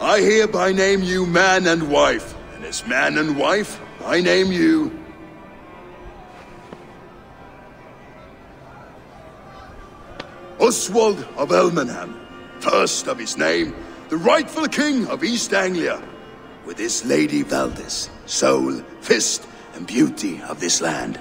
I hereby name you man and wife, and as man and wife, I name you... Oswald of Elmenham, first of his name, the rightful king of East Anglia, with his lady Valdis, soul, fist, and beauty of this land.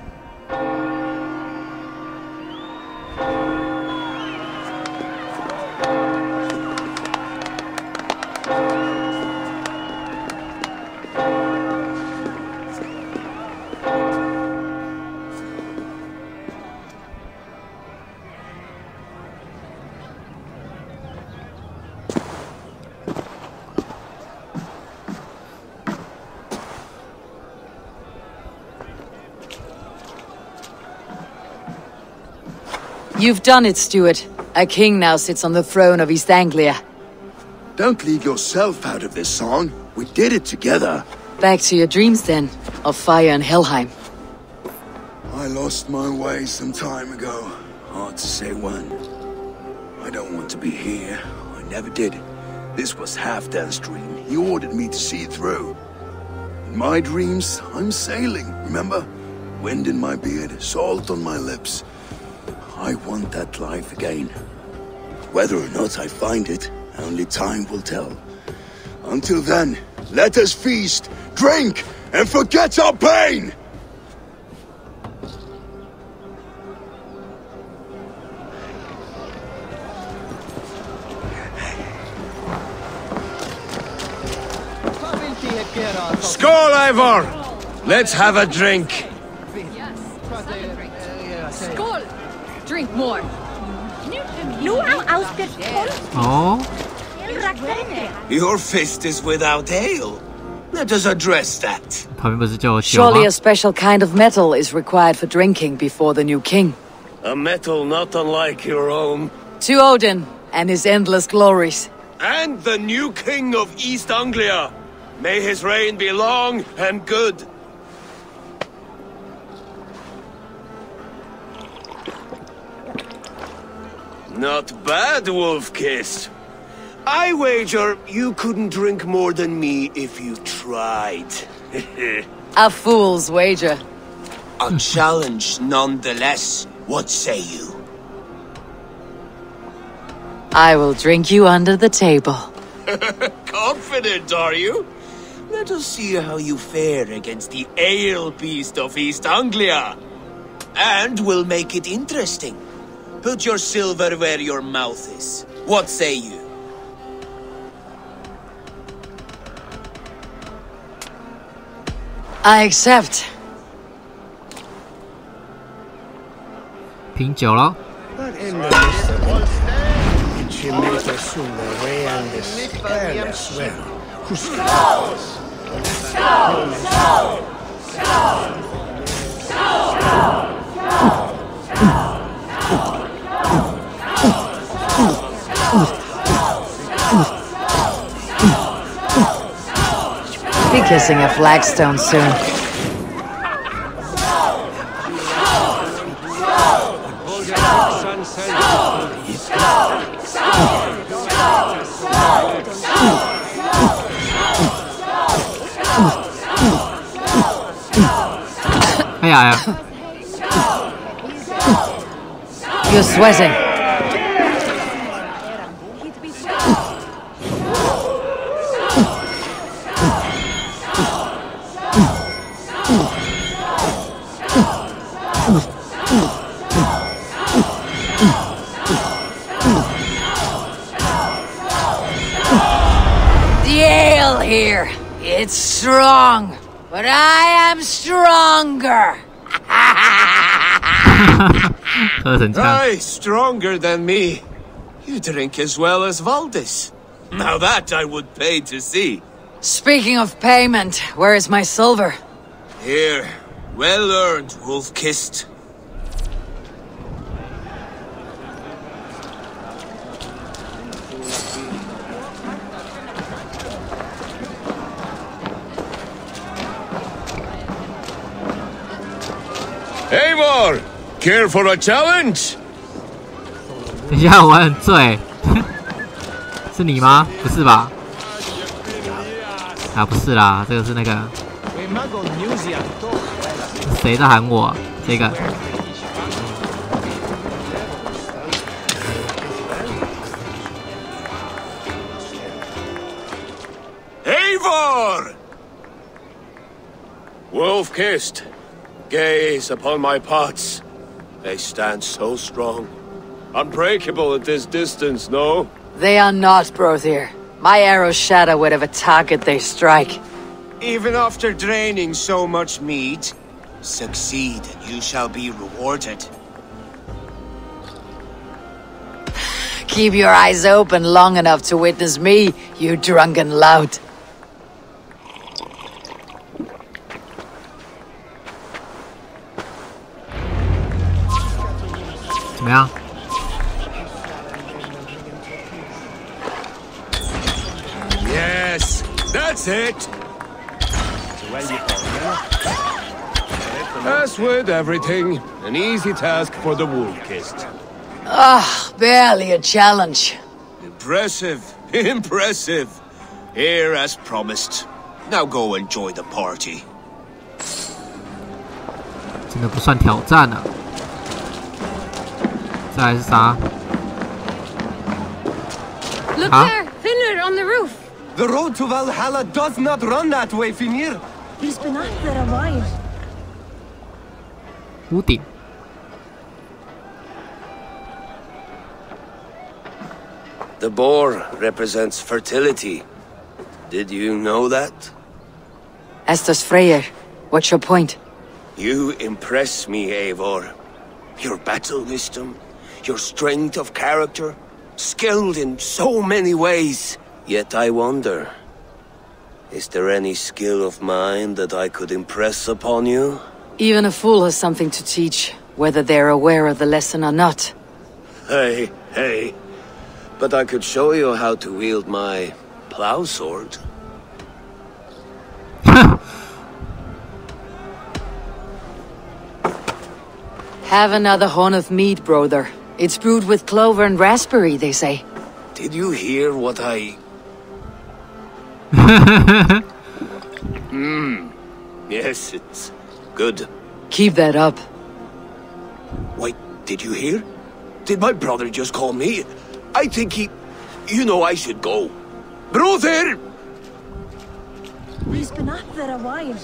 You've done it, Stuart. A king now sits on the throne of East Anglia. Don't leave yourself out of this song. We did it together. Back to your dreams, then, of fire and Helheim. I lost my way some time ago. Hard to say when. I don't want to be here. I never did. This was Halfdan's dream. He ordered me to see it through. In my dreams, I'm sailing, remember? Wind in my beard, salt on my lips. I want that life again. Whether or not I find it, only time will tell. Until then, let us feast, drink, and forget our pain! Skål, Eivor! Let's have a drink. Skål! Drink more. 哦， Your fist is without ale. Let us address that. 旁边不是就有酒 Surely 吗 a special kind of metal is required for drinking before the new king. A metal not unlike your own. To Odin and his endless glories. And the new king of East Anglia. May his reign be long and good. Not bad, Wolf-Kiss. I wager you couldn't drink more than me if you tried. A fool's wager. A challenge nonetheless. What say you? I will drink you under the table. Confident, are you? Let us see how you fare against the ale beast of East Anglia. And we'll make it interesting. Put your silver where your mouth is. What say you? I accept. 品酒了。 Be kissing a flagstone soon. You're sweating. The ale here, it's strong, but I am stronger. Aye, stronger than me. You drink as well as Valdis. Now that I would pay to see. Speaking of payment, where is my silver? Here, well earned, Wolf-Kissed. Eivor, care for a challenge? 等一下，我很醉，是你吗？不是吧？啊，不是啦，这个是那个谁在喊我？这个。Eivor! Wolf-Kissed, gaze upon my pots. They stand so strong. Unbreakable at this distance, no? They are not, Brothier. My arrows shatter whatever target they strike. Even after draining so much meat, succeed and you shall be rewarded. Keep your eyes open long enough to witness me, you drunken lout. 怎么样？ Yes, that's it. As with everything, an easy task for the Wolf-Kissed. Ah, barely a challenge. Impressive, impressive. Here as promised. Now go enjoy the party. 真的不算挑战啊。再来是啥？ Look 啊 there, Finner on the roof. The road to Valhalla does not run that way, Finir. He's been up there a while. 屋顶。 The boar represents fertility. Did you know that? Estes Freyr, what's your point? You impress me, Eivor. Your battle wisdom, your strength of character, skilled in so many ways. Yet I wonder, is there any skill of mine that I could impress upon you? Even a fool has something to teach, whether they're aware of the lesson or not. Hey. But I could show you how to wield my plow sword. Have another horn of mead, brother. It's brewed with clover and raspberry, they say. Did you hear what I... Yes, it's good. Keep that up. Wait, did you hear? Did my brother just call me? I think he... You know I should go. Brother! He's been up there a while.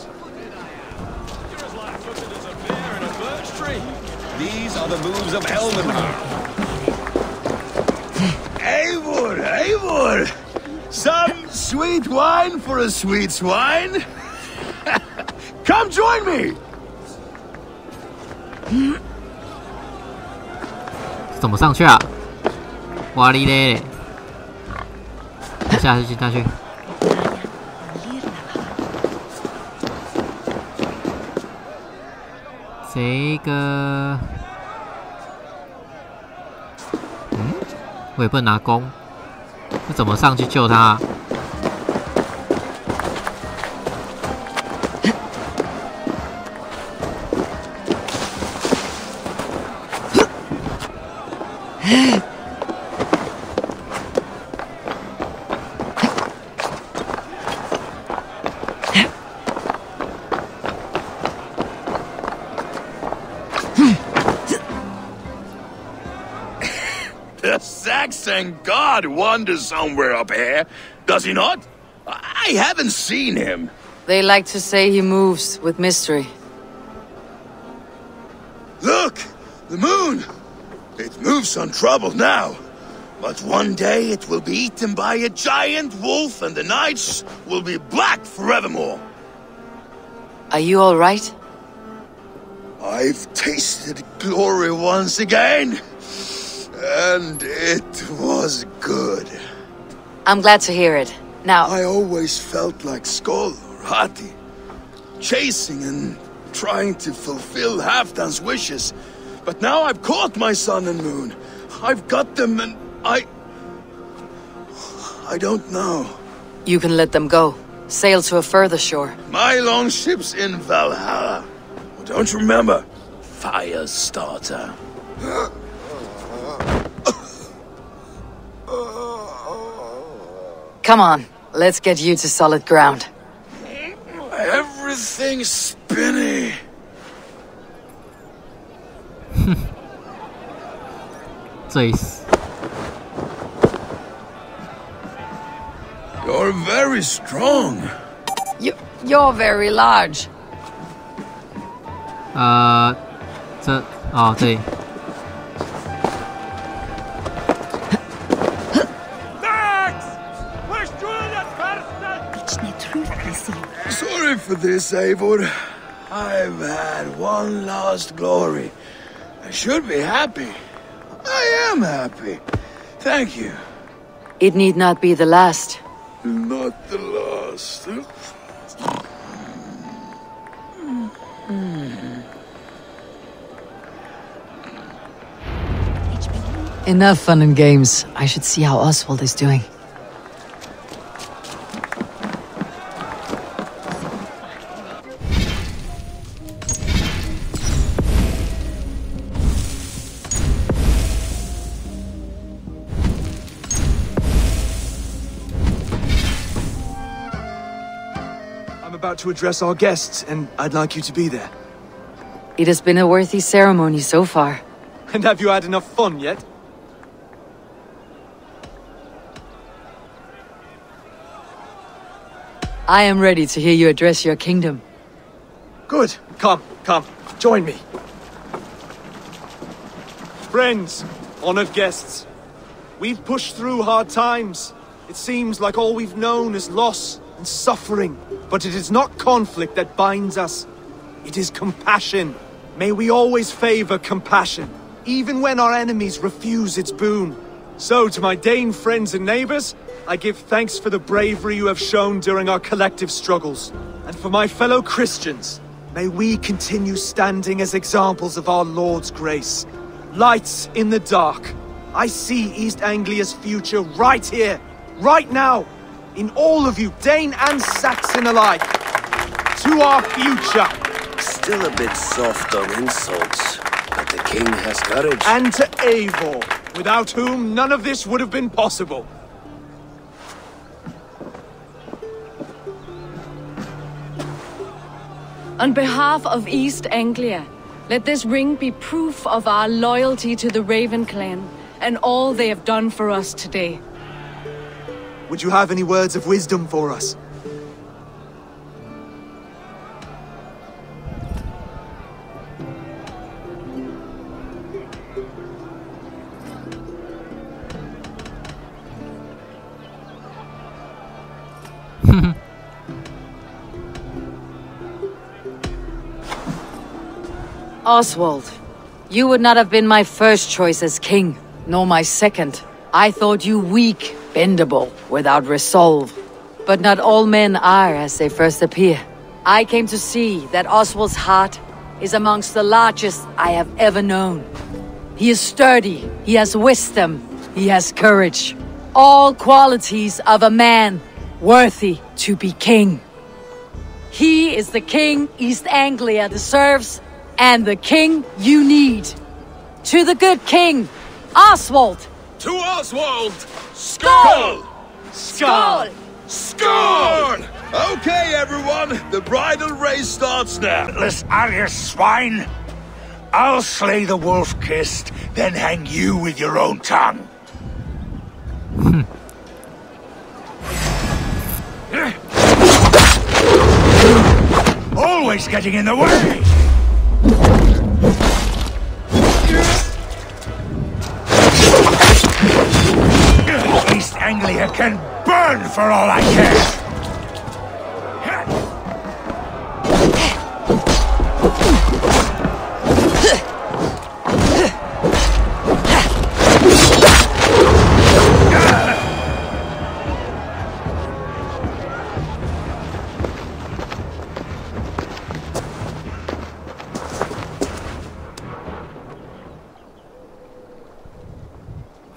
These are the moves of Elmenhar. Eivor! Some sweet wine for a sweet swine? Come join me! 怎么上去啊？哇哩嘞！下去。这个，我也不能拿弓，我怎么上去救他啊？The Saxon god wanders somewhere up here, does he not? I haven't seen him. They like to say he moves with mystery. Look! The moon! It moves untroubled now. But one day it will be eaten by a giant wolf and the nights will be black forevermore. Are you all right? I've tasted glory once again. And it was good. I'm glad to hear it. Now... I always felt like Skoll or Hati. Chasing and trying to fulfill Halfdan's wishes. But now I've caught my sun and moon. I've got them and I don't know. You can let them go. Sail to a further shore. My longship's in Valhalla. Well, don't you remember? Firestarter. Come on, let's get you to solid ground. Everything's spinny. You're very strong. You're very large. 对。Sorry for this, Eivor. I've had one last glory. I should be happy. I am happy. Thank you. It need not be the last. Not the last. Enough fun and games. I should see how Oswald is doing. I'm about to address our guests, and I'd like you to be there. It has been a worthy ceremony so far. And have you had enough fun yet? I am ready to hear you address your kingdom. Good. Come. Join me. Friends, honored guests, we've pushed through hard times. It seems like all we've known is loss and suffering. But it is not conflict that binds us. It is compassion. May we always favor compassion, even when our enemies refuse its boon. So, to my Dane friends and neighbors, I give thanks for the bravery you have shown during our collective struggles. And for my fellow Christians, may we continue standing as examples of our Lord's grace. Lights in the dark. I see East Anglia's future right here, right now, in all of you, Dane and Saxon alike. To our future. Still a bit soft on insults, but the king has courage. And to Eivor, without whom none of this would have been possible. On behalf of East Anglia, let this ring be proof of our loyalty to the Raven clan and all they have done for us today. Would you have any words of wisdom for us? Oswald, you would not have been my first choice as king, nor my second. I thought you weak, bendable, without resolve. But not all men are as they first appear. I came to see that Oswald's heart is amongst the largest I have ever known. He is sturdy, he has wisdom, he has courage. All qualities of a man worthy to be king. He is the king East Anglia deserves, and the king you need. To the good king, Oswald! To Oswald! Skull! Skull! Skull! Okay, everyone, the bridal race starts now. Listen, are you swine? I'll slay the wolf-kissed, then hang you with your own tongue. Always getting in the way! East Anglia can burn for all I care!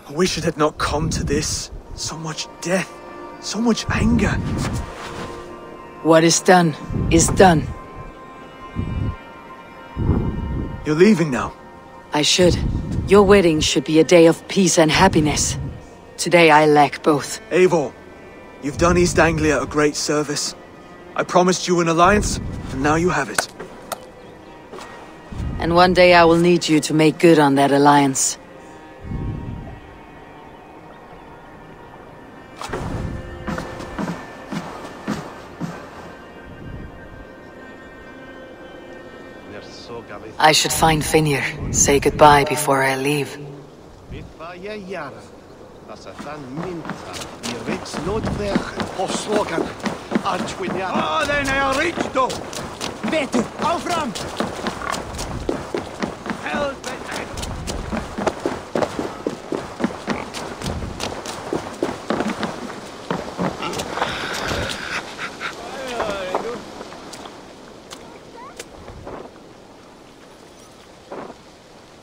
I wish it had not come to this. So much death, so much anger. What is done, is done. You're leaving now. I should. Your wedding should be a day of peace and happiness. Today I lack both. Eivor, you've done East Anglia a great service. I promised you an alliance, and now you have it. And one day I will need you to make good on that alliance. I should find Finir, say goodbye before I leave.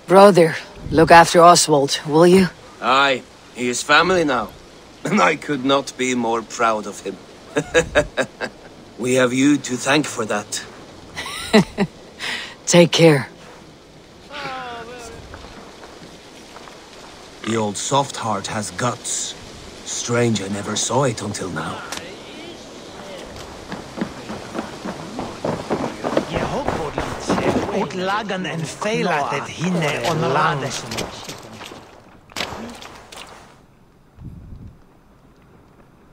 Brother, look after Oswald, will you? Aye, he is family now. And I could not be more proud of him. We have you to thank for that. Take care. The old soft heart has guts. Strange I never saw it until now.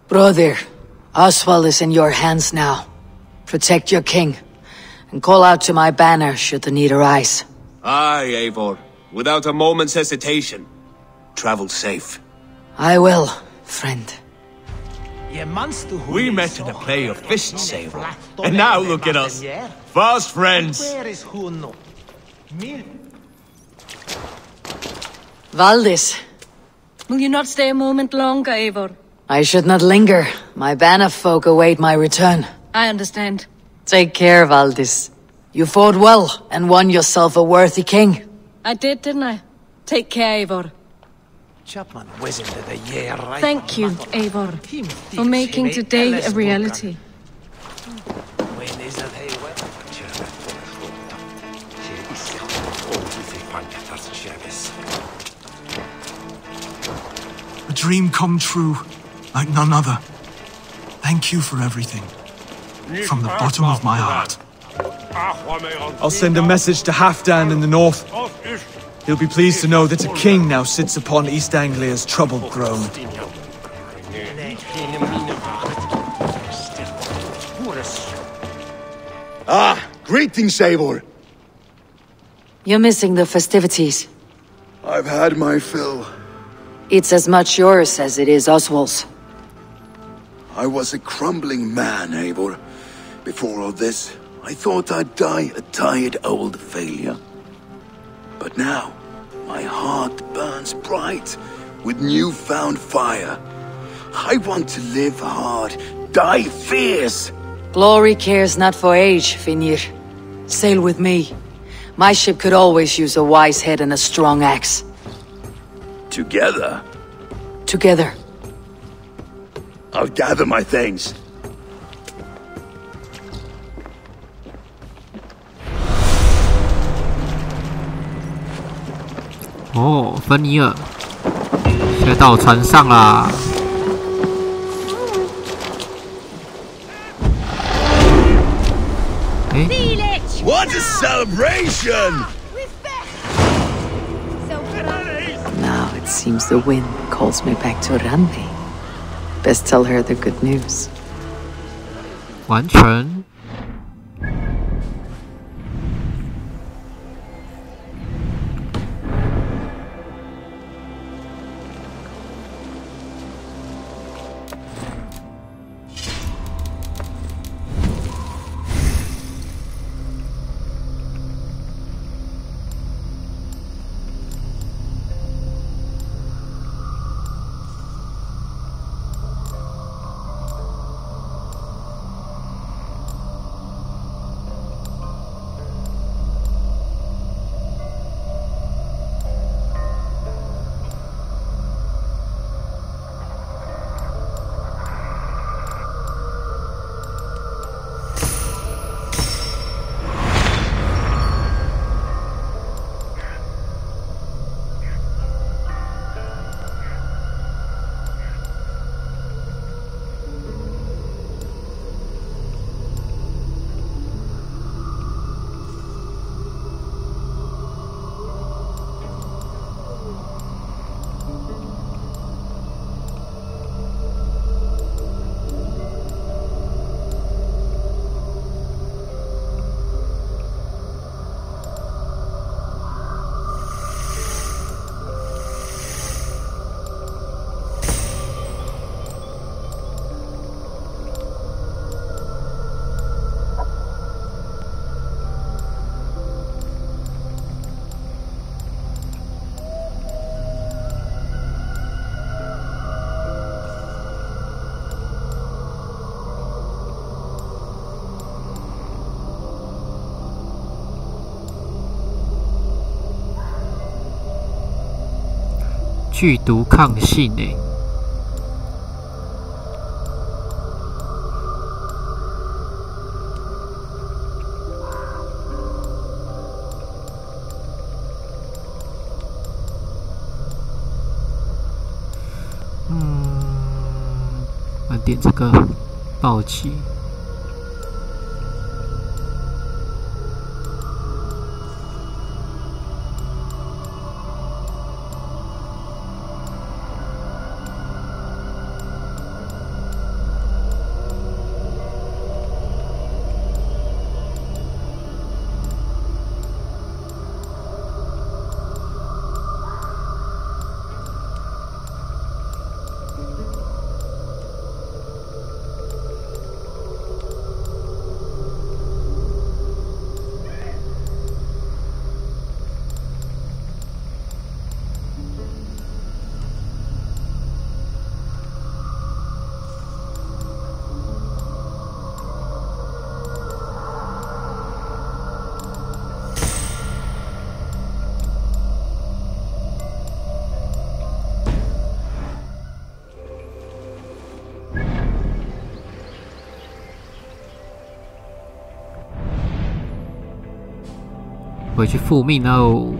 Brother, Oswald is in your hands now. Protect your king, and call out to my banner should the need arise. Aye, Eivor. Without a moment's hesitation. Travel safe. I will, friend. We met in a play of fist saver, and now look at us. Fast friends. Valdis. Will you not stay a moment longer, Eivor? I should not linger. My banner folk await my return. I understand. Take care, Valdis. You fought well and won yourself a worthy king. I did, didn't I? Take care, Eivor. Thank you, Eivor, for making today a reality. A dream come true, like none other. Thank you for everything. From the bottom of my heart. I'll send a message to Halfdan in the north. He'll be pleased to know that a king now sits upon East Anglia's troubled throne. Ah, greetings, Eivor. You're missing the festivities. I've had my fill. It's as much yours as it is Oswald's. I was a crumbling man, Eivor. Before all this, I thought I'd die a tired old failure. But now, my heart burns bright with newfound fire. I want to live hard, die fierce. Glory cares not for age, Finir. Sail with me. My ship could always use a wise head and a strong axe. Together? Together. I'll gather my things.哦，芬尼尔，现在到船上啦。What a celebration! Now it seems the wind calls me back to Randi. Best tell her the good news. 完成。剧毒抗性欸。我点这个暴击。回去复命哦。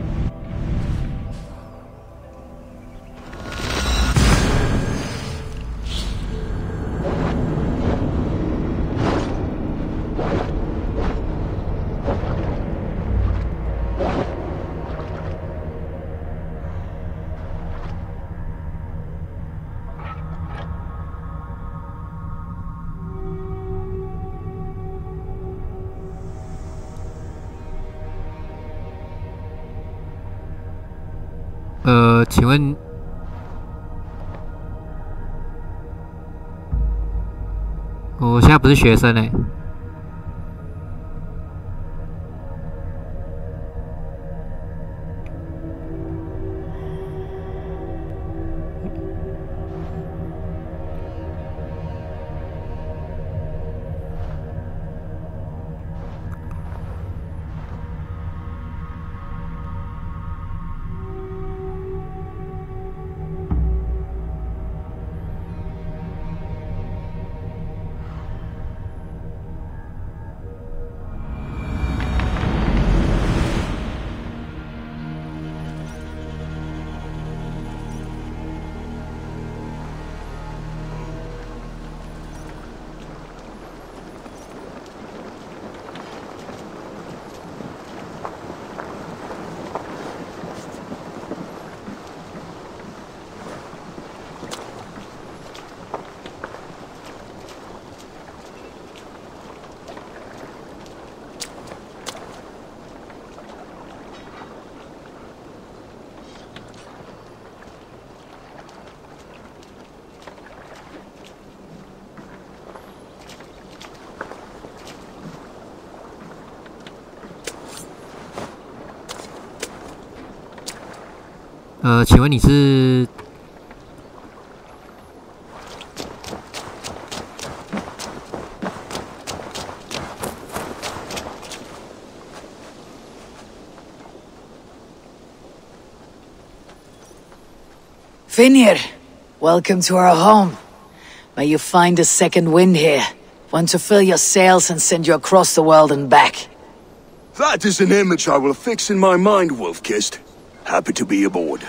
请问，我现在不是学生欸。请问你是？Vinir, welcome to our home. May you find a second wind here. One to fill your sails and send you across the world and back. That is an image I will fix in my mind, Wolf-Kissed. Happy to be aboard.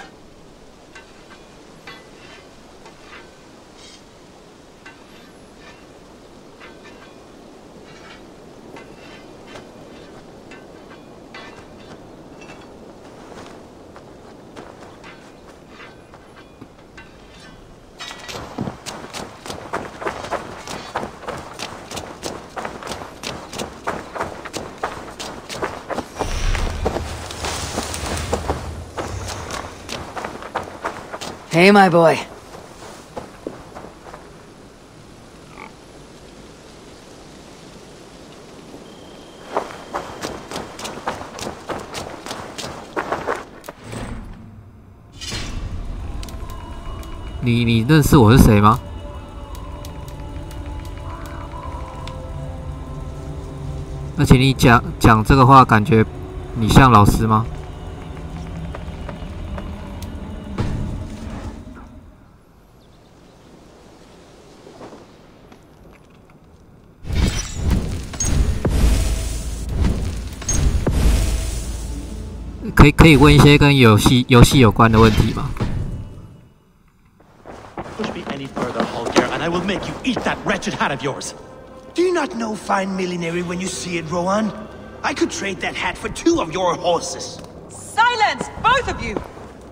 Hey, my boy.你认识我是谁吗？而且你讲这个话，感觉你像老师吗？可以问一些跟游戏有关的问题吗？ Push me any further, Holger, and I will make you eat that wretched hat of yours. Do you not know fine millinery when you see it, Rowan? I could trade that hat for 2 of your horses. Silence, both of you!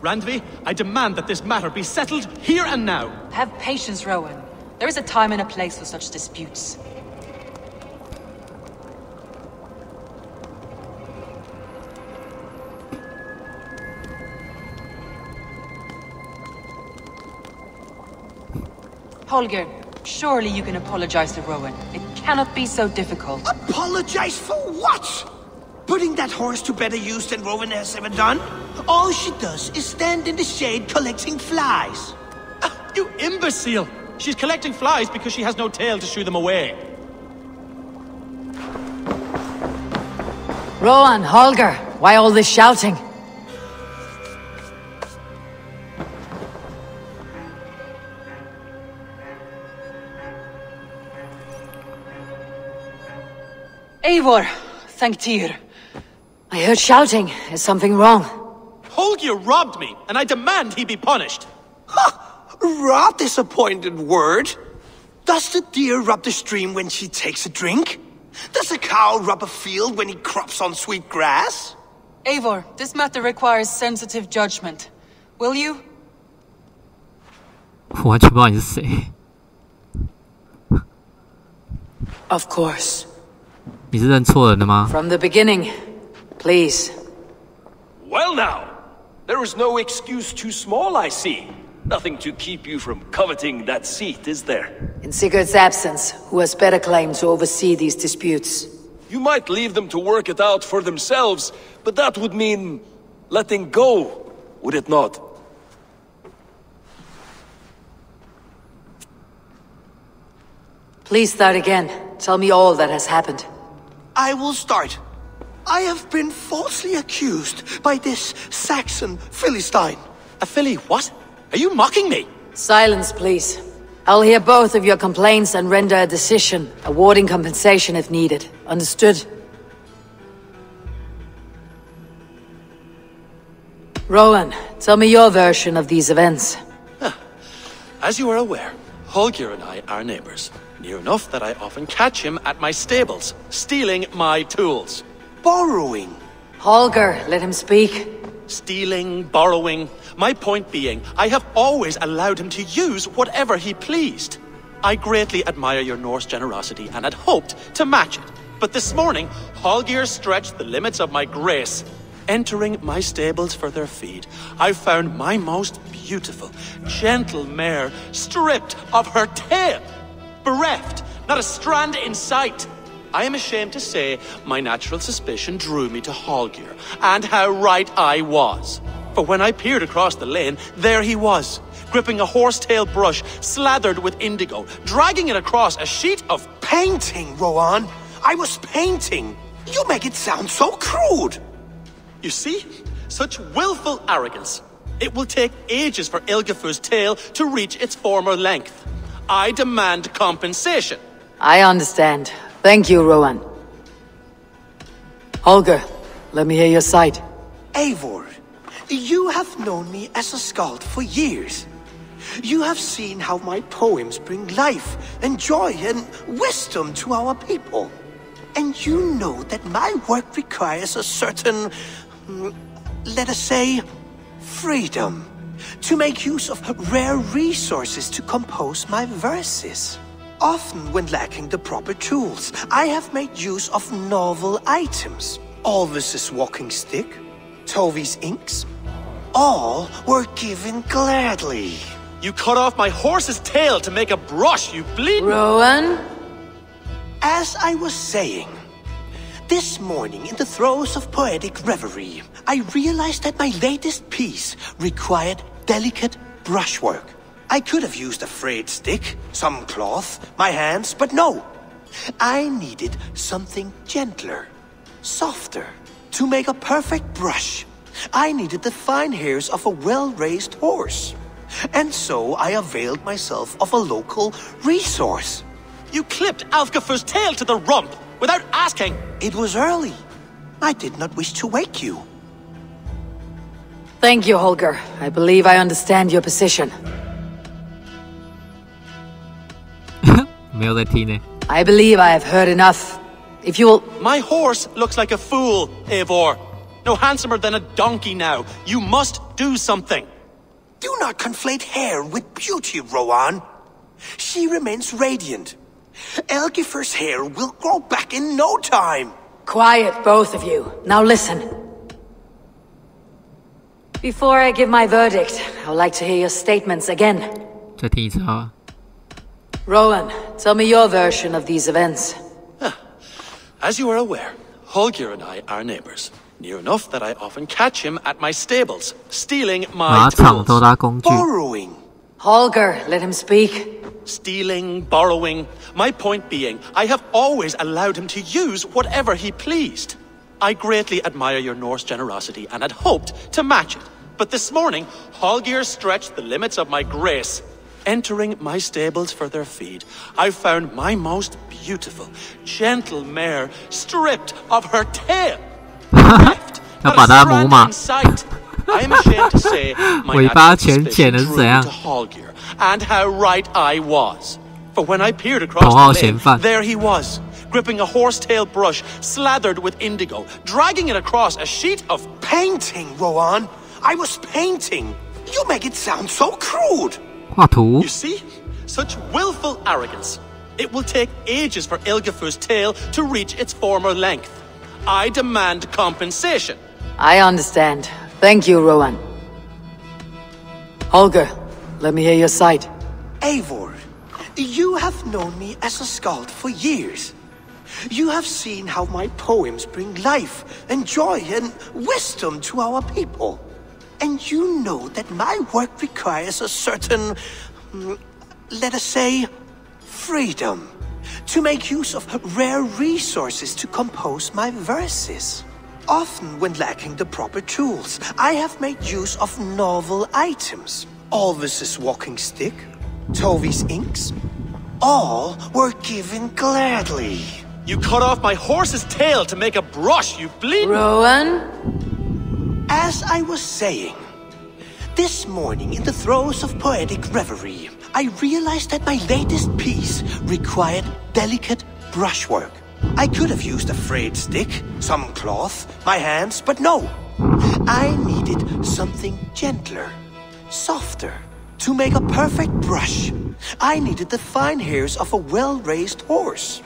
Randvi, I demand that this matter be settled here and now. Have patience, Rowan. There is a time and a place for such disputes. Holger, surely you can apologize to Rowan. It cannot be so difficult. Apologize for what? Putting that horse to better use than Rowan has ever done? All she does is stand in the shade collecting flies. You imbecile! She's collecting flies because she has no tail to shoo them away. Rowan, Holger, why all this shouting? Eivor, thank Tyr. I heard shouting. Is something wrong? Holger robbed me, and I demand he be punished. Raw disappointed word. Does the deer rub the stream when she takes a drink? Does a cow rub a field when he crops on sweet grass? Eivor, this matter requires sensitive judgment. Will you? 我完全不知道你是谁。Of course. 你是认错人了吗？ From the beginning, please. Well now, there is no excuse too small, I see. Nothing to keep you from coveting that seat, is there? In Sigurd's absence, who has better claim to oversee these disputes? You might leave them to work it out for themselves, but that would mean letting go, would it not? Please start again. Tell me all that has happened. I will start. I have been falsely accused by this Saxon Philistine. A Philly what? Are you mocking me? Silence, please. I'll hear both of your complaints and render a decision, awarding compensation if needed. Understood? Rowan, tell me your version of these events. As you are aware, Holger and I are neighbors. Near enough that I often catch him at my stables, stealing my tools. Borrowing. Holger, let him speak. Stealing, borrowing. My point being, I have always allowed him to use whatever he pleased. I greatly admire your Norse generosity and had hoped to match it. But this morning, Holger stretched the limits of my grace. Entering my stables for their feed, I found my most beautiful, gentle mare stripped of her tail. Bereft, not a strand in sight. I am ashamed to say my natural suspicion drew me to Holger, and how right I was. For when I peered across the lane, there he was, gripping a horsetail brush slathered with indigo, dragging it across a sheet of painting, Rowan. I was painting. You make it sound so crude. You see? Such willful arrogance. It will take ages for Ilgafur's tail to reach its former length. I demand compensation. I understand. Thank you, Rowan. Holger, let me hear your side. Eivor, you have known me as a skald for years. You have seen how my poems bring life and joy and wisdom to our people. And you know that my work requires a certain, let us say, freedom to make use of rare resources to compose my verses. Often when lacking the proper tools, I have made use of novel items. Alvis's walking stick, Tovi's inks, all were given gladly. You cut off my horse's tail to make a brush, you bleeding... Rowan? As I was saying, this morning in the throes of poetic reverie, I realized that my latest piece required delicate brushwork. I could have used a frayed stick, some cloth, my hands, but no. I needed something gentler, softer. To make a perfect brush, I needed the fine hairs of a well-raised horse. And so I availed myself of a local resource. You clipped Alfgafur's tail to the rump without asking. It was early. I did not wish to wake you. Thank you, Holger. I believe I understand your position. 没有在听呢。 I believe I have heard enough. If you will... My horse looks like a fool, Eivor. No handsomer than a donkey now. You must do something. Do not conflate hair with beauty, Rowan. She remains radiant. Elgifur's hair will grow back in no time. Quiet, both of you. Now listen. Before I give my verdict, I would like to hear your statements again. 再听一次好了。 Rowan, tell me your version of these events. As you are aware, Holger and I are neighbors. Near enough that I often catch him at my stables, stealing my tools. Borrowing. Holger, let him speak. Stealing, borrowing. My point being, I have always allowed him to use whatever he pleased. I greatly admire your Norse generosity and had hoped to match it. But this morning, Holger stretched the limits of my grace. Entering my stables for their feed, I found my most beautiful, gentle mare stripped of her tail. 要把它母马。 I am ashamed to say my 尾巴浅浅的是怎样？ and how right I was. For when I peered across the lane, there he was, gripping a horsetail brush slathered with indigo, dragging it across a sheet of painting, Rowan. I was painting. You make it sound so crude. 画图。 You see? Such willful arrogance. It will take ages for Ilgifu's tail to reach its former length. I demand compensation. I understand. Thank you, Rowan. Holger, let me hear your side. Eivor, you have known me as a skald for years. You have seen how my poems bring life and joy and wisdom to our people. And you know that my work requires a certain, let us say, freedom to make use of rare resources to compose my verses. Often, when lacking the proper tools, I have made use of novel items. Alvis's walking stick, Tovy's inks, all were given gladly. You cut off my horse's tail to make a brush, you bleeding... Rowan? As I was saying, this morning in the throes of poetic reverie, I realized that my latest piece required delicate brushwork. I could have used a frayed stick, some cloth, my hands, but no. I needed something gentler, softer. To make a perfect brush, I needed the fine hairs of a well-raised horse.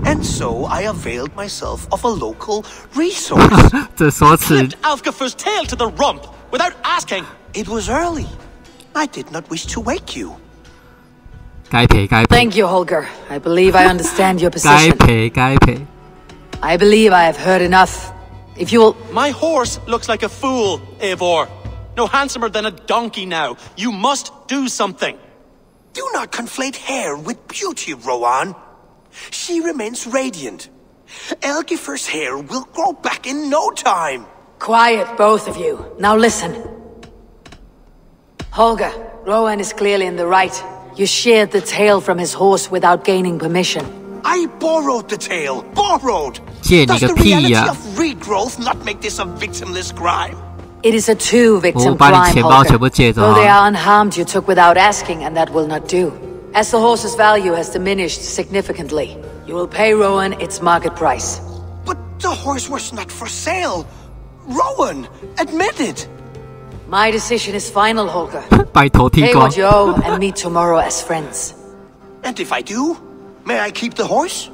And so I availed myself of a local resource. Clipped Alfgafu's tail to the rump, without asking. It was early. I did not wish to wake you. Thank you, Holger. I believe I understand your position. I believe I have heard enough. If you will... My horse looks like a fool, Eivor. No handsomer than a donkey now. You must do something. Do not conflate hair with beauty, Rowan. She remains radiant. Elgifer's hair will grow back in no time. Quiet, both of you. Now listen. Holger, Rowan is clearly in the right. You sheared the tail from his horse without gaining permission. I borrowed the tail. Borrowed! Does the reality of regrowth not make this a victimless crime? It is a two-victim crime, Holger. Though they are unharmed, you took without asking, and that will not do. As the horse's value has diminished significantly, you will pay Rowan its market price. But the horse was not for sale. Rowan, admit it. My decision is final, Holger. Pay what you owe and meet tomorrow as friends. And if I do, may I keep the horse?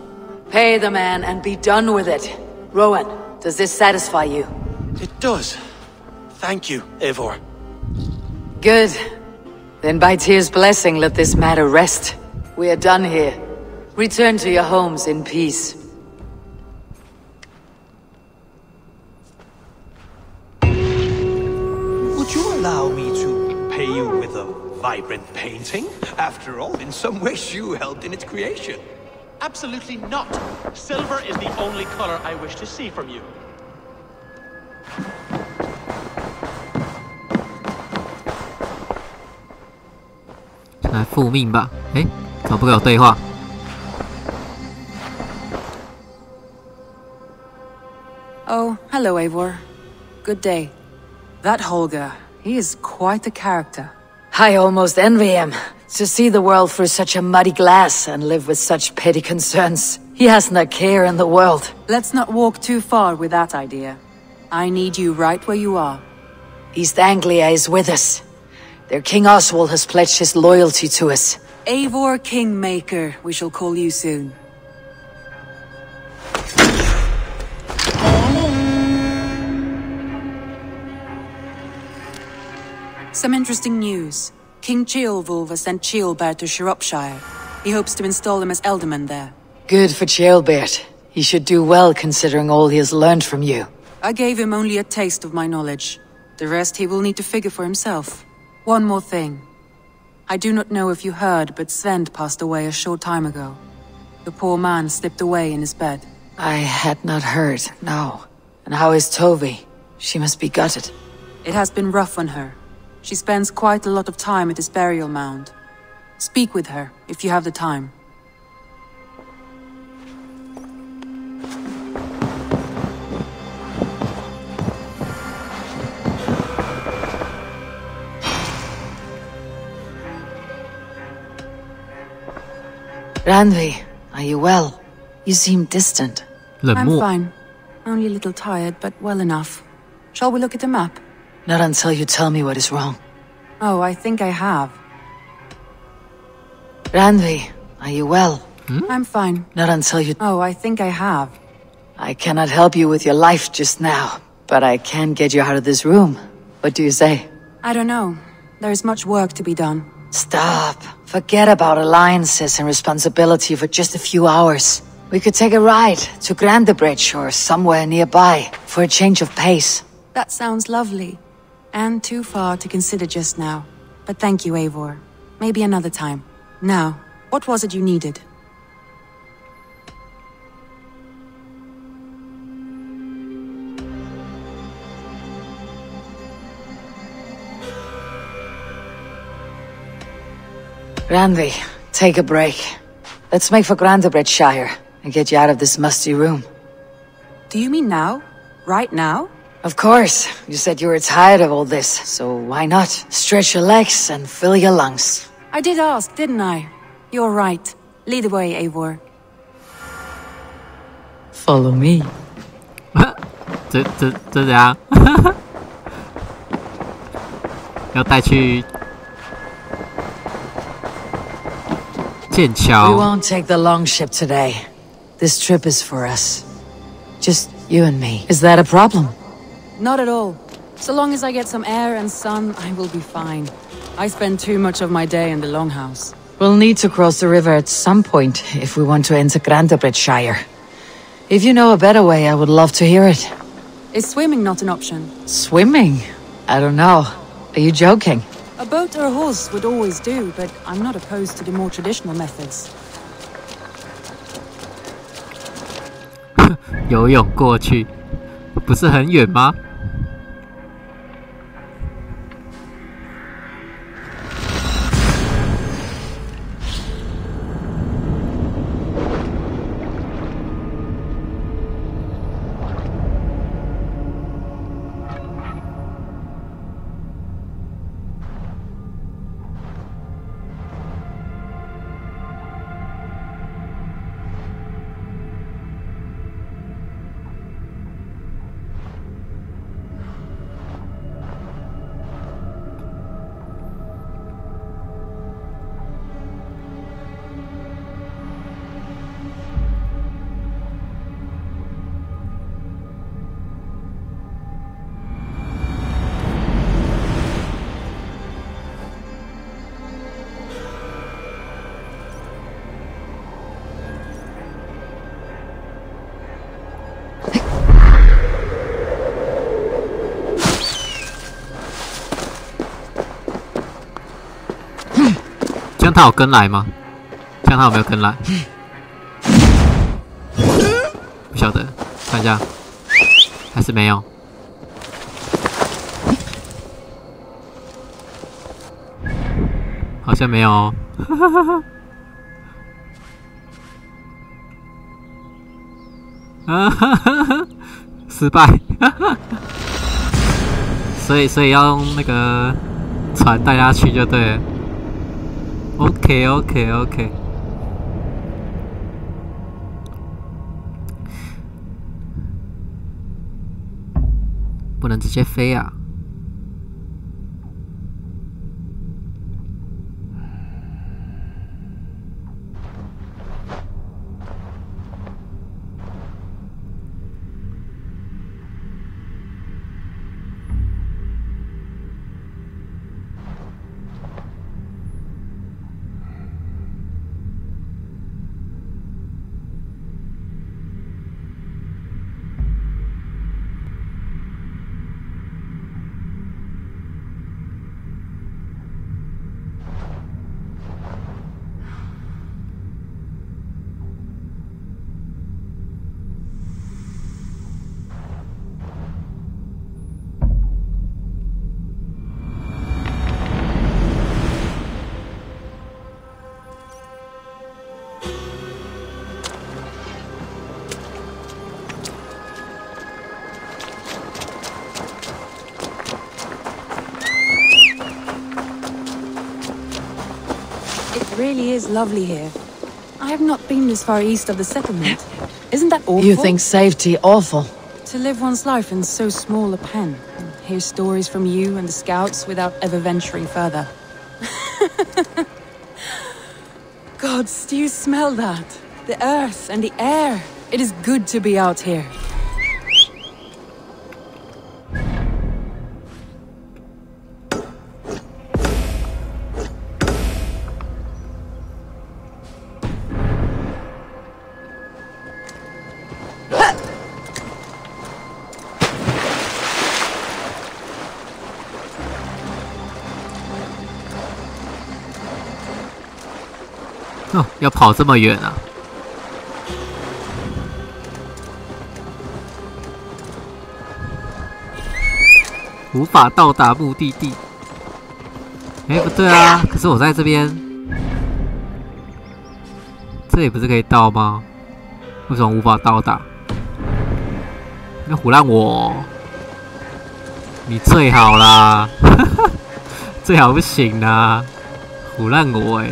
Pay the man and be done with it. Rowan, does this satisfy you? It does. Thank you, Eivor. Good. Then by Tyr's blessing, let this matter rest. We are done here. Return to your homes in peace. Would you allow me to pay you with a vibrant painting? After all, in some ways you helped in its creation. Absolutely not. Silver is the only color I wish to see from you. 来复命吧！哎，怎么不给我对话？ Oh, hello, Eivor. Good day. That Holger, he is quite the character. I almost envy him. To see the world through such a muddy glass and live with such petty concerns. He hasn't a care in the world. Let's not walk too far with that idea. I need you right where you are. East Anglia is with us. Their King Oswald has pledged his loyalty to us. Eivor Kingmaker, we shall call you soon. Some interesting news. King Ceolwulf has sent Ceolbert to Shropshire. He hopes to install him as Elderman there. Good for Ceolbert. He should do well considering all he has learned from you. I gave him only a taste of my knowledge. The rest he will need to figure for himself. One more thing. I do not know if you heard, but Sven passed away a short time ago. The poor man slipped away in his bed. I had not heard, no. And how is Tovy? She must be gutted. It has been rough on her. She spends quite a lot of time at his burial mound. Speak with her, if you have the time. Randvi, are you well? You seem distant. I'm fine. Only a little tired, but well enough. Shall we look at the map? Not until you tell me what is wrong. Oh, I think I have. Randvi, are you well? I'm fine. Not until you... Oh, I think I have. I cannot help you with your life just now, but I can get you out of this room. What do you say? I don't know. There is much work to be done. Stop. Forget about alliances and responsibility for just a few hours. We could take a ride to Grandebridge or somewhere nearby for a change of pace. That sounds lovely. And too far to consider just now. But thank you, Eivor. Maybe another time. Now, what was it you needed? Randvi, take a break. Let's make for Grandebridgeshire and get you out of this musty room. Do you mean now? Right now? Of course. You said you were tired of all this, so why not? Stretch your legs and fill your lungs. I did ask, didn't I? You're right. Lead the way, Eivor. Follow me. 这怎样？要带去剑桥。 We won't take the long ship today. This trip is for us. Just you and me. Is that a problem? Not at all. So long as I get some air and sun, I will be fine. I spend too much of my day in the longhouse. We'll need to cross the river at some point if we want to enter Grandebridgeshire. If you know a better way, I would love to hear it. Is swimming not an option? Swimming? I don't know. Are you joking? A boat or a horse would always do, but I'm not opposed to the more traditional methods. 游泳过去，不是很远吗？这样他有跟来吗？这样他有没有跟来？不晓得，看一下，还是没有。好像没有哦。失败。所以要用那个船带他去就对了。OK， 不能直接飞啊！It really is lovely here. I have not been this far east of the settlement. Isn't that awful? You think safety awful? To live one's life in so small a pen, and hear stories from you and the scouts without ever venturing further. Gods, do you smell that? The earth and the air. It is good to be out here.哦，要跑这么远啊！无法到达目的地。哎，不对啊！可是我在这边，这里不是可以到吗？为什么无法到达？你唬烂我！你最好啦，最好不行啦，唬烂我哎！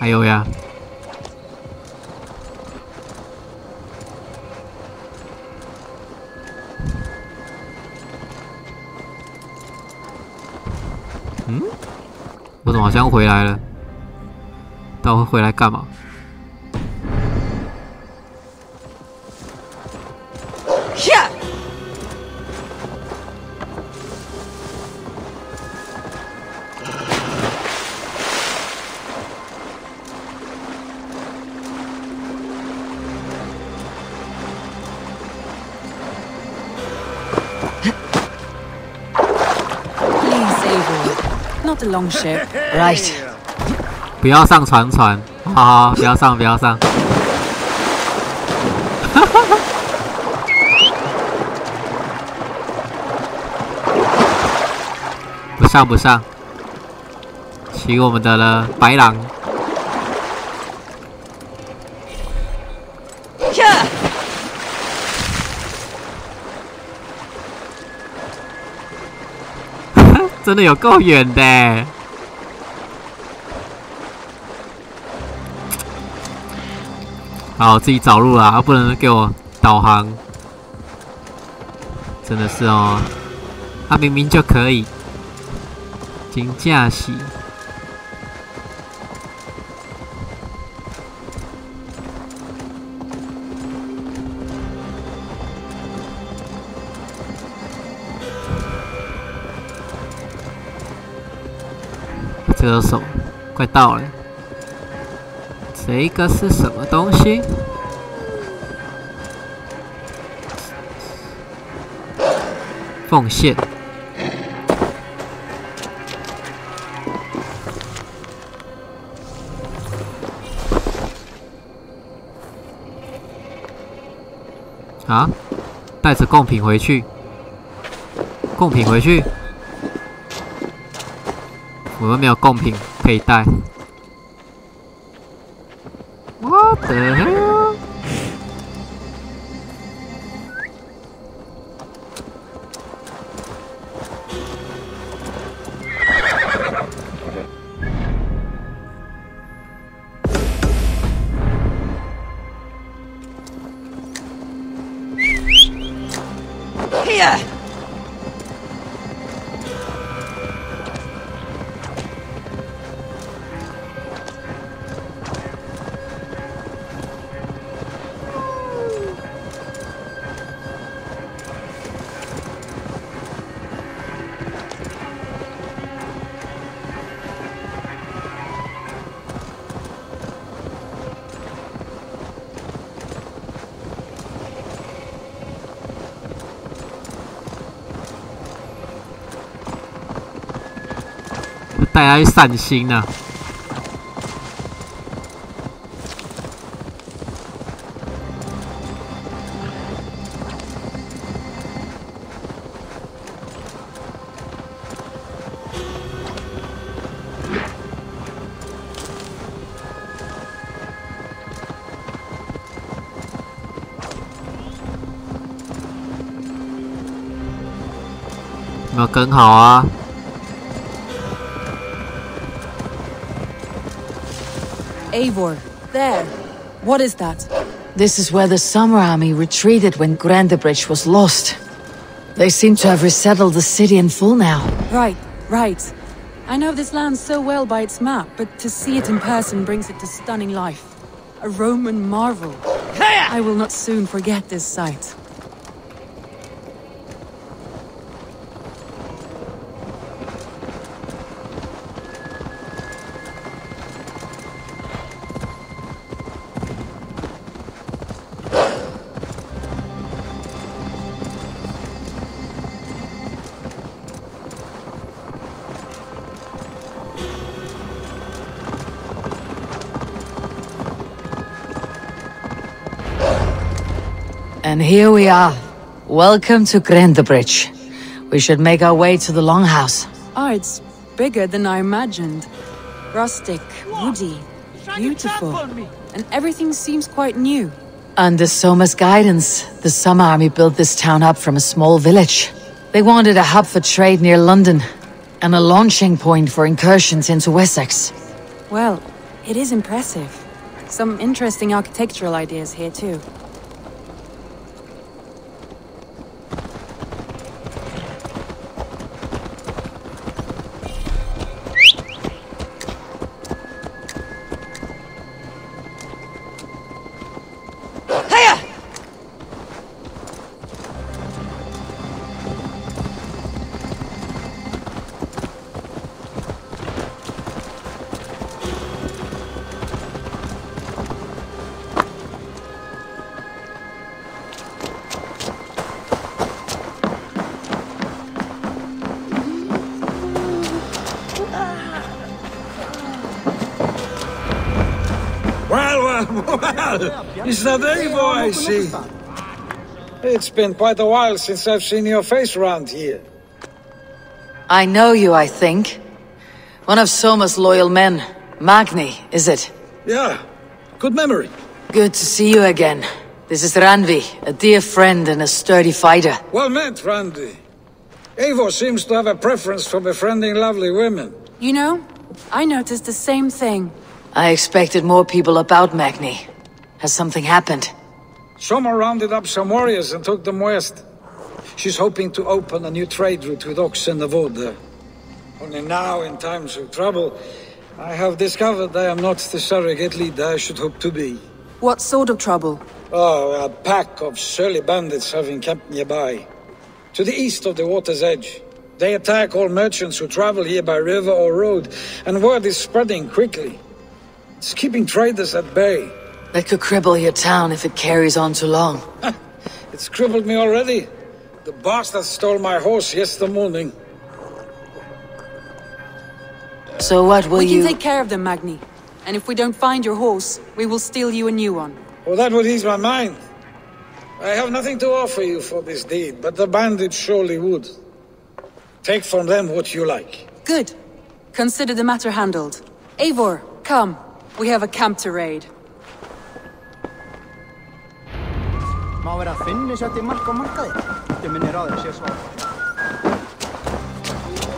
还有呀，我怎么好像回来了？但我会回来干嘛？Not a long ship, right? 不要上船，好好，不要上，不要上。不上，不上。骑我们的了，白狼。真的有够远的，好，自己找路啦，不能给我导航，真的是哦，他明明就可以，真假是。这个手快到了，这个是什么东西？奉献。啊，带着贡品回去，贡品回去。我们没有贡品可以带。What the hell？ Here.带他去散心啊！没有跟好啊。Eivor, there. What is that? This is where the Summer Army retreated when Grandebridge was lost. They seem to have resettled the city in full now. Right. I know this land so well by its map, but to see it in person brings it to stunning life. A Roman marvel. I will not soon forget this sight. And here we are. Welcome to Grandebridge. We should make our way to the Longhouse. Oh, it's bigger than I imagined. Rustic, woody, beautiful. And everything seems quite new. Under Soma's guidance, the Summer Army built this town up from a small village. They wanted a hub for trade near London, and a launching point for incursions into Wessex. Well, it is impressive. Some interesting architectural ideas here too. Well, it's that Eivor I see. It's been quite a while since I've seen your face around here. I know you, I think. One of Soma's loyal men. Magni, is it? Yeah, good memory. Good to see you again. This is Randvi, a dear friend and a sturdy fighter. Well met, Randvi. Eivor seems to have a preference for befriending lovely women. You know, I noticed the same thing. I expected more people about Magni. Has something happened? Soma rounded up some warriors and took them west. She's hoping to open a new trade route with oxen and wood there. Only now, in times of trouble, I have discovered I am not the surrogate leader I should hope to be. What sort of trouble? Oh, a pack of surly bandits have encamped nearby. To the east of the water's edge. They attack all merchants who travel here by river or road, and word is spreading quickly. It's keeping traders at bay. That could cripple your town if it carries on too long. It's crippled me already. The bastard stole my horse yesterday morning. So what will you... We can take care of them, Magni. And if we don't find your horse, we will steal you a new one. Oh, that would ease my mind. I have nothing to offer you for this deed, but the bandits surely would. Take from them what you like. Good. Consider the matter handled. Eivor, come. We have a camp to raid.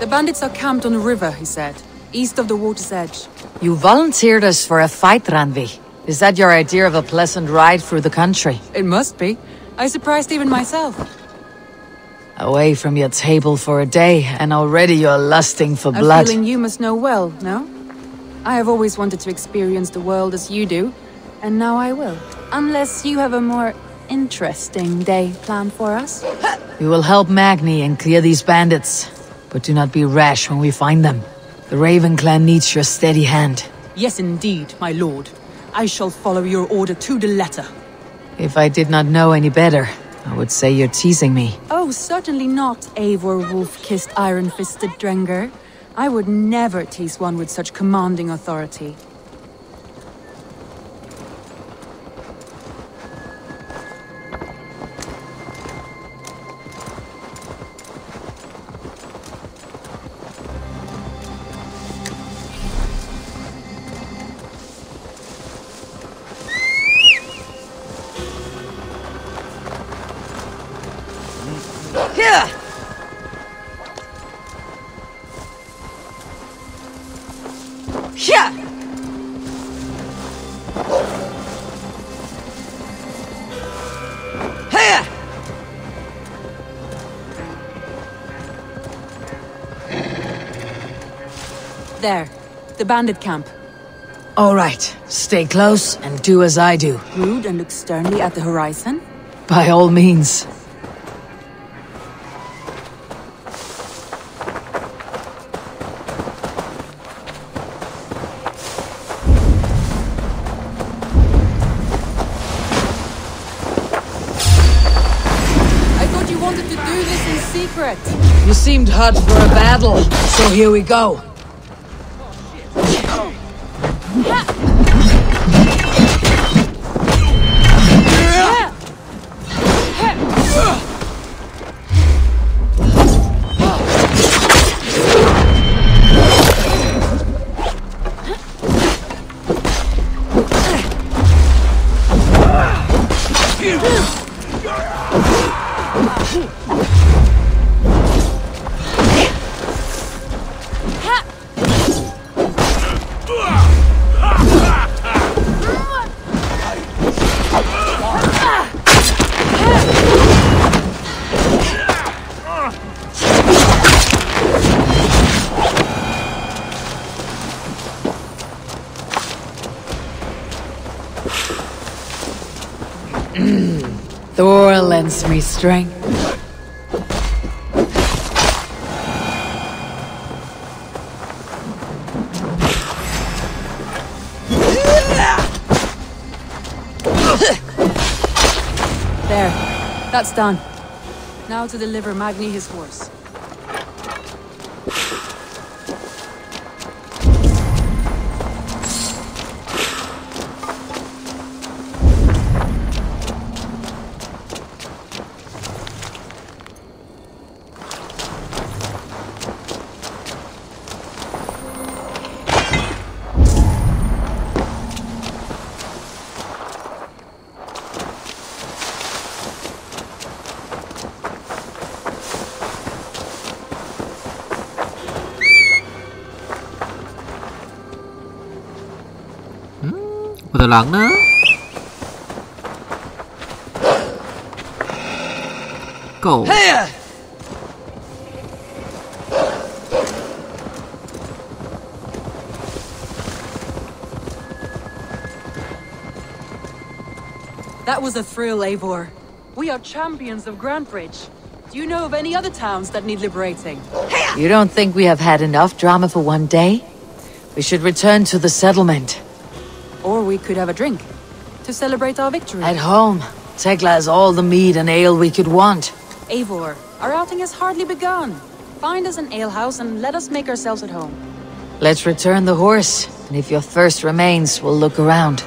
The bandits are camped on the river, he said, east of the water's edge. You volunteered us for a fight, Randvi. Is that your idea of a pleasant ride through the country? It must be. I surprised even myself. Away from your table for a day, and already you're lusting for blood. A feeling you must know well, no? I have always wanted to experience the world as you do, and now I will. Unless you have a more interesting day planned for us. We will help Magni and clear these bandits, but do not be rash when we find them. The Raven clan needs your steady hand. Yes, indeed, my lord. I shall follow your order to the letter. If I did not know any better, I would say you're teasing me. Oh, certainly not, Eivor wolf-kissed iron-fisted Drenger. I would never tease one with such commanding authority. There. The bandit camp. All right. Stay close and do as I do. Rude and look sternly at the horizon? By all means. You seemed hot for a battle, so here we go. Thor lends me strength. There. That's done. Now to deliver Magni his horse. Lang nữa. Go. That was a thrill, Eivor. We are champions of Grantbridge. Do you know of any other towns that need liberating? You don't think we have had enough drama for one day? We should return to the settlement. Or we could have a drink, to celebrate our victory. At home, Tekla has all the mead and ale we could want. Eivor, our outing has hardly begun. Find us an alehouse and let us make ourselves at home. Let's return the horse, and if your thirst remains, we'll look around.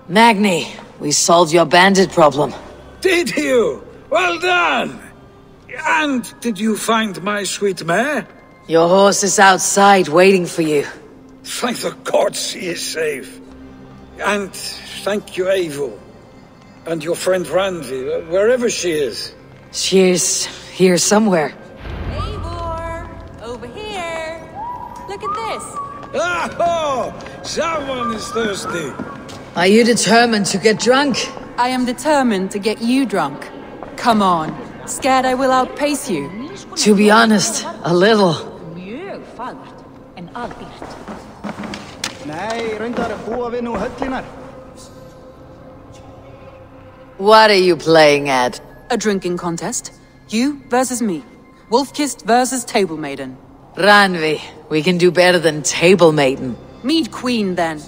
Magni, we solved your bandit problem. Did you? Well done! And did you find my sweet mare? Your horse is outside waiting for you. Thank the gods she is safe. And thank you, Eivor. And your friend Randi, wherever she is. She's here somewhere. Eivor! Over here! Look at this! Oh! Someone is thirsty! Are you determined to get drunk? I am determined to get you drunk. Come on. Scared I will outpace you? To be honest, a little. What are you playing at? A drinking contest. You versus me. Wolf-kissed versus Table Maiden. Randvi, we can do better than Table Maiden. Mead Queen, then.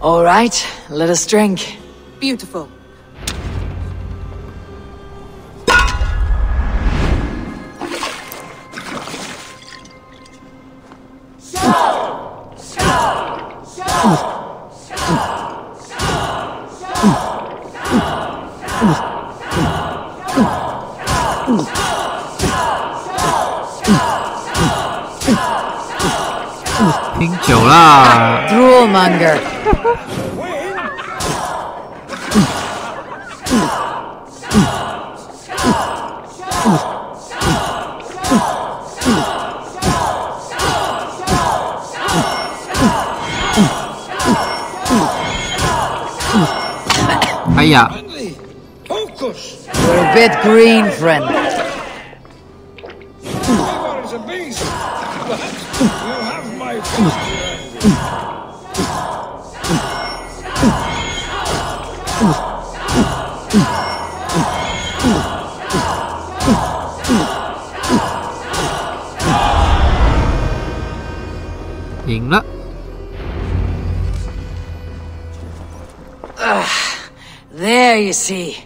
All right, let us drink. Beautiful. 拼酒啦 Droolmonger. 哎呀 You're a bit green, friend. Is a beast, but you have my faith. 赢了。There, you see.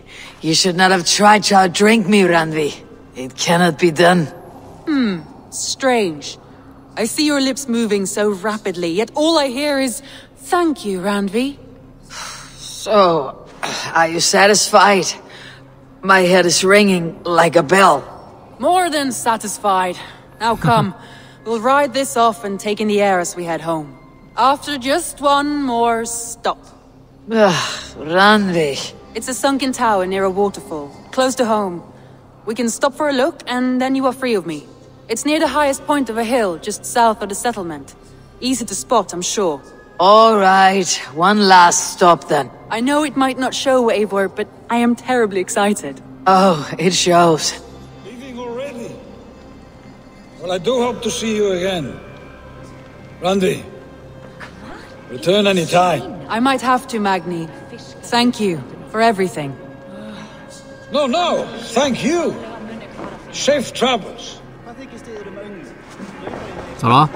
You should not have tried to outdrink me, Randvi. It cannot be done. Strange. I see your lips moving so rapidly, yet all I hear is, "Thank you, Randvi." So, are you satisfied? My head is ringing like a bell. More than satisfied. Now come, we'll ride this off and take in the air as we head home. After just one more stop. Randvi. It's a sunken tower near a waterfall, close to home. We can stop for a look, and then you are free of me. It's near the highest point of a hill, just south of the settlement. Easy to spot, I'm sure. All right, one last stop then. I know it might not show, Eivor, but I am terribly excited. Oh, it shows. Leaving already? Well, I do hope to see you again. Randvi, return any time. I might have to, Magni. Thank you for everything. No, thank you. Safe travels. 走了。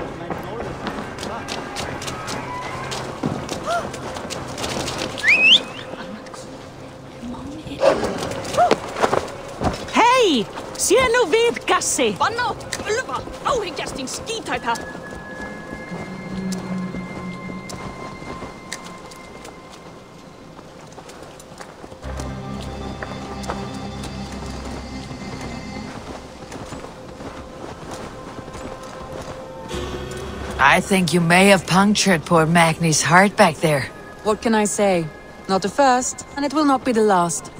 Hei! Siellä on vedkassi! Panna kylvä! Aurinkästin skiitaita! I think you may have punctured poor Magni's heart back there. What can I say? Not the first, and it will not be the last.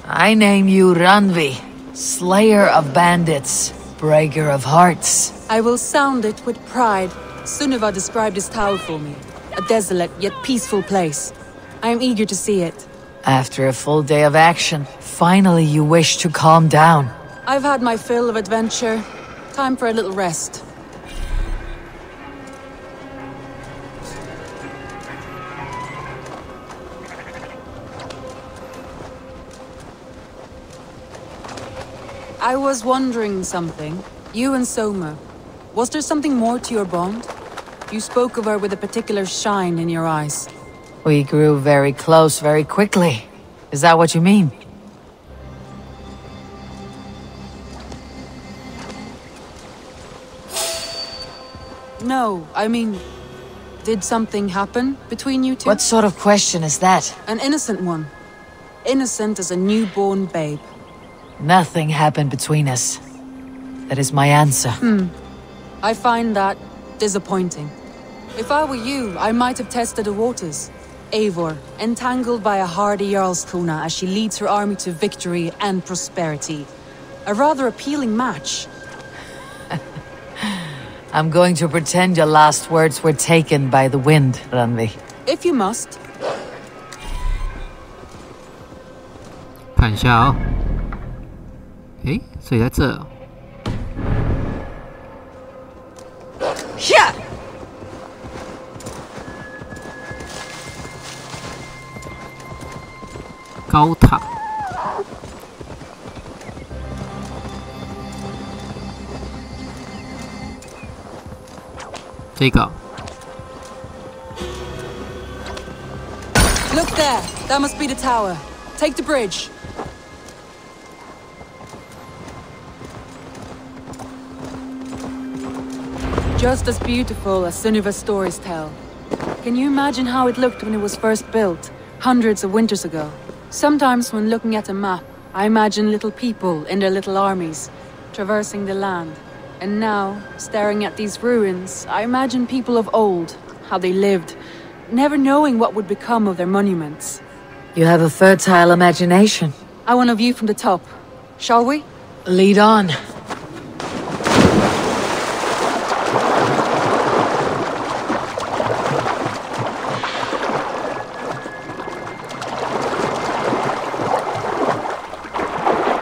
I name you Randvi, slayer of bandits, breaker of hearts. I will sound it with pride. Sunniva described this tower for me. A desolate yet peaceful place. I am eager to see it. After a full day of action, finally you wish to calm down. I've had my fill of adventure. Time for a little rest. I was wondering something. You and Soma. Was there something more to your bond? You spoke of her with a particular shine in your eyes. We grew very close very quickly. Is that what you mean? No, I mean... Did something happen between you two? What sort of question is that? An innocent one. Innocent as a newborn babe. Nothing happened between us. That is my answer. I find that disappointing. If I were you, I might have tested the waters. Eivor, entangled by a hardy Jarlskona as she leads her army to victory and prosperity. A rather appealing match. I'm going to pretend your last words were taken by the wind, Randvi. If you must. 看一下哦。诶，所以在这哦。呀！高塔。这个。Look there. That must be the tower. Take the bridge. Just as beautiful as Sunniva's stories tell. Can you imagine how it looked when it was first built? hundreds of winters ago. Sometimes when looking at a map, I imagine little people in their little armies, traversing the land. And now, staring at these ruins, I imagine people of old, how they lived, never knowing what would become of their monuments. You have a fertile imagination. I want a view from the top. Shall we? Lead on.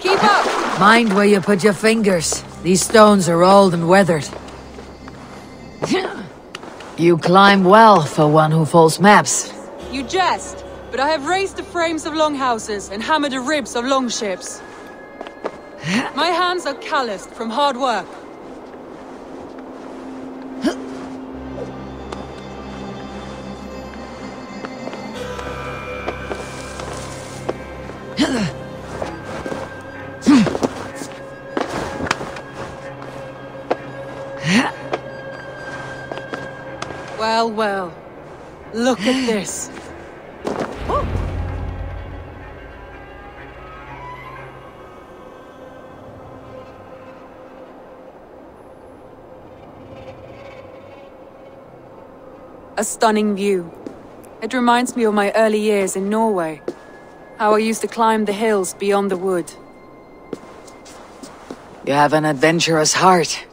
Keep up! Mind where you put your fingers. These stones are old and weathered. You climb well for one who folds maps. You jest, but I have raised the frames of longhouses and hammered the ribs of longships. My hands are calloused from hard work. Well, well. Look at this. A stunning view. It reminds me of my early years in Norway. How I used to climb the hills beyond the wood. You have an adventurous heart.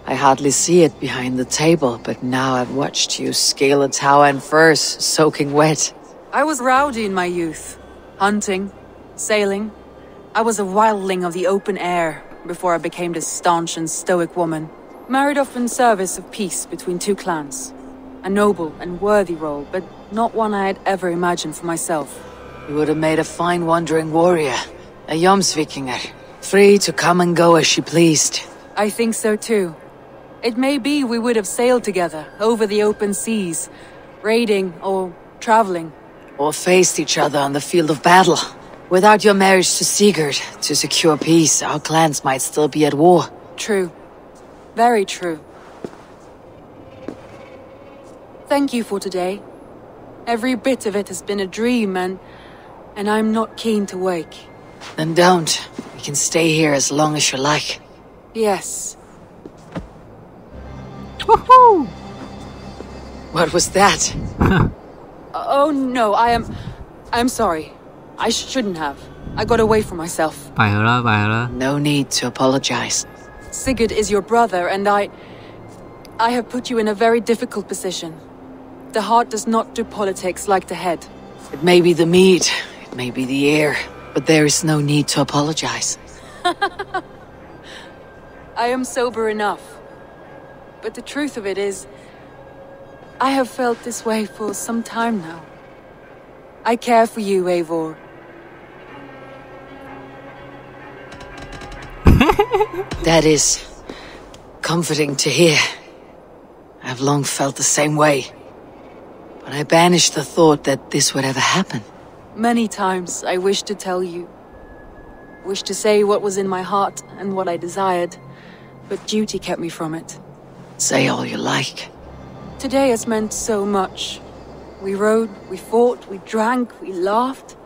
I hardly see it behind the table, but now I've watched you scale a tower in furs, soaking wet. I was rowdy in my youth. Hunting, sailing. I was a wildling of the open air, before I became this staunch and stoic woman. Married off in service of peace between two clans. A noble and worthy role, but not one I had ever imagined for myself. You would have made a fine wandering warrior. A Jomsvikinger. Free to come and go as she pleased. I think so too. It may be we would have sailed together, over the open seas, raiding or traveling. Or faced each other on the field of battle. Without your marriage to Sigurd, to secure peace, our clans might still be at war. True. Very true. Thank you for today. Every bit of it has been a dream, and I'm not keen to wake. Then don't. We can stay here as long as you like. Yes. Woohoo! What was that? Oh no, I'm sorry. I shouldn't have. I got away from myself. No need to apologize. Sigurd is your brother, and I have put you in a very difficult position. The heart does not do politics like the head. It may be the meat, it may be the air, but there is no need to apologize. I am sober enough. But the truth of it is, I have felt this way for some time now. I care for you, Eivor. That is comforting to hear. I've long felt the same way. But I banished the thought that this would ever happen. Many times I wished to tell you. Wished to say what was in my heart and what I desired. But duty kept me from it. Say all you like. Today has meant so much. We rode, we fought, we drank, we laughed.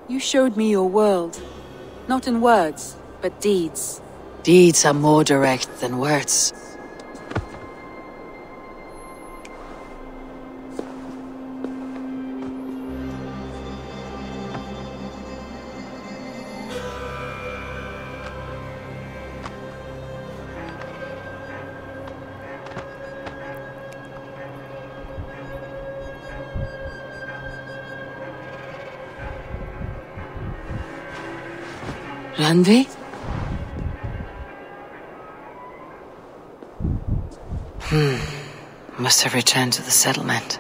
You showed me your world. Not in words, but deeds. Deeds are more direct than words. Randvi? Must have returned to the settlement.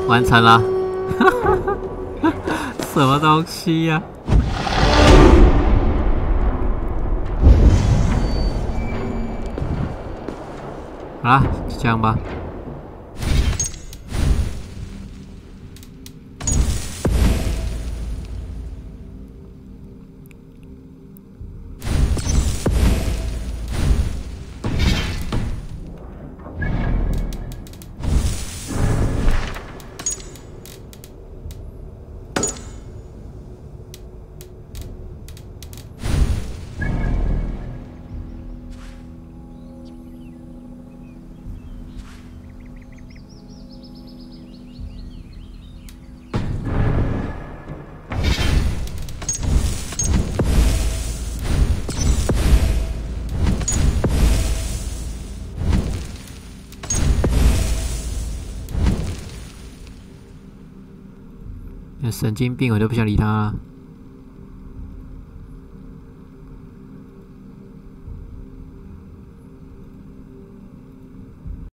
完成了，什么东西呀、好啦，就这样吧。那神经病，我就不想理他了。